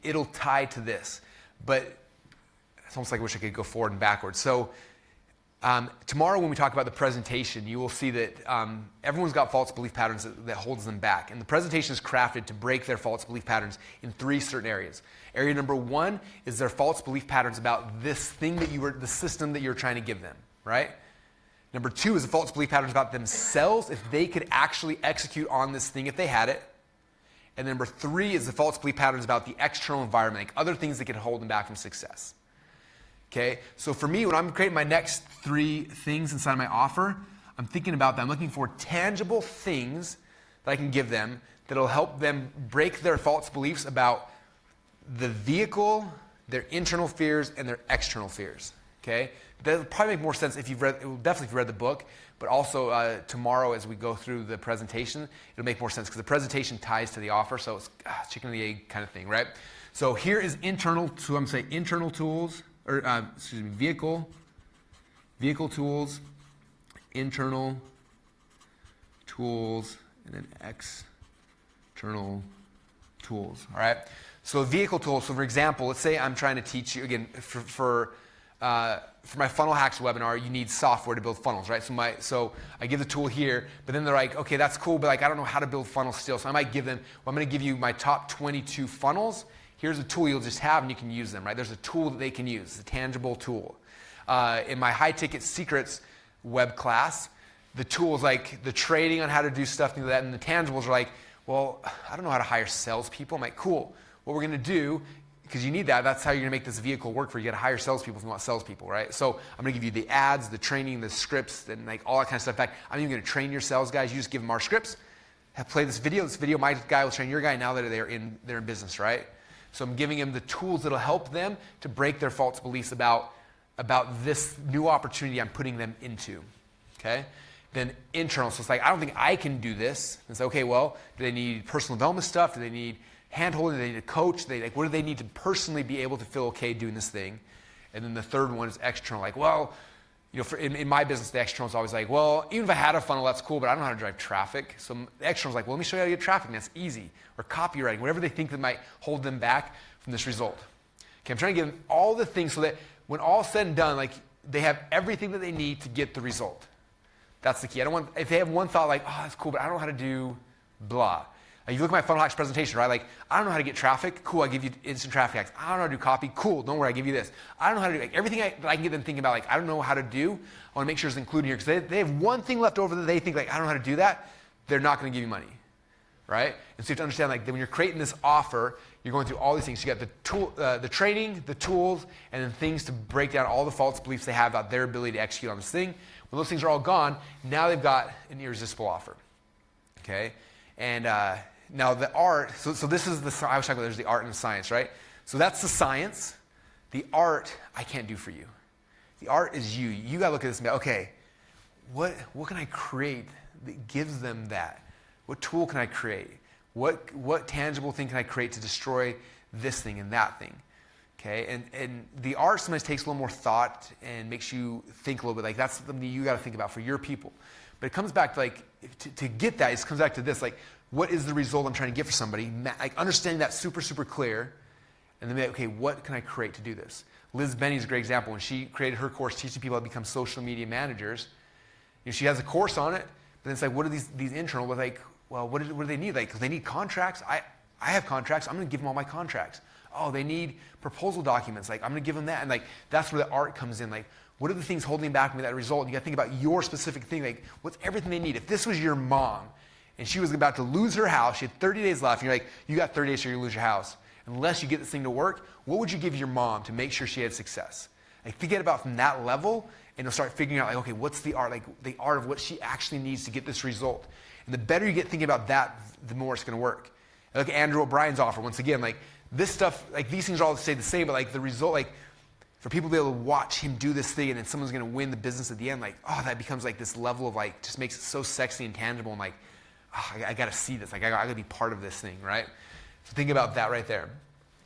it'll tie to this. But it's almost like I wish I could go forward and backwards. So tomorrow when we talk about the presentation, you will see that everyone's got false belief patterns that holds them back. And the presentation is crafted to break their false belief patterns in 3 certain areas. Area number 1 is their false belief patterns about this thing the system that you're trying to give them, right? Number 2 is the false belief patterns about themselves, if they could actually execute on this thing if they had it. And number 3 is the false belief patterns about the external environment, like other things that could hold them back from success. Okay, so for me, when I'm creating my next 3 things inside my offer, I'm thinking about that. I'm looking for tangible things that I can give them that'll help them break their false beliefs about the vehicle, their internal fears, and their external fears. Okay, that'll probably make more sense if you've read. It will definitely if you read the book, but also tomorrow as we go through the presentation, it'll make more sense because the presentation ties to the offer. So it's chicken and the egg kind of thing, right? So here is internal. So I'm going to say internal tools. Or vehicle tools, internal tools, and then external tools. All right. So vehicle tools. So for example, let's say I'm trying to teach you again for my Funnel Hacks webinar. You need software to build funnels, right? So I give the tool here, but then they're like, okay, that's cool, but like I don't know how to build funnels still. So I might give them. Well, I'm going to give you my top 22 funnels. Here's a tool you'll just have and you can use them, right? There's a tool that they can use, a tangible tool. In my high ticket secrets web class, the tools like the trading on how to do stuff, things like that, and the tangibles are like, well, I don't know how to hire salespeople. I'm like, cool. What we're going to do, because you need that, that's how you're going to make this vehicle work for you. You got to hire salespeople if you want salespeople, right? So I'm going to give you the ads, the training, the scripts, and like all that kind of stuff. In fact, I'm even going to train your sales guys. You just give them our scripts, play this video. This video, my guy will train your guy now that they're in business, right? So I'm giving them the tools that'll help them to break their false beliefs about this new opportunity I'm putting them into. Okay? Then internal. So it's like, I don't think I can do this. It's okay, well, do they need personal development stuff? Do they need hand-holding? Do they need a coach? What do they need to personally be able to feel okay doing this thing? And then the third one is external. Like, well, in my business, the external is always like, well, even if I had a funnel, that's cool, but I don't know how to drive traffic. So the external is like, well, let me show you how to get traffic, and that's easy. Or copywriting, whatever they think that might hold them back from this result. Okay, I'm trying to give them all the things so that when all said and done, like they have everything that they need to get the result. That's the key. If they have one thought like, oh, that's cool, but I don't know how to do blah. Like you look at my Funnel Hacks presentation, right? Like, I don't know how to get traffic. Cool, I give you instant traffic hacks. I don't know how to do copy. Cool, don't worry, I give you this. I don't know how to do everything that I can get them thinking about, like, I don't know how to do. I want to make sure it's included here because they have one thing left over that they think, like, I don't know how to do that. They're not going to give you money, right? And so you have to understand, like, that when you're creating this offer, you're going through all these things. You got the training, the tools, and then things to break down all the false beliefs they have about their ability to execute on this thing. When those things are all gone, now they've got an irresistible offer, okay? And now the art, so this is I was talking about there's the art and the science, right? So that's the science. The art, I can't do for you. The art is you. You got to look at this and go, okay, what can I create that gives them that? What tool can I create? What tangible thing can I create to destroy this thing and that thing? Okay, and the art sometimes takes a little more thought and makes you think a little bit. Like that's something you got to think about for your people. But it comes back to like to get that. It comes back to this: like, what is the result I'm trying to get for somebody? Like understanding that super clear, and then be like, okay, what can I create to do this? Liz Benny is a great example. When she created her course teaching people how to become social media managers, she has a course on it. But then it's like, what are these internal? But like, well, what do they need? Like, 'cause they need contracts. I have contracts. I'm going to give them all my contracts. Oh, they need proposal documents. Like, I'm going to give them that. And like, that's where the art comes in. Like, What are the things holding back from that result? And you got to think about your specific thing. Like, what's everything they need? If this was your mom and she was about to lose her house, she had 30 days left, and you're like, you got 30 days so you lose your house. Unless you get this thing to work, what would you give your mom to make sure she had success? Like, think about from that level, and you'll start figuring out, like, okay, what's the art? Like, the art of what she actually needs to get this result. And the better you get thinking about that, the more it's going to work. And look at Andrew O'Brien's offer. Once again, like, this stuff, like, these things are all stay the same, but, like, the result, like, for people to be able to watch him do this thing and then someone's going to win the business at the end, like, oh, that becomes, like, this level of, like, just makes it so sexy and tangible, and, like, oh, I got to see this. Like, I got to be part of this thing, right? So think about that right there.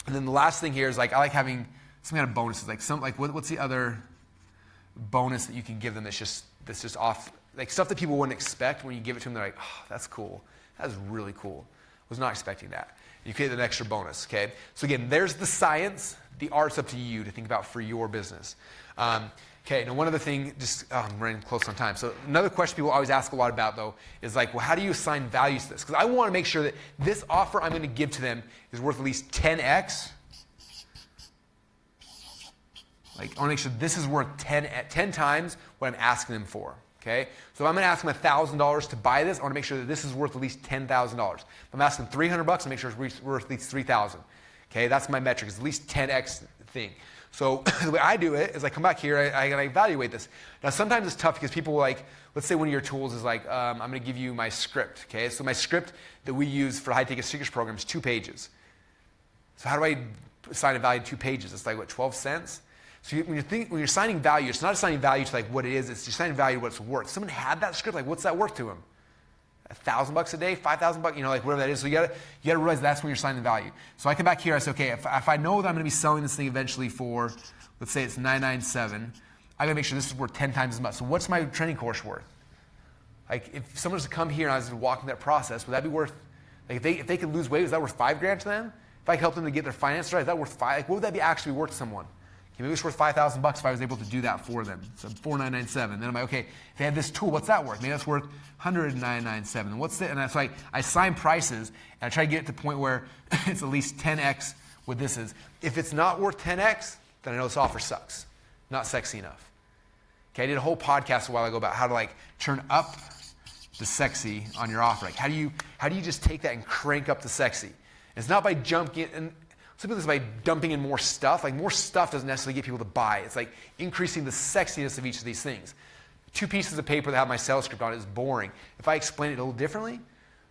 And then the last thing here is, like, I like having some kind of bonuses. Like, what's the other bonus that you can give them that's just off, like, stuff that people wouldn't expect. When you give it to them, they're like, oh, that's cool. That's really cool. Was not expecting that. You create an extra bonus, okay? So again, there's the science. The art's up to you to think about for your business. Okay, now one other thing, I'm running close on time. So another question people always ask a lot about, though, is like, well, how do you assign values to this? Because I want to make sure that this offer I'm going to give to them is worth at least 10x. Like, I want to make sure this is worth 10 times what I'm asking them for. Okay? So if I'm going to ask them $1,000 to buy this, I want to make sure that this is worth at least $10,000. If I'm asking $300, I make sure it's worth at least $3,000. Okay? That's my metric. It's at least 10x thing. So the way I do it is I come back here, I evaluate this. Now sometimes it's tough because people like, let's say one of your tools is like, I'm going to give you my script. Okay? So my script that we use for High Ticket Secrets program is 2 pages. So how do I assign a value to 2 pages? It's like, what, 12 cents? So when you're assigning value, it's not assigning value to like what it is, it's assigning value to what it's worth. Someone had that script, like what's that worth to them? $1,000 a day, $5,000, you know, like whatever that is. So you gotta realize that's when you're assigning the value. So I come back here, I say, okay, if I know that I'm gonna be selling this thing eventually for, let's say it's $997, I gotta make sure this is worth 10 times as much. So what's my training course worth? Like if someone was to come here and I was walking that process, would that be worth, like if they could lose weight, is that worth $5,000 to them? If I could help them to get their finances right, is that worth like what would that be actually worth to someone? Maybe it's worth $5,000 if I was able to do that for them. So $4,997. Then I'm like, okay, if they had this tool, what's that worth? Maybe that's worth $109.97. What's it? And that's like I assign prices and I try to get it to the point where it's at least 10x what this is. If it's not worth 10x, then I know this offer sucks. Not sexy enough. Okay, I did a whole podcast a while ago about how to like turn up the sexy on your offer. Like how do you just take that and crank up the sexy? And it's not by jumping in. Simply this by dumping in more stuff. Like more stuff doesn't necessarily get people to buy. It's like increasing the sexiness of each of these things. 2 pieces of paper that have my sales script on it is boring. If I explain it a little differently,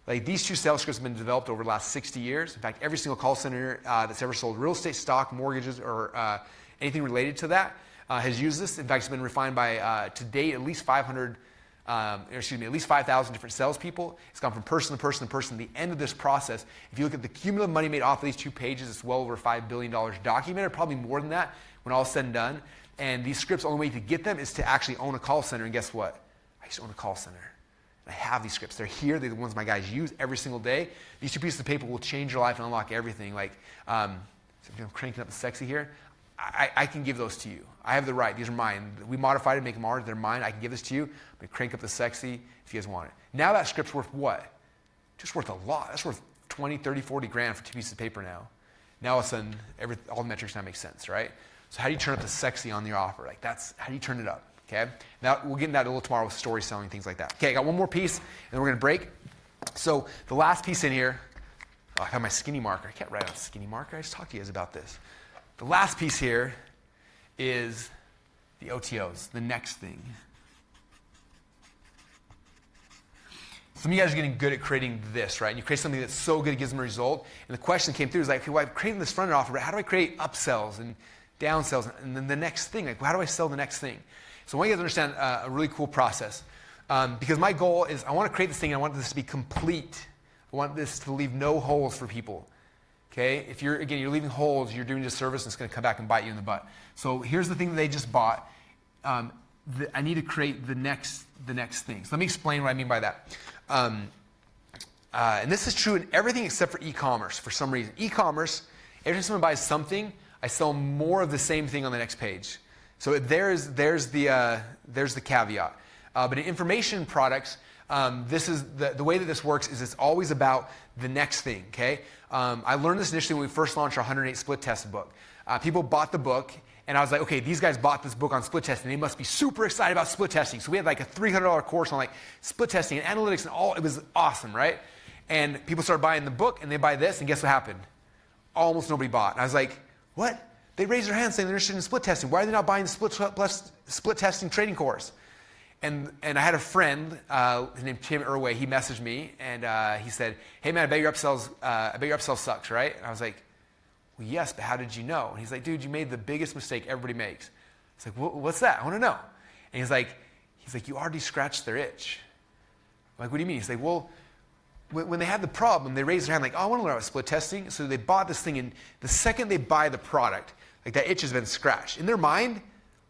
like these 2 sales scripts have been developed over the last 60 years. In fact, every single call center that's ever sold real estate, stock, mortgages, or anything related to that has used this. In fact, it's been refined by, to date, at least 5,000 different salespeople. It's gone from person to person to person. At the end of this process, if you look at the cumulative money made off of these 2 pages, it's well over $5 billion documented, probably more than that when all is said and done. And these scripts, the only way to get them is to actually own a call center. And guess what? I used to own a call center. And I have these scripts. They're here. They're the ones my guys use every single day. These 2 pieces of paper will change your life and unlock everything. Like, so I'm cranking up the sexy here. I can give those to you. I have the right. These are mine. We modified it, make them ours. They're mine. I can give this to you. I'm going to crank up the sexy if you guys want it. Now that script's worth what? Just worth a lot. That's worth 20, 30, 40 grand for 2 pieces of paper now. Now all of a sudden, all the metrics now make sense, right? So how do you turn up the sexy on your offer? Like how do you turn it up? Okay. Now we'll get into that a little tomorrow with story selling, things like that. Okay, I got one more piece, and then we're going to break. So the last piece in here, I have my skinny marker. I can't write on skinny marker. I just talked to you guys about this. The last piece here is the OTOs, the next thing. Some of you guys are getting good at creating this, right? And you create something that's so good it gives them a result. And the question came through is like, okay, well, I've created this front-end offer, but how do I create upsells and downsells and then the next thing? Like, how do I sell the next thing? So I want you guys to understand a really cool process. Because my goal is I want to create this thing and I want this to be complete. I want this to leave no holes for people. Okay, if you're leaving holes, you're doing a disservice and it's going to come back and bite you in the butt. So here's the thing that they just bought. I need to create the next thing. So let me explain what I mean by that. And this is true in everything except for e-commerce for some reason. E-commerce, every time someone buys something, I sell more of the same thing on the next page. So there's the caveat. But in information products, this is the way that this works is it's always about the next thing, okay? I learned this initially when we first launched our 108 split test book. People bought the book And I was like, okay, these guys bought this book on split testing. They must be super excited about split testing. So we had like a $300 course on like split testing and analytics and all. It was awesome, right? And people started buying the book, and they buy this, and guess what happened? Almost nobody bought. And I was like, what? They raised their hand saying they're interested in split testing. Why are they not buying the split testing trading course? And I had a friend, his name Tim Irway. He messaged me, and he said, hey man, I bet your upsell sucks, right? And I was like, well, yes, but how did you know? And he's like, dude, you made the biggest mistake everybody makes. It's like, what's that? I want to know. And he's like, you already scratched their itch. I'm like, what do you mean? He's like, well, when they had the problem, they raised their hand like, oh, I want to learn about split testing. So they bought this thing, and the second they buy the product, like that itch has been scratched. In their mind,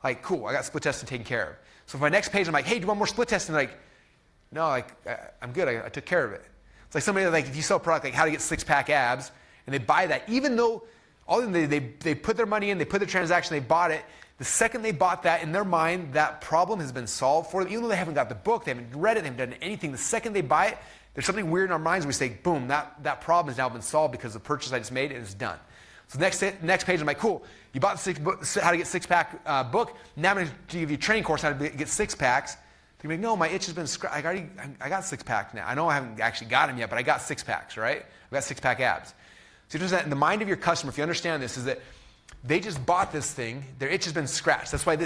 like, cool, I got split testing taken care of. So for my next page, I'm like, hey, do you want more split testing? They're like, no, like, I'm good. I took care of it. It's like somebody like, if you sell a product like how to get six-pack abs, and they buy that, even though they put their money in, they put their transaction, they bought it. The second they bought that, in their mind, that problem has been solved for them. Even though they haven't got the book, they haven't read it, they haven't done anything. The second they buy it, there's something weird in our minds where we say, boom, that problem has now been solved because the purchase I just made, and it's done. So next page, I'm like, cool, you bought the how to get six-pack book. Now I'm going to give you a training course on how to get six-packs. They're like, no, my itch has been scratched. I got six-pack now. I know I haven't actually got them yet, but I got six-packs, right? I got six-pack abs. So that in the mind of your customer, if you understand this, is that they just bought this thing. Their itch has been scratched. That's why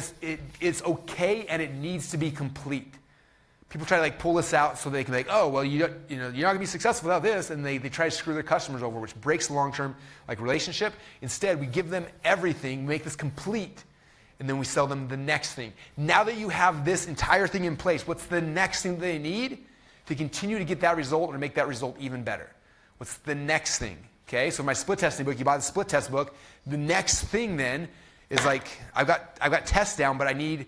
it's okay and it needs to be complete. People try to like pull this out so they can be like, oh, well, you're not going to be successful without this, and they try to screw their customers over, which breaks the long-term like relationship. Instead, we give them everything, make this complete, and then we sell them the next thing. Now that you have this entire thing in place, what's the next thing they need to continue to get that result or make that result even better? What's the next thing? Okay, so my split testing book, you buy the split test book. The next thing then is like, I've got tests down, but I need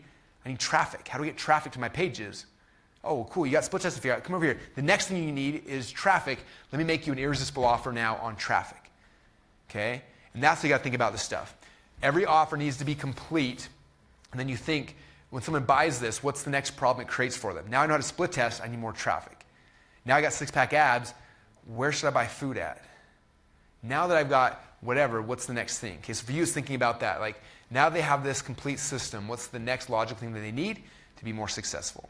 traffic. How do we get traffic to my pages? Oh, cool, you got split testing figured out. Come over here. The next thing you need is traffic. Let me make you an irresistible offer now on traffic. Okay, and that's how you got to think about this stuff. Every offer needs to be complete, and then you think, when someone buys this, what's the next problem it creates for them? Now I know how to split test, I need more traffic. Now I got six-pack abs, where should I buy food at? Now that I've got whatever, what's the next thing? Okay, so for you, it's thinking about that. Like, now they have this complete system. What's the next logical thing that they need to be more successful?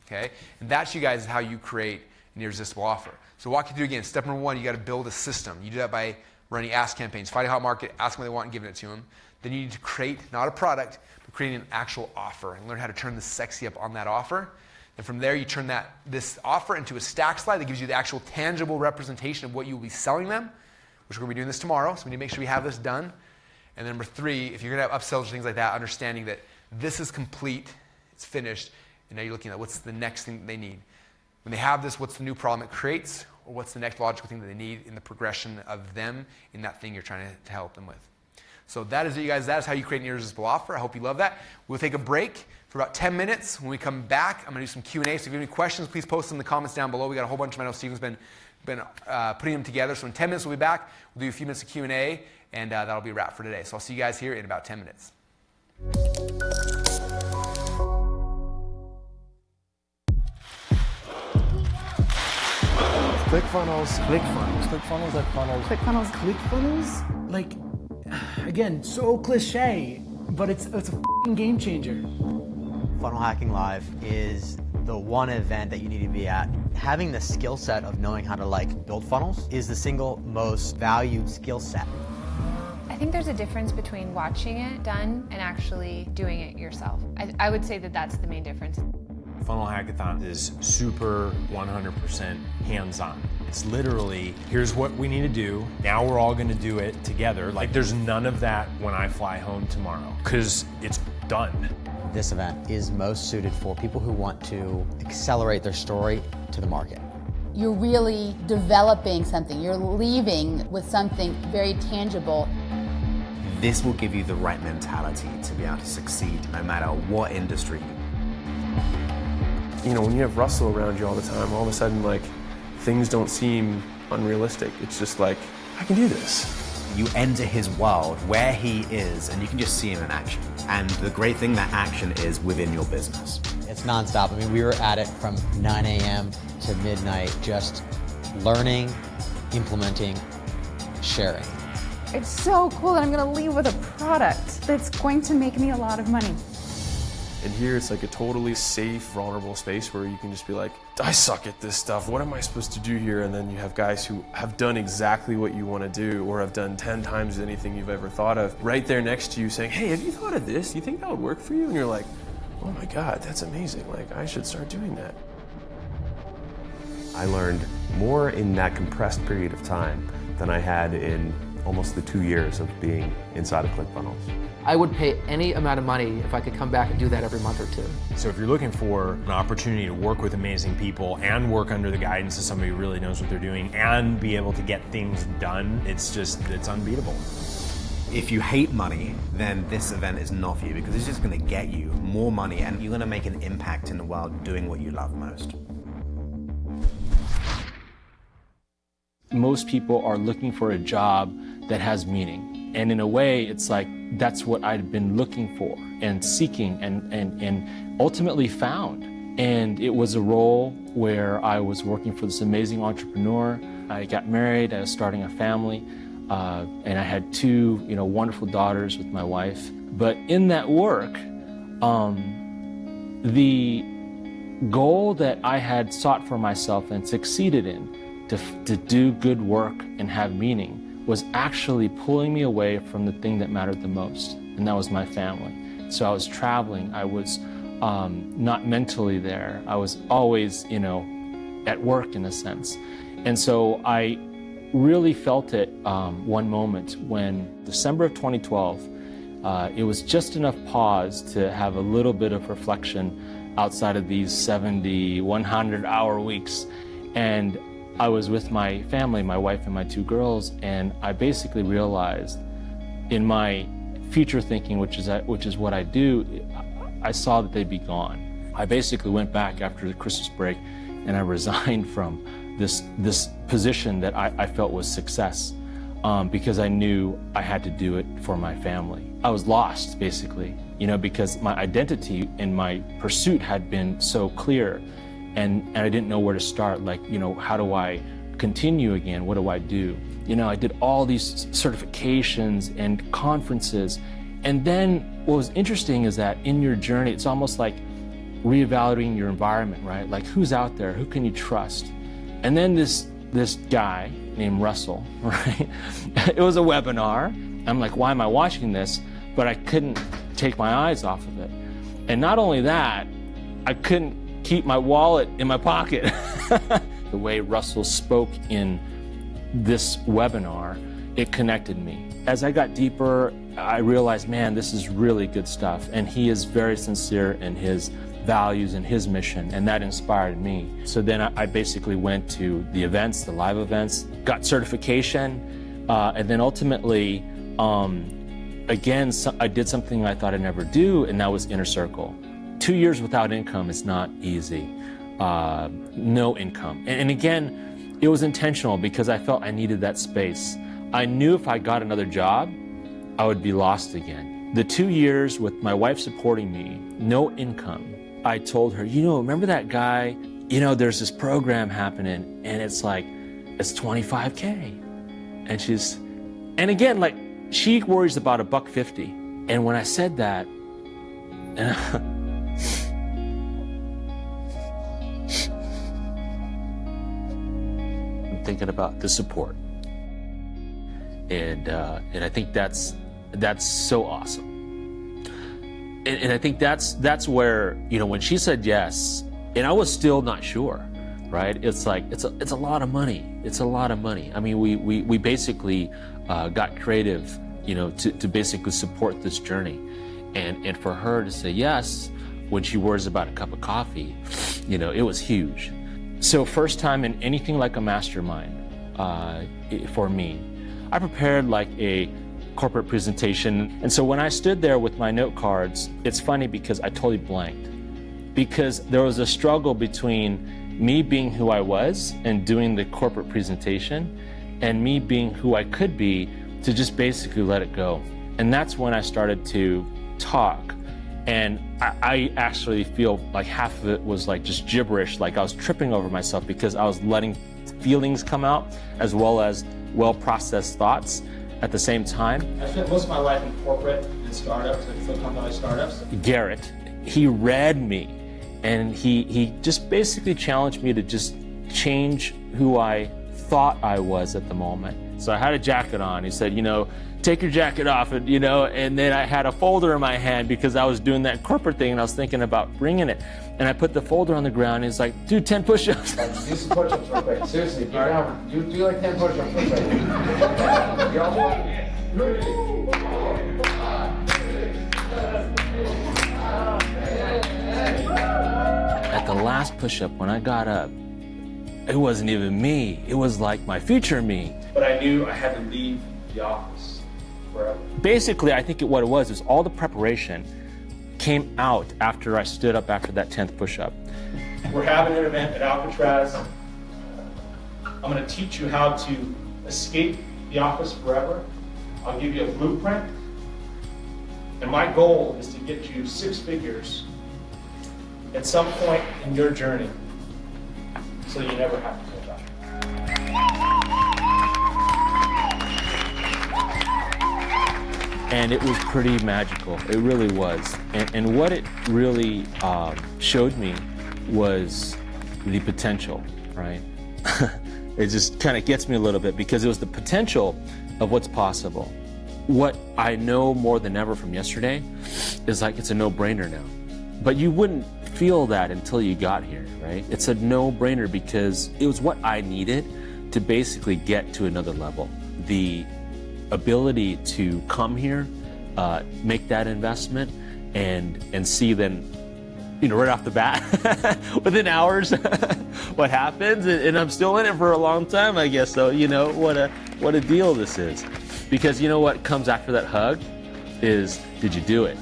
Okay, and that's, you guys, how you create an irresistible offer. So walk you through again. Step number one, you got to build a system. You do that by running ask campaigns. Find a hot market, ask them what they want, and giving it to them. Then you need to create, not a product, but creating an actual offer and learn how to turn the sexy up on that offer. And from there, you turn this offer into a stack slide that gives you the actual tangible representation of what you will be selling them, which we're going to be doing this tomorrow, so we need to make sure we have this done. And then number three, if you're going to have upsells or things like that, understanding that this is complete, it's finished, and now you're looking at what's the next thing they need. When they have this, what's the new problem it creates, or what's the next logical thing that they need in the progression of them in that thing you're trying to help them with. So that is it, you guys. That is how you create an irresistible offer. I hope you love that. We'll take a break for about 10 minutes. When we come back, I'm going to do some Q&A. So if you have any questions, please post them in the comments down below. We got a whole bunch of them. I know Steven's been putting them together. So in 10 minutes, we'll be back. We'll do a few minutes of Q&A, and that'll be a wrap for today. So I'll see you guys here in about 10 minutes. ClickFunnels. ClickFunnels at funnels. ClickFunnels. ClickFunnels? Like, again, so cliche, but it's a f***ing game changer. Funnel Hacking Live is the one event that you need to be at. Having the skill set of knowing how to build funnels is the single most valued skill set. I think there's a difference between watching it done and actually doing it yourself. I would say that that's the main difference. Funnel Hackathon is super 100% hands-on. It's literally, here's what we need to do. Now we're all going to do it together. Like, there's none of that when I fly home tomorrow, because it's done. This event is most suited for people who want to accelerate their story to the market. You're really developing something. You're leaving with something very tangible. This will give you the right mentality to be able to succeed no matter what industry. You know, when you have Russell around you all the time, all of a sudden, things don't seem unrealistic. It's just like, I can do this. You enter his world where he is, and you can just see him in action. And the great thing, that action is within your business. It's nonstop. I mean, we were at it from 9 a.m. to midnight, just learning, implementing, sharing. It's so cool that I'm going to leave with a product that's going to make me a lot of money. And here it's like a totally safe, vulnerable space where you can just be like, I suck at this stuff. What am I supposed to do here? And then you have guys who have done exactly what you want to do or have done 10 times anything you've ever thought of right there next to you saying, hey, have you thought of this? Do you think that would work for you? And you're like, oh my God, that's amazing. Like, I should start doing that. I learned more in that compressed period of time than I had in almost the 2 years of being inside of ClickFunnels. I would pay any amount of money if I could come back and do that every month or two. So if you're looking for an opportunity to work with amazing people and work under the guidance of somebody who really knows what they're doing and be able to get things done, it's unbeatable. If you hate money, then this event is not for you because it's just going to get you more money and you're going to make an impact in the world doing what you love most. Most people are looking for a job that has meaning. And in a way, it's like that's what I'd been looking for and seeking and ultimately found. And it was a role where I was working for this amazing entrepreneur. I got married, I was starting a family, and I had two wonderful daughters with my wife. But in that work, the goal that I had sought for myself and succeeded in, to do good work and have meaning, was actually pulling me away from the thing that mattered the most, and that was my family. So I was traveling, I was not mentally there, I was always, at work in a sense. And so I really felt it one moment when December of 2012, it was just enough pause to have a little bit of reflection outside of these 70, 100-hour weeks. And I was with my family, my wife and my two girls, and I basically realized in my future thinking, which is what I do, I saw that they'd be gone. I basically went back after the Christmas break and I resigned from this position that I felt was success because I knew I had to do it for my family. I was lost, basically, because my identity and my pursuit had been so clear. And I didn't know where to start, how do I continue again? What do I do? I did all these certifications and conferences. And then what was interesting is that in your journey, it's almost like reevaluating your environment, right? Like who's out there? Who can you trust? And then this guy named Russell, right? It was a webinar. I'm like, why am I watching this? But I couldn't take my eyes off of it. And not only that, I couldn't keep my wallet in my pocket. The way Russell spoke in this webinar, it connected me. As I got deeper, I realized, man, this is really good stuff. And he is very sincere in his values and his mission, and that inspired me. So then I basically went to the events, the live events, got certification, and then ultimately, again, I did something I thought I'd never do, and that was Inner Circle. 2 years without income is not easy. No income. And again, it was intentional because I felt I needed that space. I knew if I got another job, I would be lost again. The 2 years with my wife supporting me, no income, I told her, remember that guy? There's this program happening and it's $25K. And again, she worries about $150. And when I said that, I'm thinking about the support, and I think that's so awesome, and I think that's where when she said yes, and I was still not sure, right? It's a lot of money. It's a lot of money. I mean, we basically got creative, to basically support this journey, and for her to say yes when she worries about a cup of coffee, it was huge. So first time in anything like a mastermind for me, I prepared like a corporate presentation. And so when I stood there with my note cards, it's funny because I totally blanked. Because there was a struggle between me being who I was and doing the corporate presentation and me being who I could be to just basically let it go. And that's when I started to talk. And I actually feel like half of it was like just gibberish, like I was tripping over myself because I was letting feelings come out as well as well-processed thoughts. at the same time. I spent most of my life in corporate and startups, like Silicon Valley startups. Garrett, he read me, and he just basically challenged me to just change who I thought I was at the moment. So I had a jacket on. He said, take your jacket off, and and then I had a folder in my hand because I was doing that corporate thing and I was thinking about bringing it. And I put the folder on the ground and he's like, do 10 push-ups. Do some push-ups real quick. Seriously, get down. Do like 10 push-ups real quick. You all At the last push-up, when I got up, it wasn't even me. It was like my future me. But I knew I had to leave the office forever. Basically, I think what it was all the preparation came out after I stood up after that 10th push-up. We're having an event at Alcatraz. I'm going to teach you how to escape the office forever. I'll give you a blueprint. And my goal is to get you 6 figures at some point in your journey so you never have to go back. And it was pretty magical. It really was. And what it really showed me was the potential, right? It just kind of gets me a little bit because it was the potential of what's possible. What I know more than ever from yesterday is like it's a no-brainer now. But you wouldn't feel that until you got here, right? It's a no-brainer because it was what I needed to basically get to another level. The ability to come here, make that investment, and see then, right off the bat, within hours, what happens, and I'm still in it for a long time, I guess. So what a deal this is, because what comes after that hug is, did you do it?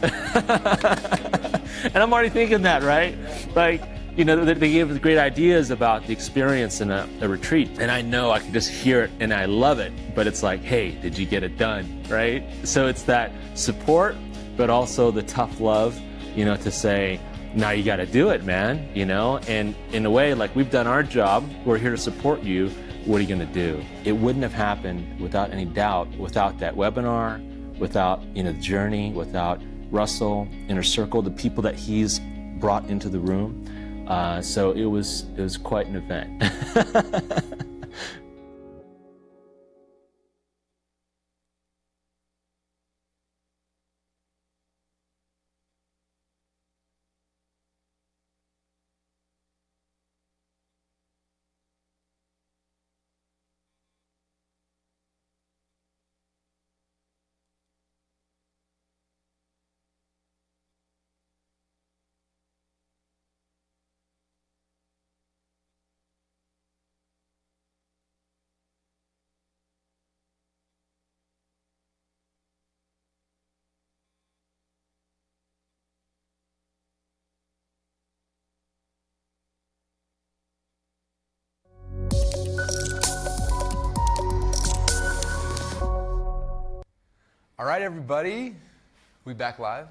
And I'm already thinking that, right? Like, they gave us great ideas about the experience in a retreat. And I know I can just hear it and I love it. But it's like, hey, did you get it done, right? So it's that support, but also the tough love, to say, now you got to do it, man, And in a way, like, we've done our job. We're here to support you. What are you going to do? It wouldn't have happened without any doubt, without that webinar, without, the journey, without Russell, Inner Circle, the people that he's brought into the room. So it was quite an event. All right, everybody. We back live?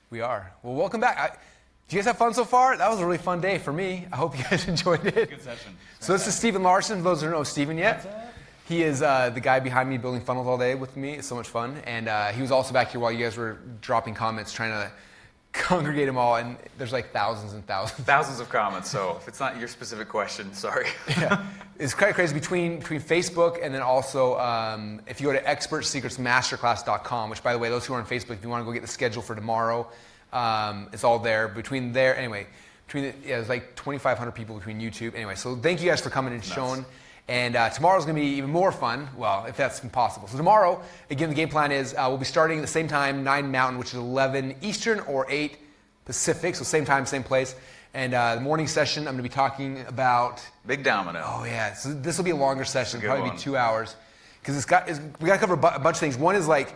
We are. Well, welcome back. Did you guys have fun so far? That was a really fun day for me. I hope you guys enjoyed it. Good session. So this is Stephen Larson, for those who don't know Stephen yet. He is the guy behind me building funnels all day with me. It's so much fun. And he was also back here while you guys were dropping comments, trying to congregate them all. And there's like thousands and thousands. Thousands of comments. So if it's not your specific question, sorry. Yeah. It's quite crazy between Facebook and then also if you go to ExpertSecretsMasterClass.com, which, by the way, those who are on Facebook, if you want to go get the schedule for tomorrow, it's all there. Between there, anyway, there's like 2,500 people between YouTube. Anyway, so thank you guys for coming and showing. And tomorrow's going to be even more fun, well, if that's possible. So tomorrow, again, the game plan is we'll be starting at the same time, 9 Mountain, which is 11 Eastern or 8 Pacific, so same time, same place. And the morning session, I'm going to be talking about... Big Domino. Oh, yeah. So this will be a longer session, probably be 2 hours. Because we got to cover a bunch of things. One is like,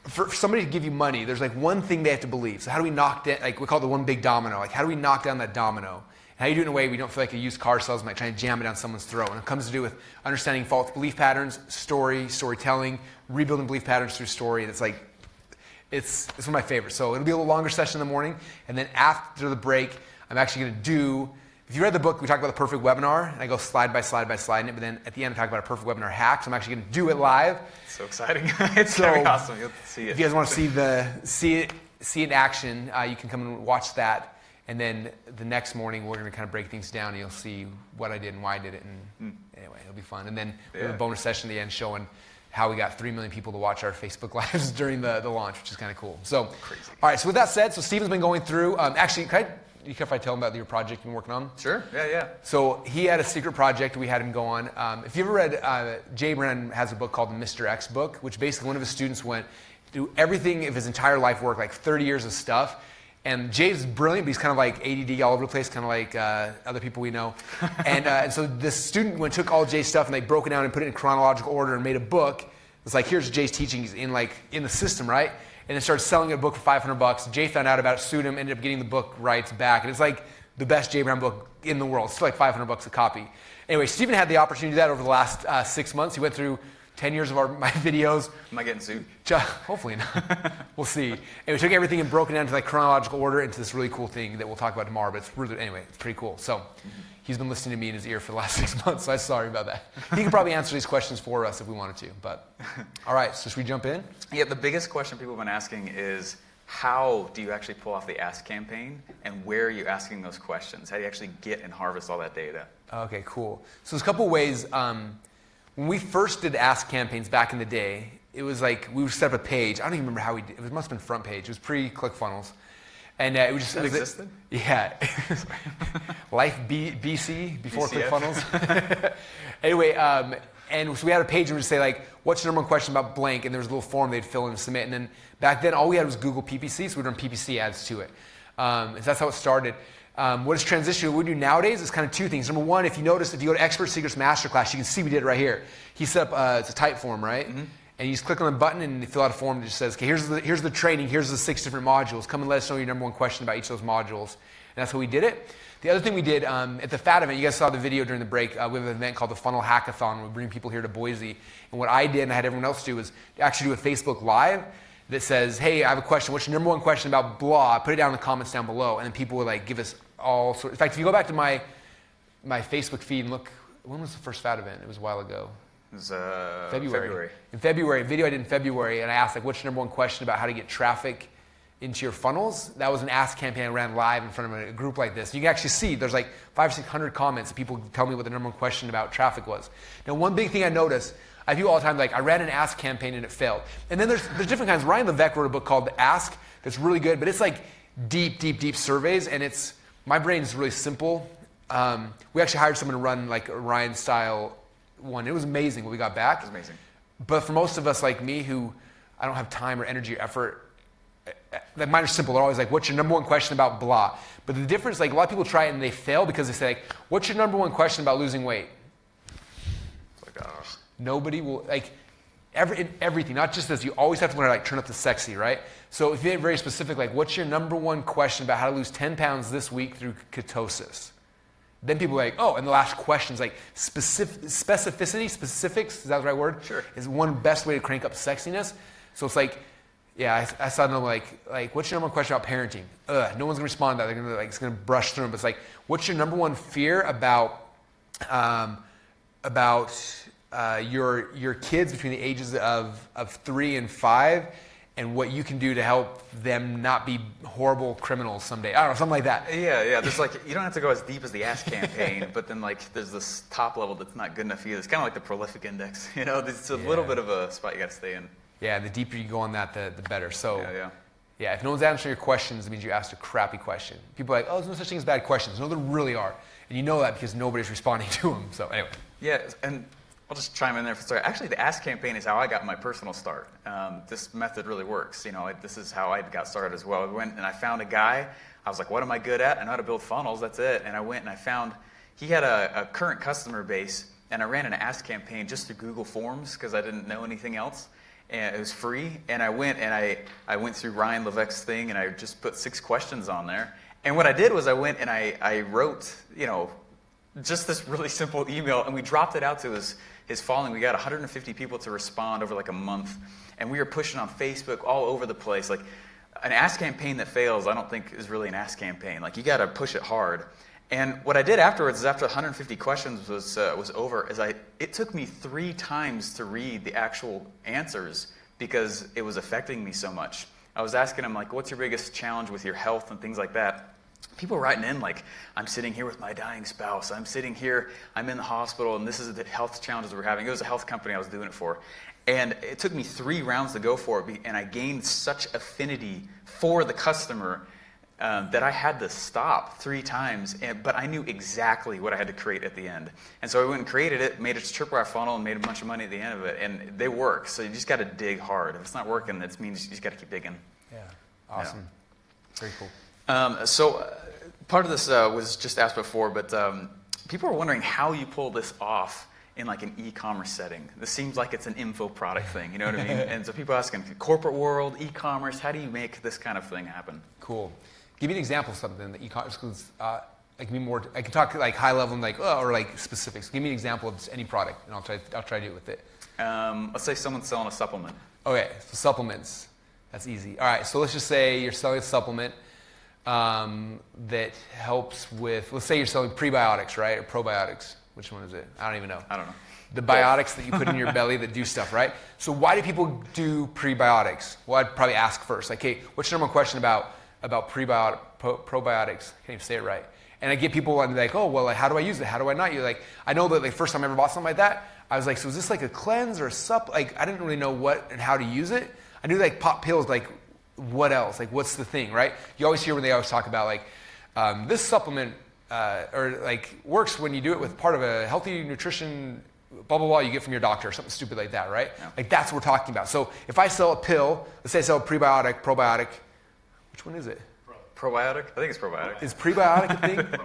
for somebody to give you money, there's like one thing they have to believe. So how do we knock down, like we call it the one big domino. Like how do we knock down that domino? And how do you do it in a way we don't feel like a used car salesman like trying to jam it down someone's throat. And it comes to do with understanding false belief patterns, storytelling, rebuilding belief patterns through story. And it's like, it's one of my favorites. So it'll be a little longer session in the morning. And then after the break, I'm actually going to do if you read the book, we talk about the perfect webinar, and I go slide by slide by slide in it, but then at the end I talk about a perfect webinar hack, so I'm actually going to do it live. So exciting. It's going to be awesome. You'll see it. If you guys want to see it in action, you can come and watch that, and then the next morning we're going to kind of break things down, and you'll see what I did and why I did it, and anyway, it'll be fun. And then we have a bonus session at the end showing how we got 3 million people to watch our Facebook Lives during the launch, which is kind of cool. So, crazy. All right, so with that said, so Steven's been going through, actually, you care if I tell him about your project you've been working on? Sure, yeah. So he had a secret project we had him go on. If you ever read, Jay Brennan has a book called the Mr. X book, which basically one of his students went through everything of his entire life work, like 30 years of stuff. And Jay's brilliant, but he's kind of like ADD all over the place, kind of like other people we know. And so this student took all Jay's stuff and they broke it down and put it in chronological order and made a book. It's like, here's Jay's teachings in the system, right? And then started selling a book for $500. Jay found out about it, sued him, ended up getting the book rights back. And it's like the best Jay Brown book in the world. It's like $500 a copy. Anyway, Steven had the opportunity to do that over the last 6 months. He went through 10 years of my videos. Am I getting sued? Hopefully not. We'll see. And we took everything and broke it down into chronological order into this really cool thing that we'll talk about tomorrow. But it's really, anyway, it's pretty cool. So he's been listening to me in his ear for the last 6 months, so I'm sorry about that. He can probably answer these questions for us if we wanted to. But all right, so should we jump in? Yeah, the biggest question people have been asking is, how do you actually pull off the Ask campaign, and where are you asking those questions? How do you actually get and harvest all that data? Okay, cool. So there's a couple ways. When we first did Ask campaigns back in the day, it was like we would set up a page. I don't even remember how we did it. It must have been front page. It was pre-ClickFunnels. And it was just... That existed? Yeah. Life BC, before BCF. ClickFunnels. Anyway, and so we had a page and we'd say, like, what's your number one question about blank? And there was a little form they'd fill in and submit. And then back then, all we had was Google PPC, so we'd run PPC ads to it. So that's how it started. What has transitioned, what we do nowadays is kind of two things. Number one, if you notice, if you go to Expert Secrets MasterClass, you can see we did it right here. He set up, it's a type form, right? Mm-hmm. And you just click on the button and you fill out a form that just says, okay, here's the training, here's the 6 different modules. Come and let us know your number one question about each of those modules. And that's how we did it. The other thing we did at the FAT event, you guys saw the video during the break, we have an event called the Funnel Hackathon. We bring people here to Boise. And what I did, and I had everyone else do, is actually do a Facebook Live that says, hey, I have a question. What's your number one question about blah? Put it down in the comments down below. And then people would give us all sorts. In fact, if you go back to my Facebook feed and look, when was the first FAT event? It was a while ago. It was February. In February, a video I did in February, and I asked, what's your number one question about how to get traffic into your funnels? That was an Ask campaign I ran live in front of a group like this. You can actually see there's 500 or 600 comments. People tell me what the number one question about traffic was. Now, one big thing I noticed, I do all the time, I ran an Ask campaign and it failed. And then there's different kinds. Ryan Levesque wrote a book called Ask that's really good, but it's deep surveys, and my brain is really simple. We actually hired someone to run a Ryan style one. It was amazing what we got back. It was amazing. But for most of us like me who I don't have time or energy or effort, mine are simple. They're always what's your number one question about blah? But the difference, a lot of people try it and they fail because they say, what's your number one question about losing weight? It's nobody will, everything, not just this, you always have to learn how to turn up the sexy, right? So if you get very specific, what's your number one question about how to lose 10 pounds this week through ketosis? Then people are oh, and the last question is specificity, specifics, is that the right word? Sure. Is one best way to crank up sexiness. So it's I saw no what's your number one question about parenting? No one's gonna respond to that. They're gonna it's gonna brush through them. But it's what's your number one fear about your kids between the ages of 3 and 5, and what you can do to help them not be horrible criminals someday. I don't know, something like that. Yeah. There's you don't have to go as deep as the Ask campaign, but then there's this top level that's not good enough for you. It's kind of like the prolific index. It's a little bit of a spot you got to stay in. Yeah, the deeper you go on that, the better. So yeah. If no one's answering your questions, it means you asked a crappy question. People are oh, there's no such thing as bad questions. No, there really are. And you know that because nobody's responding to them. So anyway. Yeah, and I'll just chime in there for a start. Actually, the Ask campaign is how I got my personal start. This method really works. This is how I got started as well. I went and I found a guy. I was like, what am I good at? I know how to build funnels. That's it. And I went and I found he had a current customer base, and I ran an Ask campaign just through Google Forms because I didn't know anything else. And it was free. And I went through Ryan Levesque's thing, and I just put 6 questions on there. And what I did was I went and I wrote, just this really simple email, and we dropped it out to his following. We got 150 people to respond over a month, and we were pushing on Facebook all over the place. An Ask campaign that fails, I don't think is really an Ask campaign. You got to push it hard. And what I did afterwards is after 150 questions was over, it took me 3 times to read the actual answers because it was affecting me so much. I was asking them, like, what's your biggest challenge with your health and things like that. People writing in like, I'm sitting here with my dying spouse. I'm sitting here, I'm in the hospital, and this is the health challenges we're having. It was a health company I was doing it for. And it took me 3 rounds to go for it, and I gained such affinity for the customer that I had to stop 3 times, but I knew exactly what I had to create at the end. And so I went and created it, made a tripwire funnel, and made a bunch of money at the end of it. And they work, so you just got to dig hard. If it's not working, that means you just got to keep digging. Yeah, awesome. Yeah. Very cool. Part of this was just asked before, but people are wondering how you pull this off in like an e-commerce setting. This seems like it's an info product thing, you know what I mean? And so people are asking, corporate world, e-commerce, how do you make this kind of thing happen? Cool. Give me an example of something that e-commerce, I can talk like high level and like, or like specifics. Give me an example of just any product, and I'll try to do it with it. Let's say someone's selling a supplement. Okay, so supplements. That's easy. All right, so let's just say you're selling a supplement that helps with, let's say you're selling prebiotics, right? Or probiotics. Which one is it? I don't even know. I don't know. The biotics that you put in your belly that do stuff, right? So why do people do prebiotics? Well, I'd probably ask first, like, hey, what's your number one question about probiotics? I can't even say it right. And I get people and like, oh, well, like, how do I use it? How do I not use it? Like, I know that the first time I ever bought something like that, I was like, so is this like a cleanse or a sup? Like, I didn't really know what and how to use it. I knew like pop pills, like what else? Like, what's the thing, right? You always hear when they always talk about like, this supplement or like works when you do it with part of a healthy nutrition, blah, blah, blah, you get from your doctor or something stupid like that, right? Yeah. Like that's what we're talking about. So if I sell a pill, let's say I sell a prebiotic, probiotic, which one is it? Probiotic? I think it's probiotic. Is prebiotic a thing?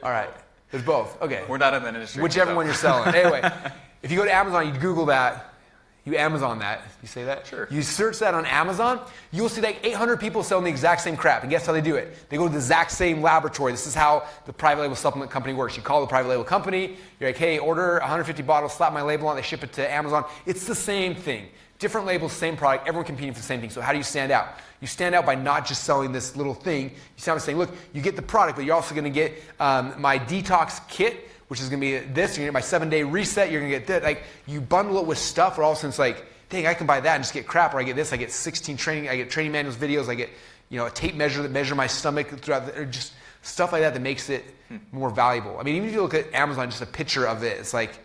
All right. There's both. Okay. We're not in that industry. Whichever one you're selling. Anyway, if you go to Amazon, you Google that, you Amazon that. You say that? Sure. You search that on Amazon, you'll see like 800 people selling the exact same crap. And guess how they do it? They go to the exact same laboratory. This is how the private label supplement company works. You call the private label company, you're like, hey, order 150 bottles, slap my label on, they ship it to Amazon. It's the same thing. Different labels, same product, everyone competing for the same thing. So how do you stand out? You stand out by not just selling this little thing. You stand out by saying, look, you get the product, but you're also going to get my detox kit, which is going to be this. You're going to get my 7-day reset. You're going to get that. Like, you bundle it with stuff, or all of a sudden it's like, dang, I can buy that and just get crap, or I get this. I get 16 training. I get training manuals, videos. I get, a tape measure that measure my stomach throughout, or just stuff like that makes it more valuable. I mean, even if you look at Amazon, just a picture of it, it's like,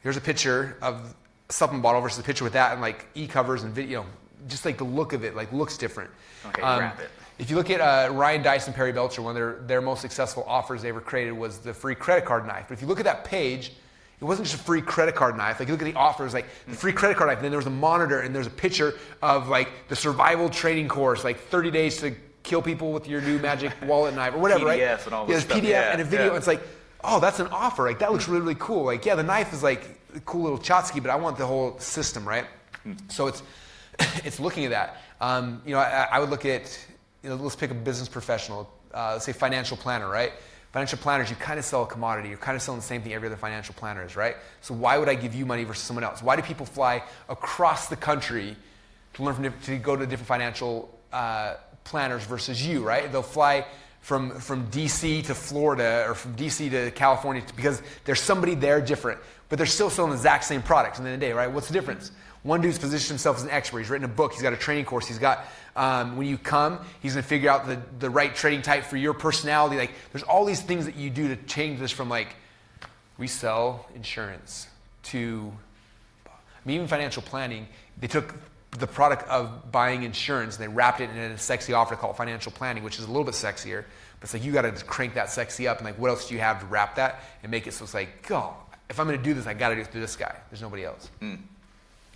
here's a picture of a supplement bottle versus a picture with that, and like e-covers and video, just like the look of it, like looks different. Okay, wrap it. If you look at Ryan Dice and Perry Belcher, one of their most successful offers they ever created was the free credit card knife. But if you look at that page, it wasn't just a free credit card knife. Like, you look at the offers, like the free credit card knife, and then there was a monitor, and there's a picture of like the survival training course, like 30 days to kill people with your new magic wallet knife, or whatever, PDF right? and all this stuff. PDF and a video. Yeah. And it's like, oh, that's an offer. Like, that looks really, really cool. Like, yeah, the knife is like a cool little Chotsky, but I want the whole system, right? So it's looking at that. I would look at, let's pick a business professional, let's say financial planner, right? Financial planners, you kind of sell a commodity. You're kind of selling the same thing every other financial planner is, right? So why would I give you money versus someone else? Why do people fly across the country to learn to go to different financial planners versus you, right? They'll fly from DC to Florida or from DC to California because there's somebody there different, but they're still selling the exact same products at the end of the day, right? What's the difference? One dude's positioned himself as an expert. He's written a book. He's got a training course. He's got, when you come, he's going to figure out the right trading type for your personality. Like, there's all these things that you do to change this from like, we sell insurance to, even financial planning. They took the product of buying insurance and they wrapped it in a sexy offer called financial planning, which is a little bit sexier. But it's like, you got to crank that sexy up. And like, what else do you have to wrap that and make it so it's like, oh, if I'm going to do this, I got to do it through this guy. There's nobody else.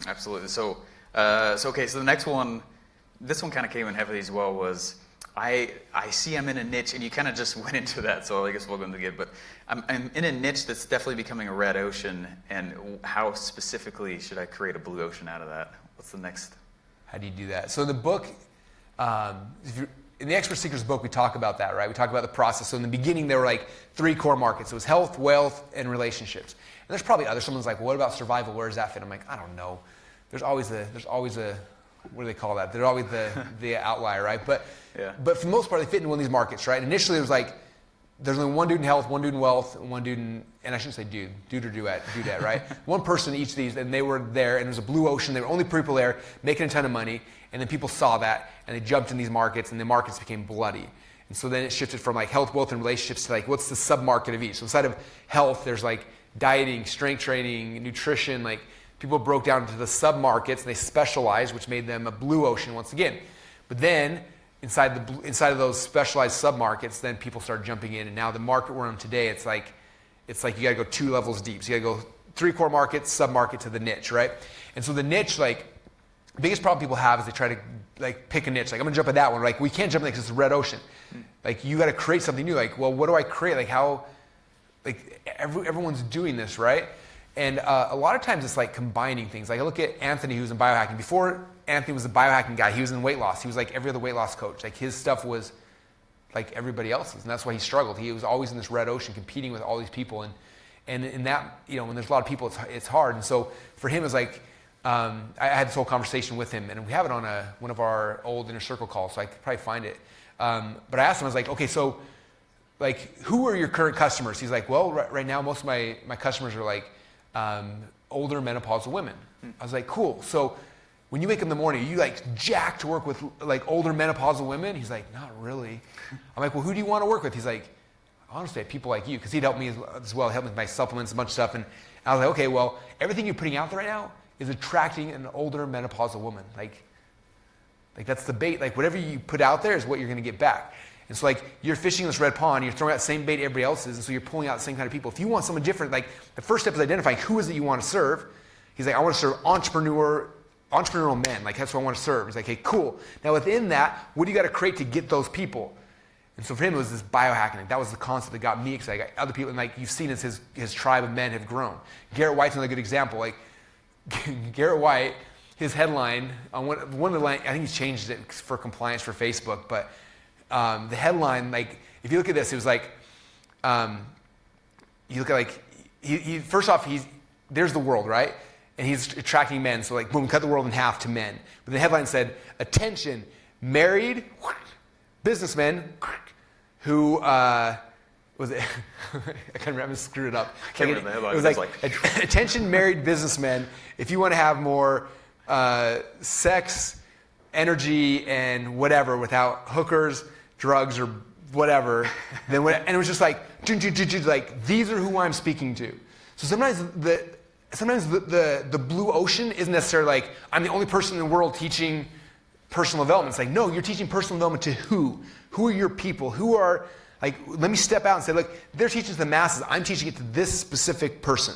Absolutely. So the next one, this one kind of came in heavily as well, was I see I'm in a niche, and you kind of just went into that, so I guess we'll go into it, but I'm in a niche that's definitely becoming a red ocean, and how specifically should I create a blue ocean out of that? What's the next? How do you do that? So in the book, in the Expert Secrets book, we talk about that, right? We talk about the process. So in the beginning, there were like 3 core markets. It was health, wealth, and relationships. And there's probably others. Someone's like, well, what about survival? Where does that fit? I'm like, I don't know. There's always a what do they call that? There's always the outlier, right? But for the most part, they fit into one of these markets, right? Initially, it was like there's only one dude in health, one dude in wealth, and one dude in, and I shouldn't say dude or dudette, right? One person in each of these, and they were there, and it was a blue ocean. They were only people there making a ton of money, and then people saw that, and they jumped in these markets, and the markets became bloody. And so then it shifted from like health, wealth, and relationships to like what's the sub-market of each. So inside of health, there's like dieting, strength training, nutrition. Like people broke down into the sub-markets, and they specialized, which made them a blue ocean once again. But then inside of those specialized sub-markets, then people started jumping in, and now the market we're in today, it's like you got to go 2 levels deep. So you got to go 3 core markets, sub-market to the niche, right? And so the niche, like, the biggest problem people have is they try to like pick a niche. Like, I'm gonna jump at that one. Like, we can't jump in because it's a red ocean. Like, you got to create something new. Like, well, what do I create? Like, how? Like, everyone's doing this, right? And a lot of times it's like combining things. Like, I look at Anthony, who's in biohacking. Before Anthony was a biohacking guy, he was in weight loss. He was like every other weight loss coach. Like, his stuff was like everybody else's, and that's why he struggled. He was always in this red ocean, competing with all these people, and in that, you know, when there's a lot of people, it's hard. And so for him, it's like. I had this whole conversation with him, and we have it on one of our old Inner Circle calls, so I could probably find it. But I asked him, I was like, okay, so like, who are your current customers? He's like, well, right now, most of my customers are like older menopausal women. I was like, cool. So when you wake up in the morning, are you like jacked to work with like older menopausal women? He's like, not really. I'm like, well, who do you want to work with? He's like, honestly, people like you, because he'd helped me as well, helped me with my supplements, a bunch of stuff. And I was like, okay, well, everything you're putting out there right now is attracting an older menopausal woman. Like that's the bait. Like, whatever you put out there is what you're going to get back. And so, like, you're fishing in this red pond, you're throwing out the same bait everybody else is, and so you're pulling out the same kind of people. If you want someone different, like, the first step is identifying who is it you want to serve. He's like, I want to serve entrepreneurial men. Like, that's what I want to serve. He's like, okay, cool. Now, within that, what do you got to create to get those people? And so for him, it was this biohacking. That was the concept that got me excited. Other people, and like you've seen as his tribe of men have grown. Garrett White's another good example. Like, Garrett White, his headline on one of the line, I think he's changed it for compliance for Facebook, but the headline, like, if you look at this, it was like, you look at like, he first off, there's the world, right? And he's attracting men, so like, boom, cut the world in half to men. But the headline said, attention, married businessmen who, was it? I can't remember. I screwed it up. I can't remember the headline. It was like attention, married businessmen. If you want to have more sex, energy, and whatever without hookers, drugs, or whatever, then and it was just like, like, these are who I'm speaking to. So sometimes the blue ocean isn't necessarily like, I'm the only person in the world teaching personal development. It's like, no, you're teaching personal development to who? Who are your people? Who are, like, let me step out and say, look, they're teaching to the masses. I'm teaching it to this specific person,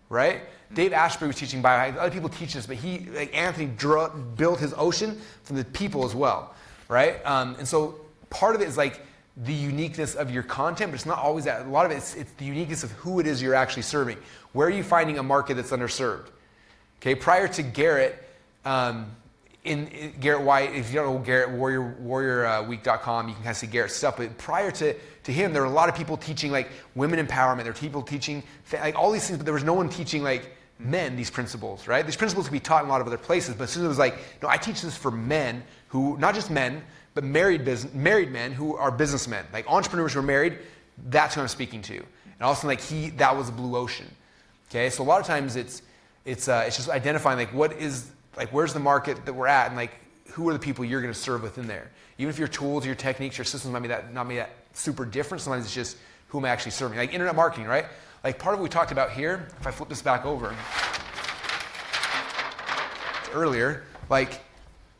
right? Dave Asprey was teaching biohacking. Other people teach this, but Anthony built his ocean from the people as well, right? And so part of it is like the uniqueness of your content, but it's not always that. A lot of it, it's the uniqueness of who it is you're actually serving. Where are you finding a market that's underserved? Okay, prior to Garrett, in Garrett White, if you don't know Garrett, warriorweek.com, you can kind of see Garrett's stuff. But prior to him, there were a lot of people teaching like women empowerment. There were people teaching like all these things, but there was no one teaching like men these principles, right? These principles can be taught in a lot of other places, but as soon as it was like, no, I teach this for men who, not just men, but married men who are businessmen, like entrepreneurs who are married. That's who I'm speaking to. And all of a sudden, like that was a blue ocean. Okay, so a lot of times it's just identifying like what is. Like, where's the market that we're at, and like, who are the people you're going to serve within there? Even if your tools, your techniques, your systems might be not be that super different, sometimes it's just who am I actually serving? Like internet marketing, right? Like part of what we talked about here, if I flip this back over earlier,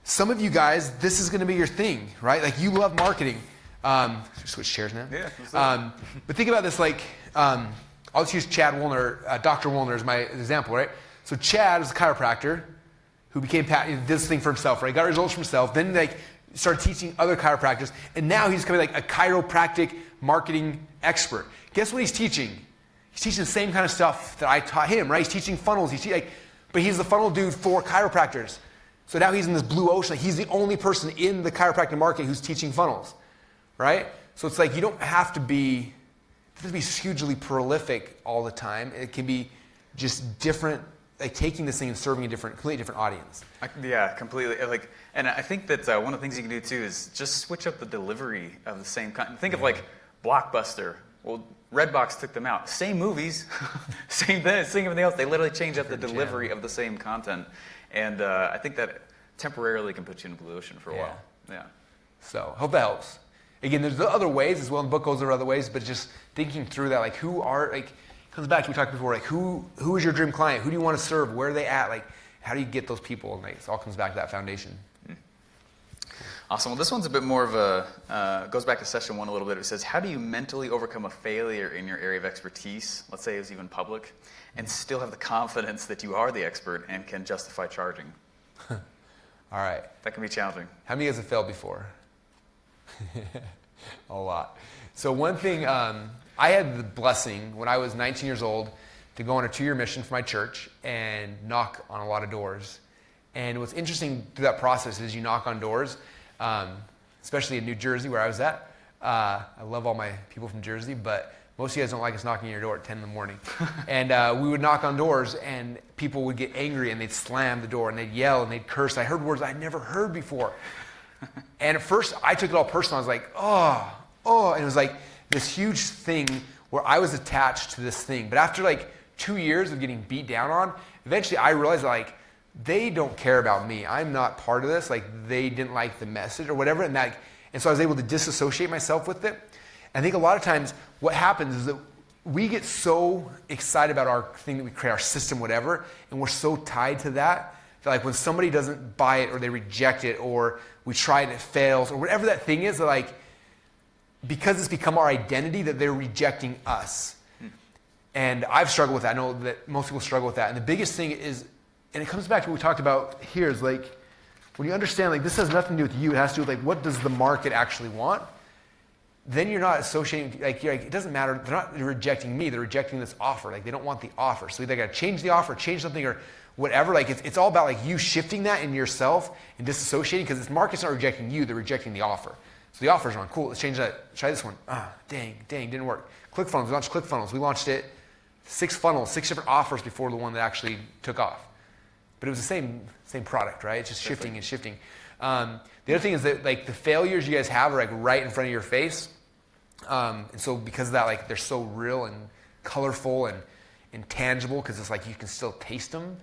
some of you guys, this is going to be your thing, right? Like, you love marketing. Switch chairs now. Yeah. But think about this, I'll just use Chad Woolner, Dr. Woolner as my example, right? So Chad is a chiropractor who became did this thing for himself, right? Got results for himself. Then started teaching other chiropractors, and now he's becoming like a chiropractic marketing expert. Guess what he's teaching? He's teaching the same kind of stuff that I taught him, right? He's teaching funnels. But he's the funnel dude for chiropractors. So now he's in this blue ocean. He's the only person in the chiropractic market who's teaching funnels, right? So it's like you don't have to be hugely prolific all the time. It can be just different. Like taking this thing and serving a completely different audience. Yeah, completely. And I think that one of the things you can do too is just switch up the delivery of the same content. Think of like Blockbuster. Well, Redbox took them out. Same movies, same thing, same everything else. They literally changed up the delivery of the same content. And I think that temporarily can put you in blue ocean for a while. Yeah. So, hope that helps. Again, there's other ways as well, and the book goes over other ways, but just thinking through that, like comes back to we talked before, like who is your dream client? Who do you want to serve? Where are they at? Like, how do you get those people? And like, it all comes back to that foundation. Awesome. Well, this one's a bit more of a, goes back to session 1 a little bit. It says, how do you mentally overcome a failure in your area of expertise, let's say it was even public, and still have the confidence that you are the expert and can justify charging? All right. That can be challenging. How many of you guys have failed before? A lot. So one thing, I had the blessing when I was 19 years old to go on a 2-year mission for my church and knock on a lot of doors. And what's interesting through that process is you knock on doors, especially in New Jersey where I was at. I love all my people from Jersey, but most of you guys don't like us knocking on your door at 10 in the morning. And we would knock on doors and people would get angry and they'd slam the door and they'd yell and they'd curse. I heard words I'd never heard before. And at first I took it all personal. I was like, oh, and it was like this huge thing where I was attached to this thing. But after like 2 years of getting beat down on, eventually I realized like, they don't care about me. I'm not part of this. Like they didn't like the message or whatever. And so I was able to disassociate myself with it. I think a lot of times what happens is that we get so excited about our thing that we create, our system, whatever, and we're so tied to that like when somebody doesn't buy it or they reject it or we try and it fails or whatever that thing is, like because it's become our identity that they're rejecting us. And I've struggled with that. I know that most people struggle with that. And the biggest thing is, and it comes back to what we talked about here, is like when you understand like this has nothing to do with you, it has to do with like what does the market actually want, then you're not associating, like, you're like it doesn't matter, they're not rejecting me, they're rejecting this offer. Like they don't want the offer. So they got to change the offer, change something or whatever. Like it's all about like you shifting that in yourself and disassociating because the market's not rejecting you, they're rejecting the offer. So the offer's wrong. Cool, let's change that. Try this one. Dang, didn't work. ClickFunnels, we launched ClickFunnels. We launched it 6 funnels, 6 different offers before the one that actually took off. But it was the same product, right? It's just shifting and shifting. The other thing is that like the failures you guys have are like right in front of your face. And so because of that, like they're so real and colorful and intangible because it's like you can still taste them.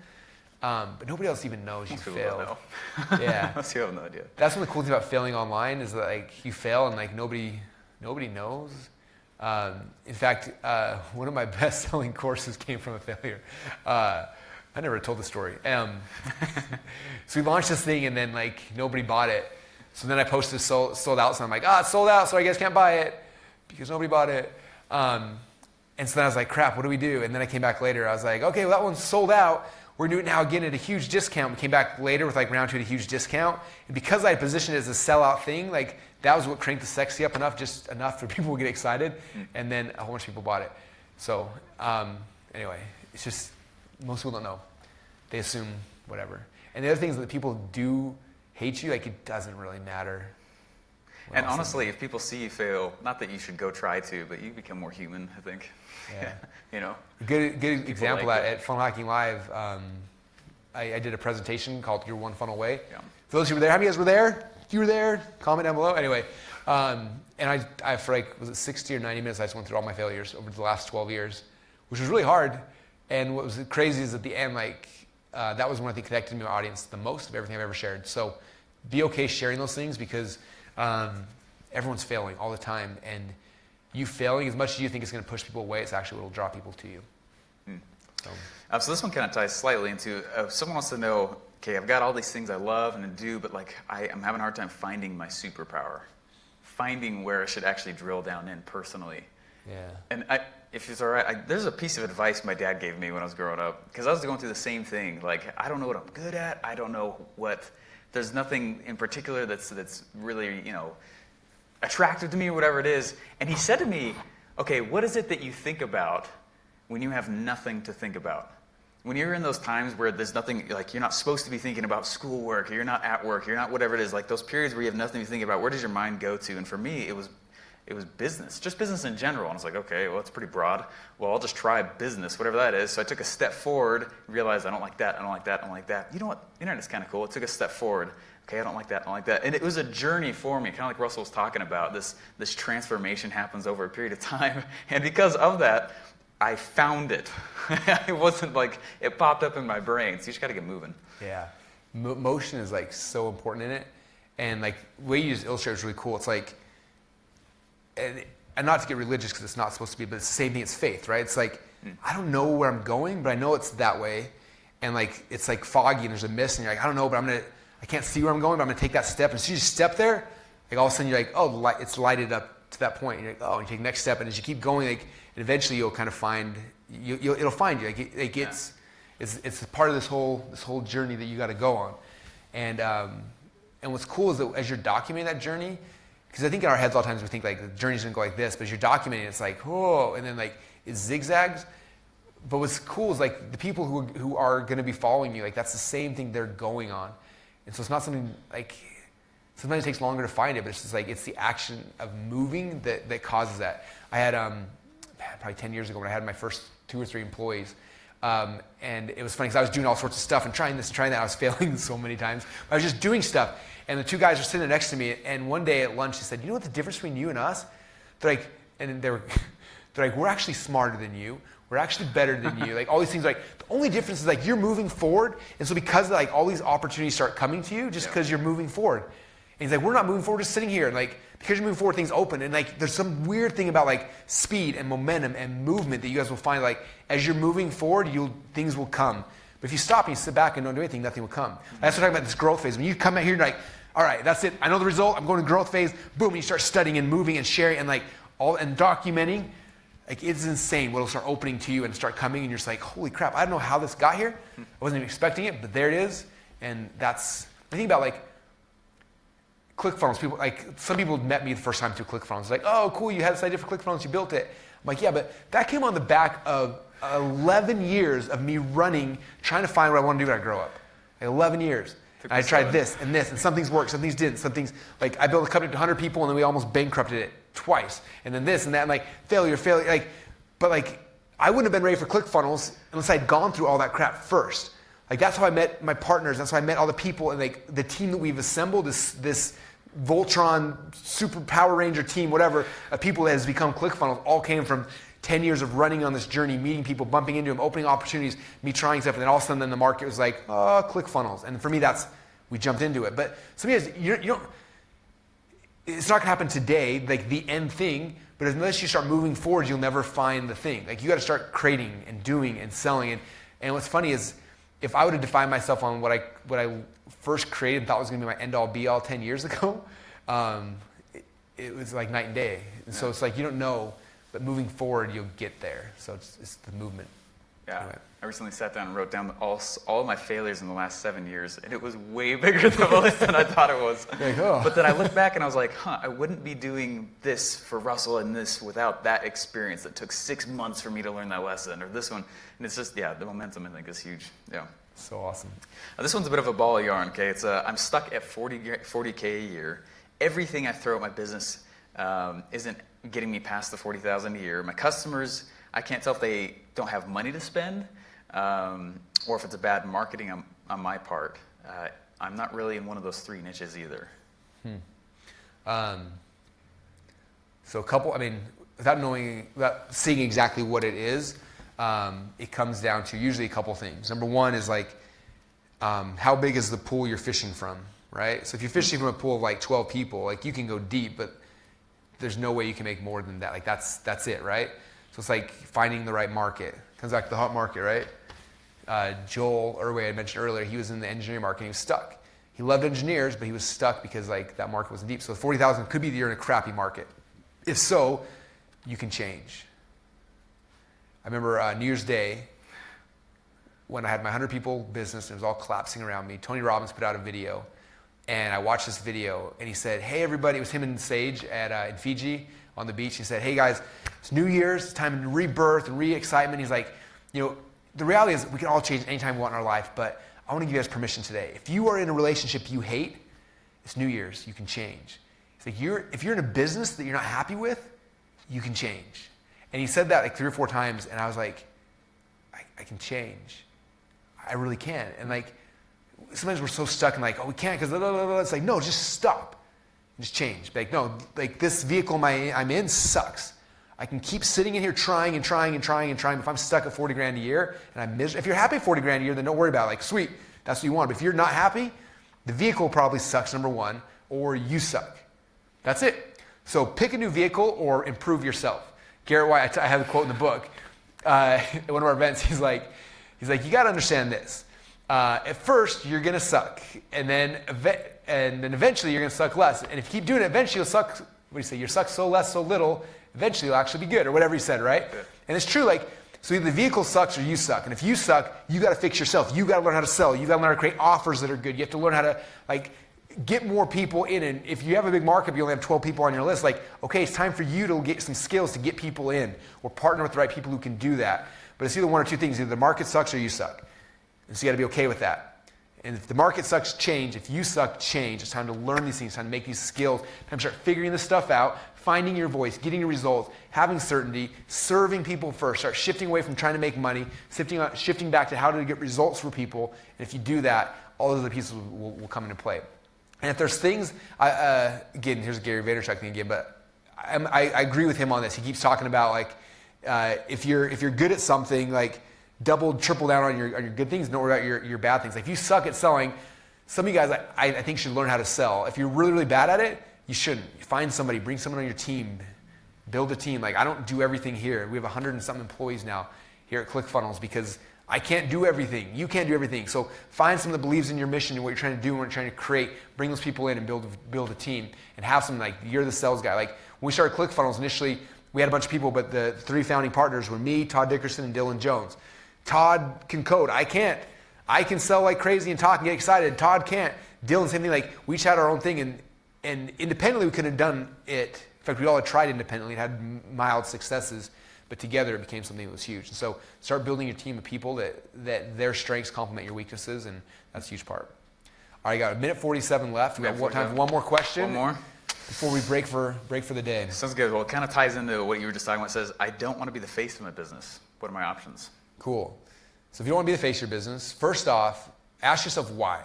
But nobody else even knows you failed. Yeah. Most people have no idea. That's one of the cool things about failing online is that like you fail and like nobody knows. In fact, one of my best-selling courses came from a failure. I never told the story. So we launched this thing and then like nobody bought it. So then I posted sold out. So I'm like, it's sold out, so I guess can't buy it because nobody bought it. And so then I was like, crap, what do we do? And then I came back later. I was like, okay, well that one's sold out. We're doing it now again at a huge discount. We came back later with like round 2 at a huge discount. And because I positioned it as a sellout thing, like that was what cranked the sexy up just enough for people to get excited. And then a whole bunch of people bought it. So anyway, it's just, most people don't know. They assume whatever. And the other thing is that people do hate you, like it doesn't really matter. And honestly, if people see you fail, not that you should go try to, but you become more human, I think. Yeah. You know? Good example like at Funnel Hacking Live, I did a presentation called Your One Funnel Way. Yeah. For those who were there, how many of you guys were there? If you were there, comment down below. Anyway, and I for like, was it 60 or 90 minutes, I just went through all my failures over the last 12 years, which was really hard. And what was crazy is at the end, like, that was when I think connected to my audience the most of everything I've ever shared. So be okay sharing those things because everyone's failing all the time. And you failing, as much as you think it's going to push people away, it's actually what will draw people to you. So this one kind of ties slightly into, someone wants to know, okay, I've got all these things I love and do, but like I'm having a hard time finding my superpower, finding where I should actually drill down in personally. Yeah. And if it's all right, there's a piece of advice my dad gave me when I was growing up, because I was going through the same thing. Like, I don't know what I'm good at. I don't know there's nothing in particular that's really, attractive to me or whatever it is. And he said to me, okay, what is it that you think about when you have nothing to think about? When you're in those times where there's nothing, like you're not supposed to be thinking about schoolwork, or you're not at work, you're not whatever it is, like those periods where you have nothing to think about, where does your mind go to? And for me, it was it was business, just business in general. And I was like, okay, well, it's pretty broad. Well, I'll just try business, whatever that is. So I took a step forward, realized I don't like that, I don't like that, I don't like that. You know what? Internet's kind of cool. I took a step forward. Okay, I don't like that, I don't like that. And it was a journey for me, kind of like Russell was talking about. This transformation happens over a period of time. And because of that, I found it. It wasn't like it popped up in my brain. So you just got to get moving. Yeah. Motion is like so important in it. And like the way you just illustrate is really cool. It's like, and not to get religious because it's not supposed to be, but it's the same thing as faith, right? It's like, I don't know where I'm going, but I know it's that way. And like, it's like foggy and there's a mist and you're like, I don't know, but I can't see where I'm going, but I'm going to take that step. And as soon as you step there, like all of a sudden you're like, oh, it's lighted up to that point. And you're like, oh, and you take the next step. And as you keep going, like, eventually you'll kind of find, it'll find you. Like it's part of this whole journey that you got to go on. And what's cool is that as you're documenting that journey, because I think in our heads all the times we think like the journey's gonna go like this, but as you're documenting, it's like, whoa, and then like it zigzags. But what's cool is like the people who are gonna be following you, like that's the same thing they're going on. And so it's not something like, sometimes it takes longer to find it, but it's just like, it's the action of moving that causes that. I had, probably 10 years ago when I had my first 2 or 3 employees, and it was funny because I was doing all sorts of stuff and trying this and trying that. I was failing so many times. I was just doing stuff. And the 2 guys were sitting next to me, and one day at lunch, they said, you know what the difference between you and us? They're like, and they're like, we're actually smarter than you. We're actually better than you. Like all these things, like the only difference is like you're moving forward. And so because like all these opportunities start coming to you just because you're moving forward. And he's like, we're not moving forward, just sitting here. And like, because you're moving forward, things open. And like, there's some weird thing about like speed and momentum and movement that you guys will find like, as you're moving forward, things will come. But if you stop and you sit back and don't do anything, nothing will come. That's what I'm talking about, this growth phase. When you come out here and you're like, all right, that's it. I know the result. I'm going to growth phase. Boom. And you start studying and moving and sharing and like and documenting. Like it's insane what'll start opening to you and start coming. And you're just like, holy crap. I don't know how this got here. I wasn't even expecting it, but there it is. And that's, I think about like ClickFunnels. People, like some people met me the first time through ClickFunnels. Like, oh, cool. You had this idea for ClickFunnels. You built it. I'm like, yeah, but that came on the back of 11 years of me running, trying to find what I want to do when I grow up. Like 11 years. And I tried this, and some things worked, some things didn't, some things, like I built a company to 100 people and then we almost bankrupted it twice. And then this and that, and like failure, like, but like I wouldn't have been ready for ClickFunnels unless I'd gone through all that crap first. Like that's how I met my partners, that's how I met all the people and like the team that we've assembled, this Voltron Super Power Ranger team, whatever, of people that has become ClickFunnels all came from 10 years of running on this journey, meeting people, bumping into them, opening opportunities, me trying stuff, and then all of a sudden then the market was like, oh, ClickFunnels. And for me, we jumped into it. But sometimes you don't, it's not gonna happen today, like the end thing, but unless you start moving forward, you'll never find the thing. Like you gotta start creating and doing and selling. And what's funny is, if I would have defined myself on what I first created and thought was gonna be my end all be all 10 years ago, it was like night and day. And so it's like, you don't know, but moving forward, you'll get there. So it's the movement. Yeah. Anyway. I recently sat down and wrote down all of my failures in the last 7 years, and it was way bigger of a list than I thought it was. Like, oh. But then I looked back and I was like, I wouldn't be doing this for Russell and this without that experience that took 6 months for me to learn that lesson, or this one. And it's just, the momentum I think is huge. Yeah. So awesome. This one's a bit of a ball of yarn, okay? It's I'm stuck at 40K a year. Everything I throw at my business isn't getting me past the 40,000 a year. My customers, I can't tell if they don't have money to spend, or if it's a bad marketing on my part. I'm not really in one of those 3 niches either. So a couple, without seeing exactly what it is, it comes down to usually a couple things. Number one is like, how big is the pool you're fishing from, right? So if you're fishing from a pool of like 12 people, like you can go deep, but there's no way you can make more than that. Like that's it, right? So it's like finding the right market. Comes back to the hot market, right? Joel Irway, I mentioned earlier, he was in the engineering market and he was stuck. He loved engineers, but he was stuck because like that market wasn't deep. So 40,000 could be that you're in a crappy market. If so, you can change. I remember New Year's Day when I had my 100 people business and it was all collapsing around me. Tony Robbins put out a video and I watched this video and he said, hey everybody, it was him and Sage in Fiji on the beach. He said, hey guys, it's New Year's, it's time to rebirth and re-excitement. He's like, the reality is we can all change anytime we want in our life, but I want to give you guys permission today. If you are in a relationship you hate, it's New Year's, you can change. He's like, if you're in a business that you're not happy with, you can change. And he said that like 3 or 4 times, and I was like, I can change. I really can. And like, sometimes we're so stuck in like, oh, we can't because it's like, no, just stop. Just change. Like, no, like this vehicle I'm in sucks. I can keep sitting in here trying and trying and trying and trying. If I'm stuck at 40 grand a year and I'm miserable, if you're happy at 40 grand a year, then don't worry about it. Like, sweet, that's what you want. But if you're not happy, the vehicle probably sucks, number one, or you suck. That's it. So pick a new vehicle or improve yourself. Garrett White, I have a quote in the book. At one of our events, he's like, you got to understand this. At first, you're going to suck. And then eventually, you're going to suck less. And if you keep doing it, eventually you'll suck, what do you say? You'll suck so less, so little, eventually you'll actually be good, or whatever he said, right? And it's true, like, so either the vehicle sucks or you suck. And if you suck, you got to fix yourself. You got to learn how to sell. You got to learn how to create offers that are good. You have to learn how to, like, get more people in. And if you have a big market, you only have 12 people on your list, like, okay, it's time for you to get some skills to get people in or partner with the right people who can do that. But it's either one or two things. Either the market sucks or you suck. And so you got to be okay with that. And if the market sucks, change. If you suck, change. It's time to learn these things. It's time to make these skills. Time to start figuring this stuff out, finding your voice, getting your results, having certainty, serving people first. Start shifting away from trying to make money, shifting back to how to get results for people. And if you do that, all those other pieces will come into play. And if there's things, again, here's a Gary Vaynerchuk thing again, but I agree with him on this. He keeps talking about like, if you're good at something, like double, triple down on your good things, don't worry about your bad things. Like if you suck at selling, some of you guys I think should learn how to sell. If you're really, really bad at it, you shouldn't. Find somebody, bring someone on your team, build a team. Like I don't do everything here. We have 100 and something employees now here at ClickFunnels because I can't do everything. You can't do everything. So find someone that believes in your mission and what you're trying to do and what you're trying to create. Bring those people in and build a team and have some like you're the sales guy. Like when we started ClickFunnels initially, we had a bunch of people, but the 3 founding partners were me, Todd Dickerson, and Dylan Jones. Todd can code. I can't. I can sell like crazy and talk and get excited. Todd can't. Dylan, same thing. Like we each had our own thing and independently we couldn't have done it. In fact, we all had tried independently and had mild successes. But together it became something that was huge. And so start building your team of people that their strengths complement your weaknesses, and that's a huge part. All right, got 1:47 left. We got time for one more question. One more. Before we break for the day. Sounds good. Well, it kind of ties into what you were just talking about. It says, I don't want to be the face of my business. What are my options? Cool. So if you don't want to be the face of your business, first off, ask yourself why.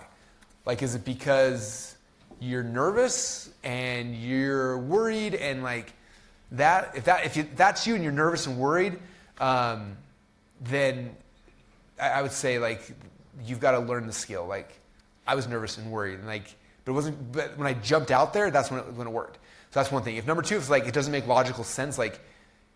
Like, is it because you're nervous and you're worried and like, if that's you and you're nervous and worried, then I would say like you've got to learn the skill. Like I was nervous and worried, and like, but when I jumped out there, that's when it worked. So that's one thing. If number two is like it doesn't make logical sense, like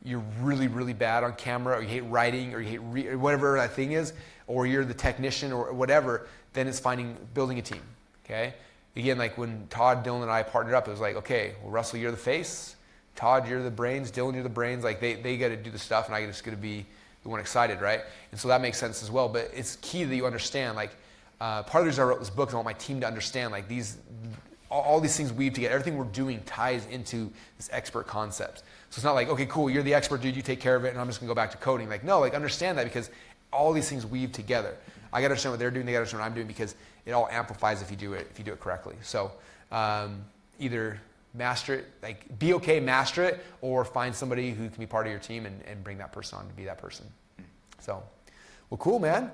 you're really, really bad on camera, or you hate writing, or you hate whatever that thing is, or you're the technician or whatever, then it's building a team. Okay. Again, like when Todd, Dylan, and I partnered up, it was like, okay, well, Russell, you're the face. Todd, you're the brains. Dylan, you're the brains. Like they got to do the stuff, and I just got to be the one excited, right? And so that makes sense as well. But it's key that you understand. Like part of the reason I wrote this book is I want my team to understand. Like all these things weave together. Everything we're doing ties into this expert concept. So it's not like, okay, cool, you're the expert, dude. You take care of it, and I'm just gonna go back to coding. Like no, like understand that because all these things weave together. I got to understand what they're doing. They got to understand what I'm doing because it all amplifies if you do it correctly. So either master it, like be okay, master it, or find somebody who can be part of your team and bring that person on to be that person. So, well, cool, man.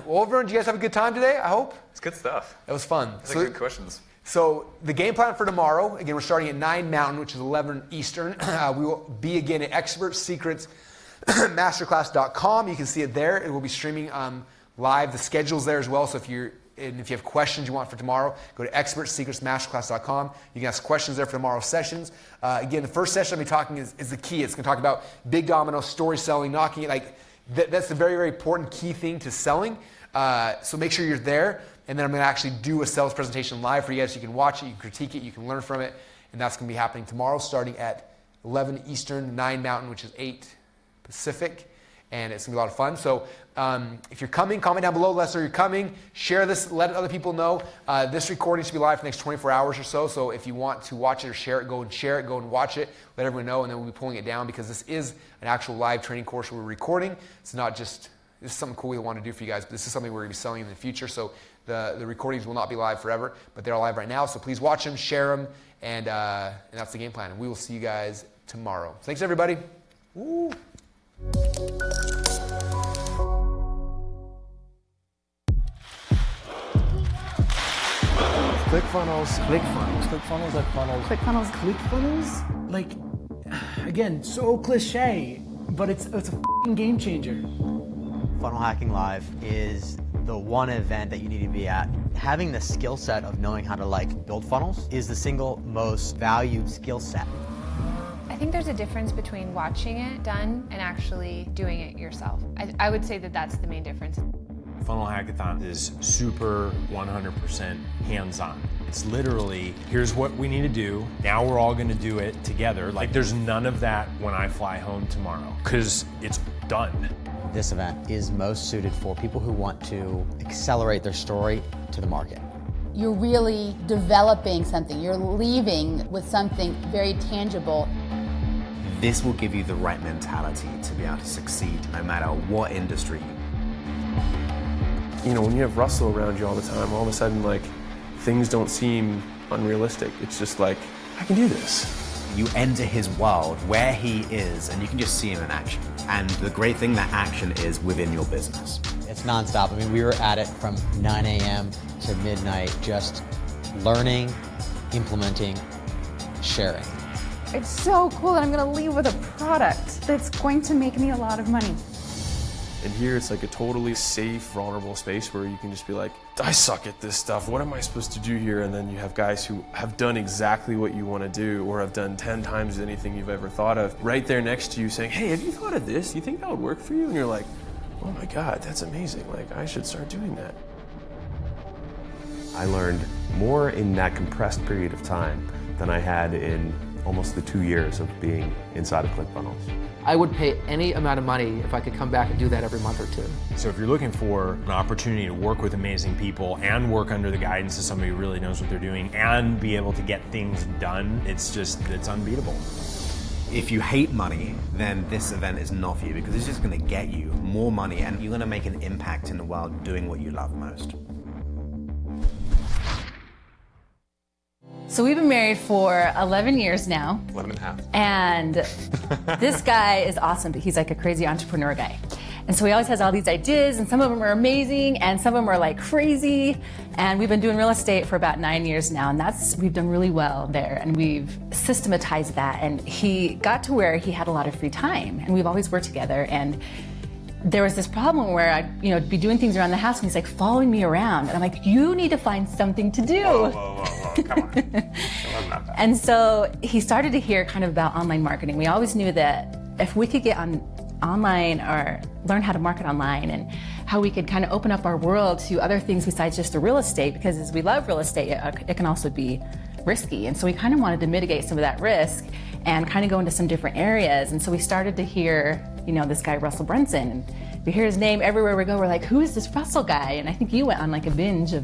Well, everyone, did you guys have a good time today? I hope. It's good stuff. It was fun. Those are good questions. So the game plan for tomorrow, again, we're starting at 9 Mountain, which is 11 Eastern. We will be again at ExpertSecrets Masterclass.com. You can see it there. It will be streaming live. The schedule's there as well. So if you have questions you want for tomorrow, go to ExpertSecretsMasterclass.com. You can ask questions there for tomorrow's sessions. Again, the first session I'll be talking is the key. It's going to talk about big domino, story selling, knocking it. Like that's a very, very important key thing to selling. So make sure you're there. And then I'm going to actually do a sales presentation live for you guys so you can watch it, you can critique it, you can learn from it. And that's going to be happening tomorrow starting at 11 Eastern, 9 Mountain, which is 8 Pacific. And it's going to be a lot of fun. So if you're coming, comment down below. Let us know you're coming. Share this. Let other people know. This recording should be live for the next 24 hours or so. So if you want to watch it or share it, go and watch it. Let everyone know, and then we'll be pulling it down because this is an actual live training course we're recording. It's not just, this is something cool we want to do for you guys, but this is something we're going to be selling in the future. So The recordings will not be live forever, but they're live right now. So please watch them, share them, and that's the game plan. And we will see you guys tomorrow. Thanks, everybody. Woo. ClickFunnels. ClickFunnels. ClickFunnels like funnels. ClickFunnels. ClickFunnels? Like, again, so cliche, but it's a f***ing game changer. Funnel Hacking Live is the one event that you need to be at. Having the skill set of knowing how to build funnels is the single most valued skill set. I think there's a difference between watching it done and actually doing it yourself. I would say that that's the main difference. Funnel Hackathon is super 100% hands-on. It's literally, here's what we need to do. Now we're all gonna do it together. There's none of that when I fly home tomorrow, because it's done. This event is most suited for people who want to accelerate their story to the market. You're really developing something. You're leaving with something very tangible. This will give you the right mentality to be able to succeed no matter what industry. You know, when you have Russell around you all the time, all of a sudden, things don't seem unrealistic. It's just I can do this. You enter his world where he is, and you can just see him in action. And the great thing, that action is within your business. It's nonstop. I mean, we were at it from 9 a.m. to midnight, just learning, implementing, sharing. It's so cool that I'm going to leave with a product that's going to make me a lot of money. And here it's a totally safe, vulnerable space where you can just be like, I suck at this stuff. What am I supposed to do here? And then you have guys who have done exactly what you want to do or have done 10 times anything you've ever thought of right there next to you saying, hey, have you thought of this? Do you think that would work for you? And you're like, oh my God, that's amazing. I should start doing that. I learned more in that compressed period of time than I had in almost the 2 years of being inside of ClickFunnels. I would pay any amount of money if I could come back and do that every month or two. So if you're looking for an opportunity to work with amazing people and work under the guidance of somebody who really knows what they're doing and be able to get things done, it's unbeatable. If you hate money, then this event is not for you because it's just going to get you more money and you're going to make an impact in the world doing what you love most. So we've been married for 11 years now. 11 and a half. And this guy is awesome, but he's like a crazy entrepreneur guy. And so he always has all these ideas, and some of them are amazing, and some of them are crazy. And we've been doing real estate for about 9 years now, and we've done really well there, and we've systematized that. And he got to where he had a lot of free time, and we've always worked together. And there was this problem where I'd be doing things around the house, and he's following me around, and I'm like, you need to find something to do. Whoa, come on. It wasn't that bad. And so he started to hear kind of about online marketing. We always knew that if we could get online or learn how to market online and how we could kind of open up our world to other things besides just the real estate, because as we love real estate, it can also be risky. And so we kind of wanted to mitigate some of that risk and kind of go into some different areas. And so we started to hear, this guy, Russell Brunson, and we hear his name everywhere we go. We're like, who is this Russell guy? And I think you went on a binge of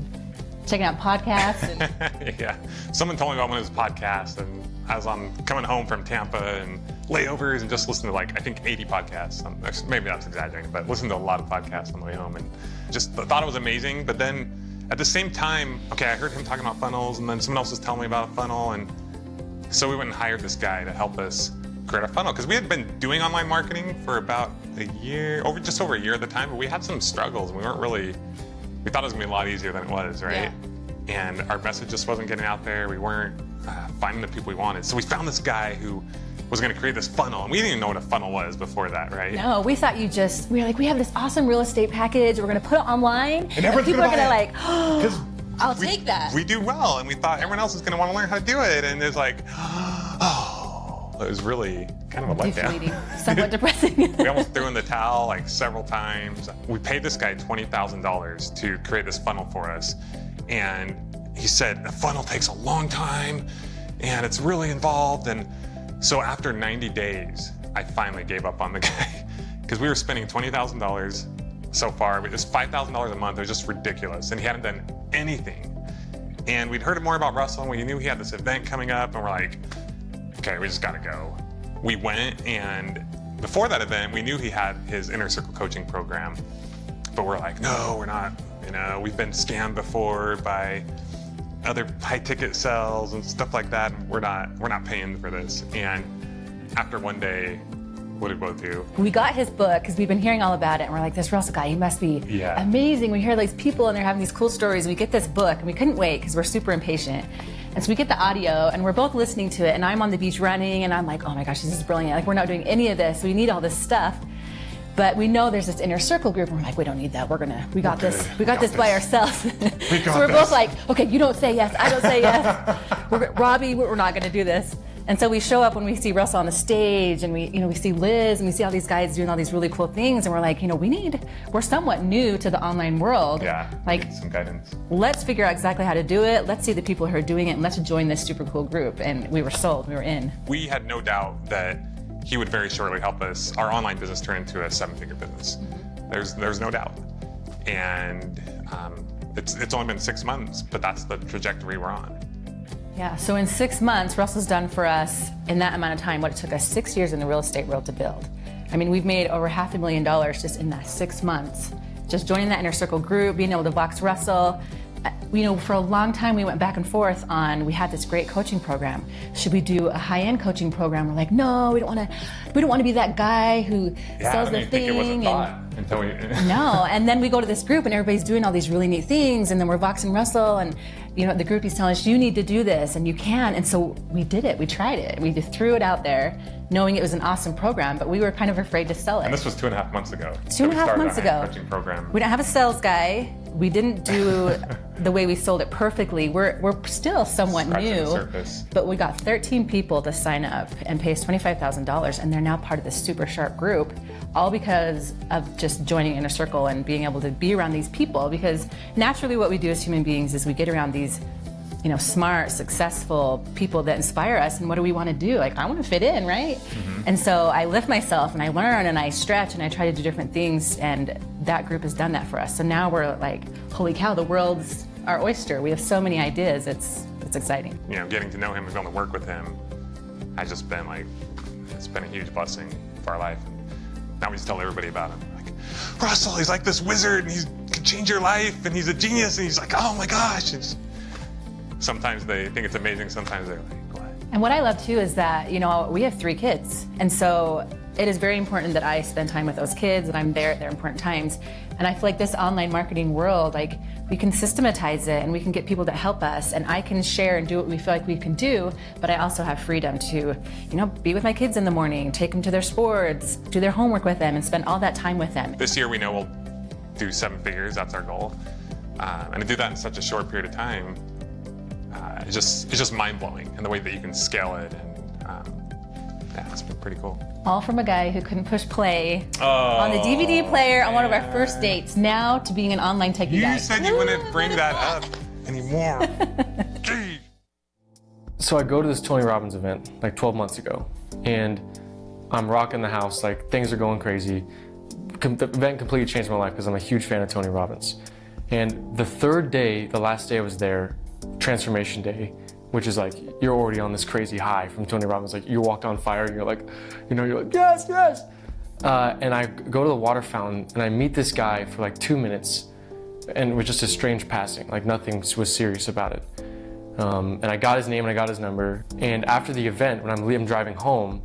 checking out podcasts. And yeah, someone told me about one of his podcasts, and as I'm coming home from Tampa and layovers and just listened to I think 80 podcasts. Maybe that's exaggerating, but listened to a lot of podcasts on the way home and just thought it was amazing. But then at the same time, I heard him talking about funnels, and then someone else was telling me about a funnel, and so we went and hired this guy to help us create a funnel, because we had been doing online marketing for about a year, just over a year at the time, but we had some struggles, and we thought it was gonna be a lot easier than it was, right? Yeah. And our message just wasn't getting out there. We weren't finding the people we wanted. So we found this guy who was gonna create this funnel, and we didn't even know what a funnel was before that, right? No, we thought we were like, we have this awesome real estate package, we're gonna put it online, and people are gonna I'll take that. We do well, and we thought everyone else is gonna wanna learn how to do it, and it's it was really kind of a letdown. Somewhat depressing. We almost threw in the towel several times. We paid this guy $20,000 to create this funnel for us, and he said a funnel takes a long time, and it's really involved. And so after 90 days, I finally gave up on the guy because we were spending $20,000 so far. It was $5,000 a month. It was just ridiculous, and he hadn't done anything. And we'd heard more about Russell, and we knew he had this event coming up, and we're like, okay, we just gotta go. We went, and before that event, we knew he had his Inner Circle coaching program, but we're like, no, we're not You know, we've been scammed before by other high ticket sales and stuff like that. And we're not paying for this. And after one day, what did we both do? We got his book because we've been hearing all about it, and we're like, this Russell guy, he must be amazing. We hear these people and they're having these cool stories, and we get this book, and we couldn't wait because we're super impatient. And so we get the audio, and we're both listening to it, and I'm on the beach running, and I'm like, oh my gosh, this is brilliant. Like, we're not doing any of this. We need all this stuff. But we know there's this inner circle group, and we're like, we don't need that. We got this by ourselves. So we're both like, okay, you don't say yes, I don't say yes. Robbie, we're not gonna do this. And so we show up when we see Russell on the stage, and we see Liz, and we see all these guys doing all these really cool things, and we're like, we're somewhat new to the online world. Yeah, like need some guidance. Let's figure out exactly how to do it. Let's see the people who are doing it, and let's join this super cool group. And we were sold, we were in. We had no doubt that he would very shortly help us, our online business turn into a 7-figure business. There's no doubt. And it's only been 6 months, but that's the trajectory we're on. Yeah, so in 6 months, Russell's done for us, in that amount of time, what it took us 6 years in the real estate world to build. I mean, we've made over $500,000 just in that 6 months. Just joining that inner circle group, being able to box Russell. For a long time, we went back and forth on, we had this great coaching program. Should we do a high-end coaching program? We're like, no, we don't want to be that guy who sells the thing. It wasn't thought until we... No, and then we go to this group and everybody's doing all these really neat things, and then we're boxing Russell, and the group is telling us, you need to do this, and you can. And so we did it, we tried it. We just threw it out there, knowing it was an awesome program, but we were kind of afraid to sell it. And this was 2.5 months ago. 2.5 months ago. Coaching program. We don't have a sales guy. We didn't do the way we sold it perfectly. We're still somewhat new, but we got 13 people to sign up and pay us $25,000, and they're now part of this super sharp group, all because of just joining Inner Circle and being able to be around these people. Because naturally what we do as human beings is we get around these smart, successful people that inspire us, and what do we want to do? Like, I want to fit in, right? And so I lift myself and I learn and I stretch and I try to do different things, and that group has done that for us. So now we're like, holy cow, the world's our oyster. We have so many ideas. It's exciting. Getting to know him and being able to work with him has just been it's been a huge blessing for our life. Now we just tell everybody about him. Like, Russell, he's like this wizard, and he can change your life, and he's a genius, and he's like, oh my gosh. Sometimes they think it's amazing, sometimes they're like, what? And what I love too is that, we have 3 kids. And so it is very important that I spend time with those kids, and I'm there at their important times. And I feel like this online marketing world, we can systematize it, and we can get people to help us, and I can share and do what we feel like we can do, but I also have freedom to, be with my kids in the morning, take them to their sports, do their homework with them, and spend all that time with them. This year we know we'll do 7 figures, that's our goal. And to do that in such a short period of time, it's just mind-blowing, and the way that you can scale it, and it's been pretty cool. All from a guy who couldn't push play on the DVD player on one of our first dates, now to being an online techie guy. You said you wouldn't bring that up anymore. Gee. So I go to this Tony Robbins event 12 months ago, and I'm rocking the house, things are going crazy. The event completely changed my life because I'm a huge fan of Tony Robbins. And the third day, the last day I was there, Transformation Day, which is you're already on this crazy high from Tony Robbins. You walked on fire and you're like, yes, yes. And I go to the water fountain and I meet this guy for 2 minutes, and it was just a strange passing, nothing was serious about it. And I got his name and I got his number. And after the event, when I'm driving home,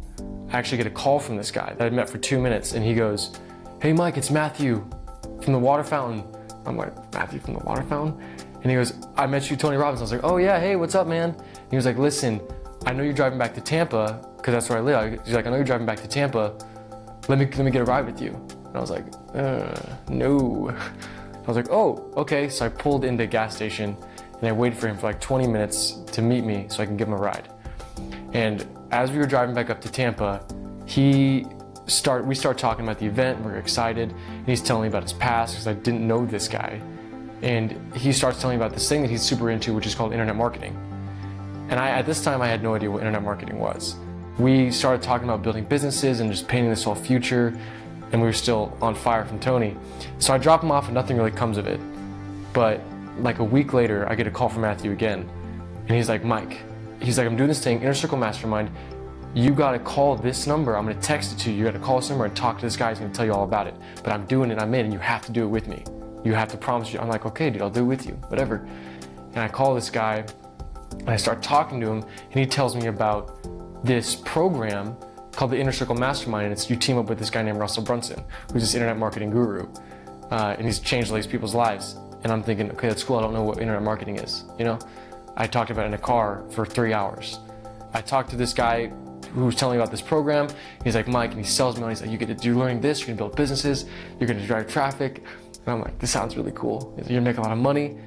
I actually get a call from this guy that I met for 2 minutes, and he goes, hey Mike, it's Matthew from the water fountain. I'm like, Matthew from the water fountain? And he goes, I met you, Tony Robbins. I was like, oh yeah, hey, what's up, man? And he was like, listen, I know you're driving back to Tampa, because that's where I live. He's like, I know you're driving back to Tampa. Let me get a ride with you. And I was like, no. I was like, oh, okay. So I pulled into a gas station, and I waited for him for 20 minutes to meet me so I can give him a ride. And as we were driving back up to Tampa, we started talking about the event, and we were excited, and he's telling me about his past, because I didn't know this guy. And he starts telling me about this thing that he's super into, which is called internet marketing. And at this time, I had no idea what internet marketing was. We started talking about building businesses and just painting this whole future, and we were still on fire from Tony. So I drop him off and nothing really comes of it. But a week later, I get a call from Matthew again. And he's like, Mike, I'm doing this thing, Inner Circle Mastermind. You gotta call this number. I'm gonna text it to you. You gotta call this number and talk to this guy. He's gonna tell you all about it. But I'm doing it, I'm in, and you have to do it with me. You have to promise you. I'm like, okay, dude, I'll do it with you, whatever. And I call this guy, and I start talking to him, and he tells me about this program called the Inner Circle Mastermind, and it's you team up with this guy named Russell Brunson, who's this internet marketing guru, and he's changed all these people's lives. And I'm thinking, okay, that's cool. I don't know what internet marketing is, you know? I talked about it in a car for 3 hours. I talked to this guy who was telling me about this program. He's like, Mike, and he sells me on. He's like, you're learning this, you're gonna build businesses, you're gonna drive traffic. And I'm like, this sounds really cool. You're gonna make a lot of money.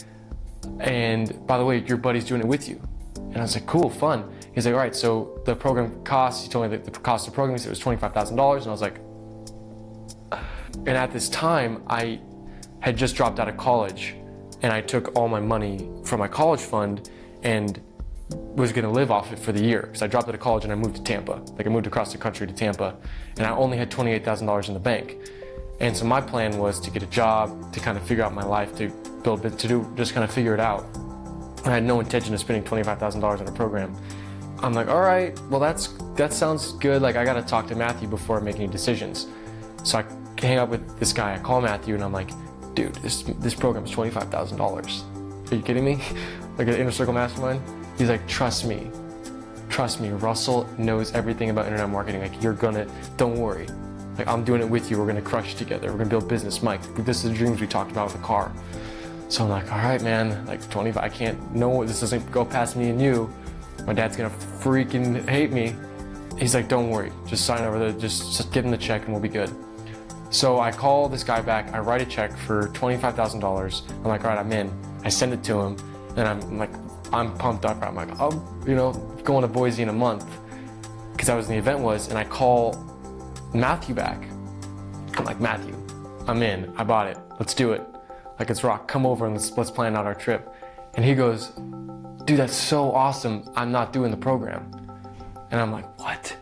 And by the way, your buddy's doing it with you. And I was like, cool, fun. He's like, all right, so the program costs, he told me the cost of the program, he said it was $25,000. And I was like, and at this time, I had just dropped out of college, and I took all my money from my college fund and was gonna live off it for the year. Because I dropped out of college and I moved to Tampa. Like I moved across the country to Tampa, and I only had $28,000 in the bank. And so my plan was to get a job, to kind of figure out my life, to just kind of figure it out. I had no intention of spending $25,000 on a program. I'm like, all right, well that sounds good. Like I gotta talk to Matthew before I make any decisions. So I hang up with this guy, I call Matthew, and I'm like, dude, this program is $25,000. Are you kidding me? Like an Inner Circle Mastermind? He's like, trust me, Russell knows everything about internet marketing. Like don't worry. Like I'm doing it with you, we're gonna crush together, we're gonna build business. Mike, this is the dreams we talked about with the car. So I'm like, all right, man, like 25, I can't, no, this doesn't go past me and you. My dad's gonna freaking hate me. He's like, don't worry, just sign over there, just give him the check and we'll be good. So I call this guy back, I write a check for $25,000. I'm like, all right, I'm in. I send it to him, and I'm pumped up. I'm like, oh, going to Boise in a month, because that was when the event was, and I call Matthew back. I'm like, Matthew, I'm in, I bought it, let's do it. Like, it's rock, come over and let's plan out our trip. And he goes, dude, that's so awesome, I'm not doing the program. And I'm like, what?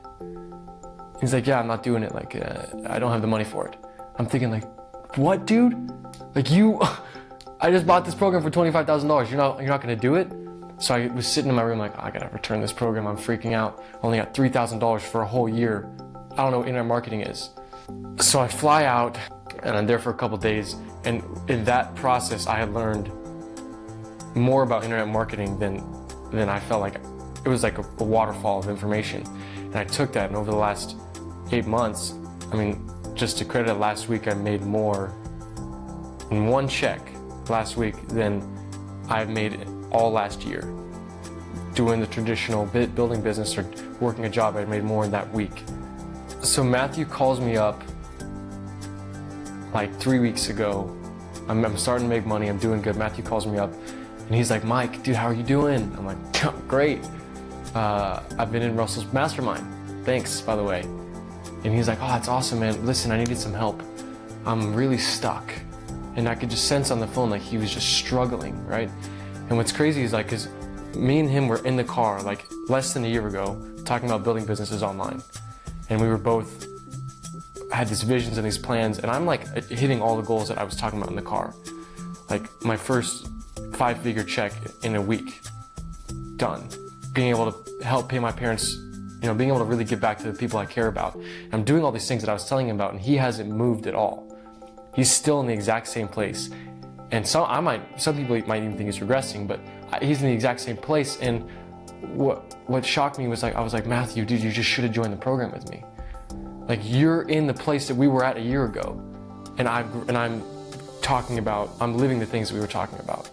He's like, yeah, I'm not doing it, like, I don't have the money for it. I'm thinking like, what, dude? Like I just bought this program for $25,000, you're not gonna do it? So I was sitting in my room like, oh, I gotta return this program, I'm freaking out. Only got $3,000 for a whole year. I don't know what internet marketing is. So I fly out, and I'm there for a couple days, and in that process, I had learned more about internet marketing than I felt like. It was like a waterfall of information. And I took that, and over the last 8 months, I mean, just to credit it, last week I made more in one check last week than I've made all last year. Doing the traditional building business or working a job, I made more in that week. So Matthew calls me up like 3 weeks ago. I'm starting to make money, I'm doing good. Matthew calls me up and he's like, Mike, dude, how are you doing? I'm like, oh, great. I've been in Russell's mastermind. Thanks, by the way. And he's like, oh, that's awesome, man. Listen, I needed some help. I'm really stuck. And I could just sense on the phone like he was just struggling, right? And what's crazy is like, cause me and him were in the car like less than a year ago talking about building businesses online. And we were both had these visions and these plans, and I'm like hitting all the goals that I was talking about in the car. Like my first 5-figure check in a week, done. Being able to help pay my parents, being able to really give back to the people I care about. And I'm doing all these things that I was telling him about, and he hasn't moved at all. He's still in the exact same place. And some people might even think he's regressing, but he's in the exact same place. And what shocked me was I was like, Matthew, dude, you just should have joined the program with me. Like, you're in the place that we were at a year ago, and I'm talking about, I'm living the things that we were talking about.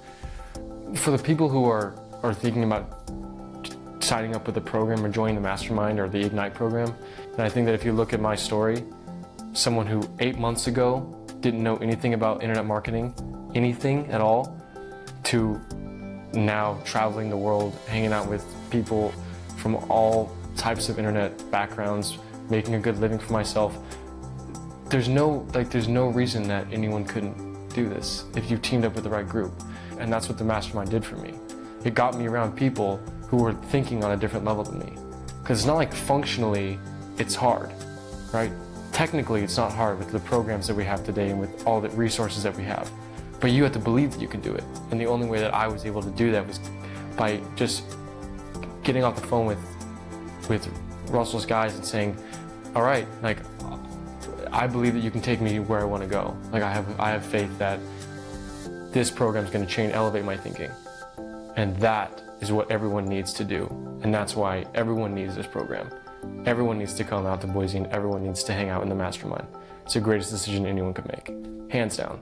For the people who are thinking about signing up with the program or joining the mastermind or the Ignite program, and I think that if you look at my story, someone who 8 months ago didn't know anything about internet marketing, anything at all, to now traveling the world, hanging out with people from all types of internet backgrounds, making a good living for myself. There's no reason that anyone couldn't do this if you teamed up with the right group. And that's what the mastermind did for me. It got me around people who were thinking on a different level than me. Because it's not like functionally it's hard, right? Technically it's not hard with the programs that we have today and with all the resources that we have. But you have to believe that you can do it. And the only way that I was able to do that was by just getting off the phone with Russell's guys and saying, all right, like, I believe that you can take me where I want to go. Like, I have faith that this program is going to change, elevate my thinking. And that is what everyone needs to do. And that's why everyone needs this program. Everyone needs to come out to Boise, and everyone needs to hang out in the mastermind. It's the greatest decision anyone could make, hands down.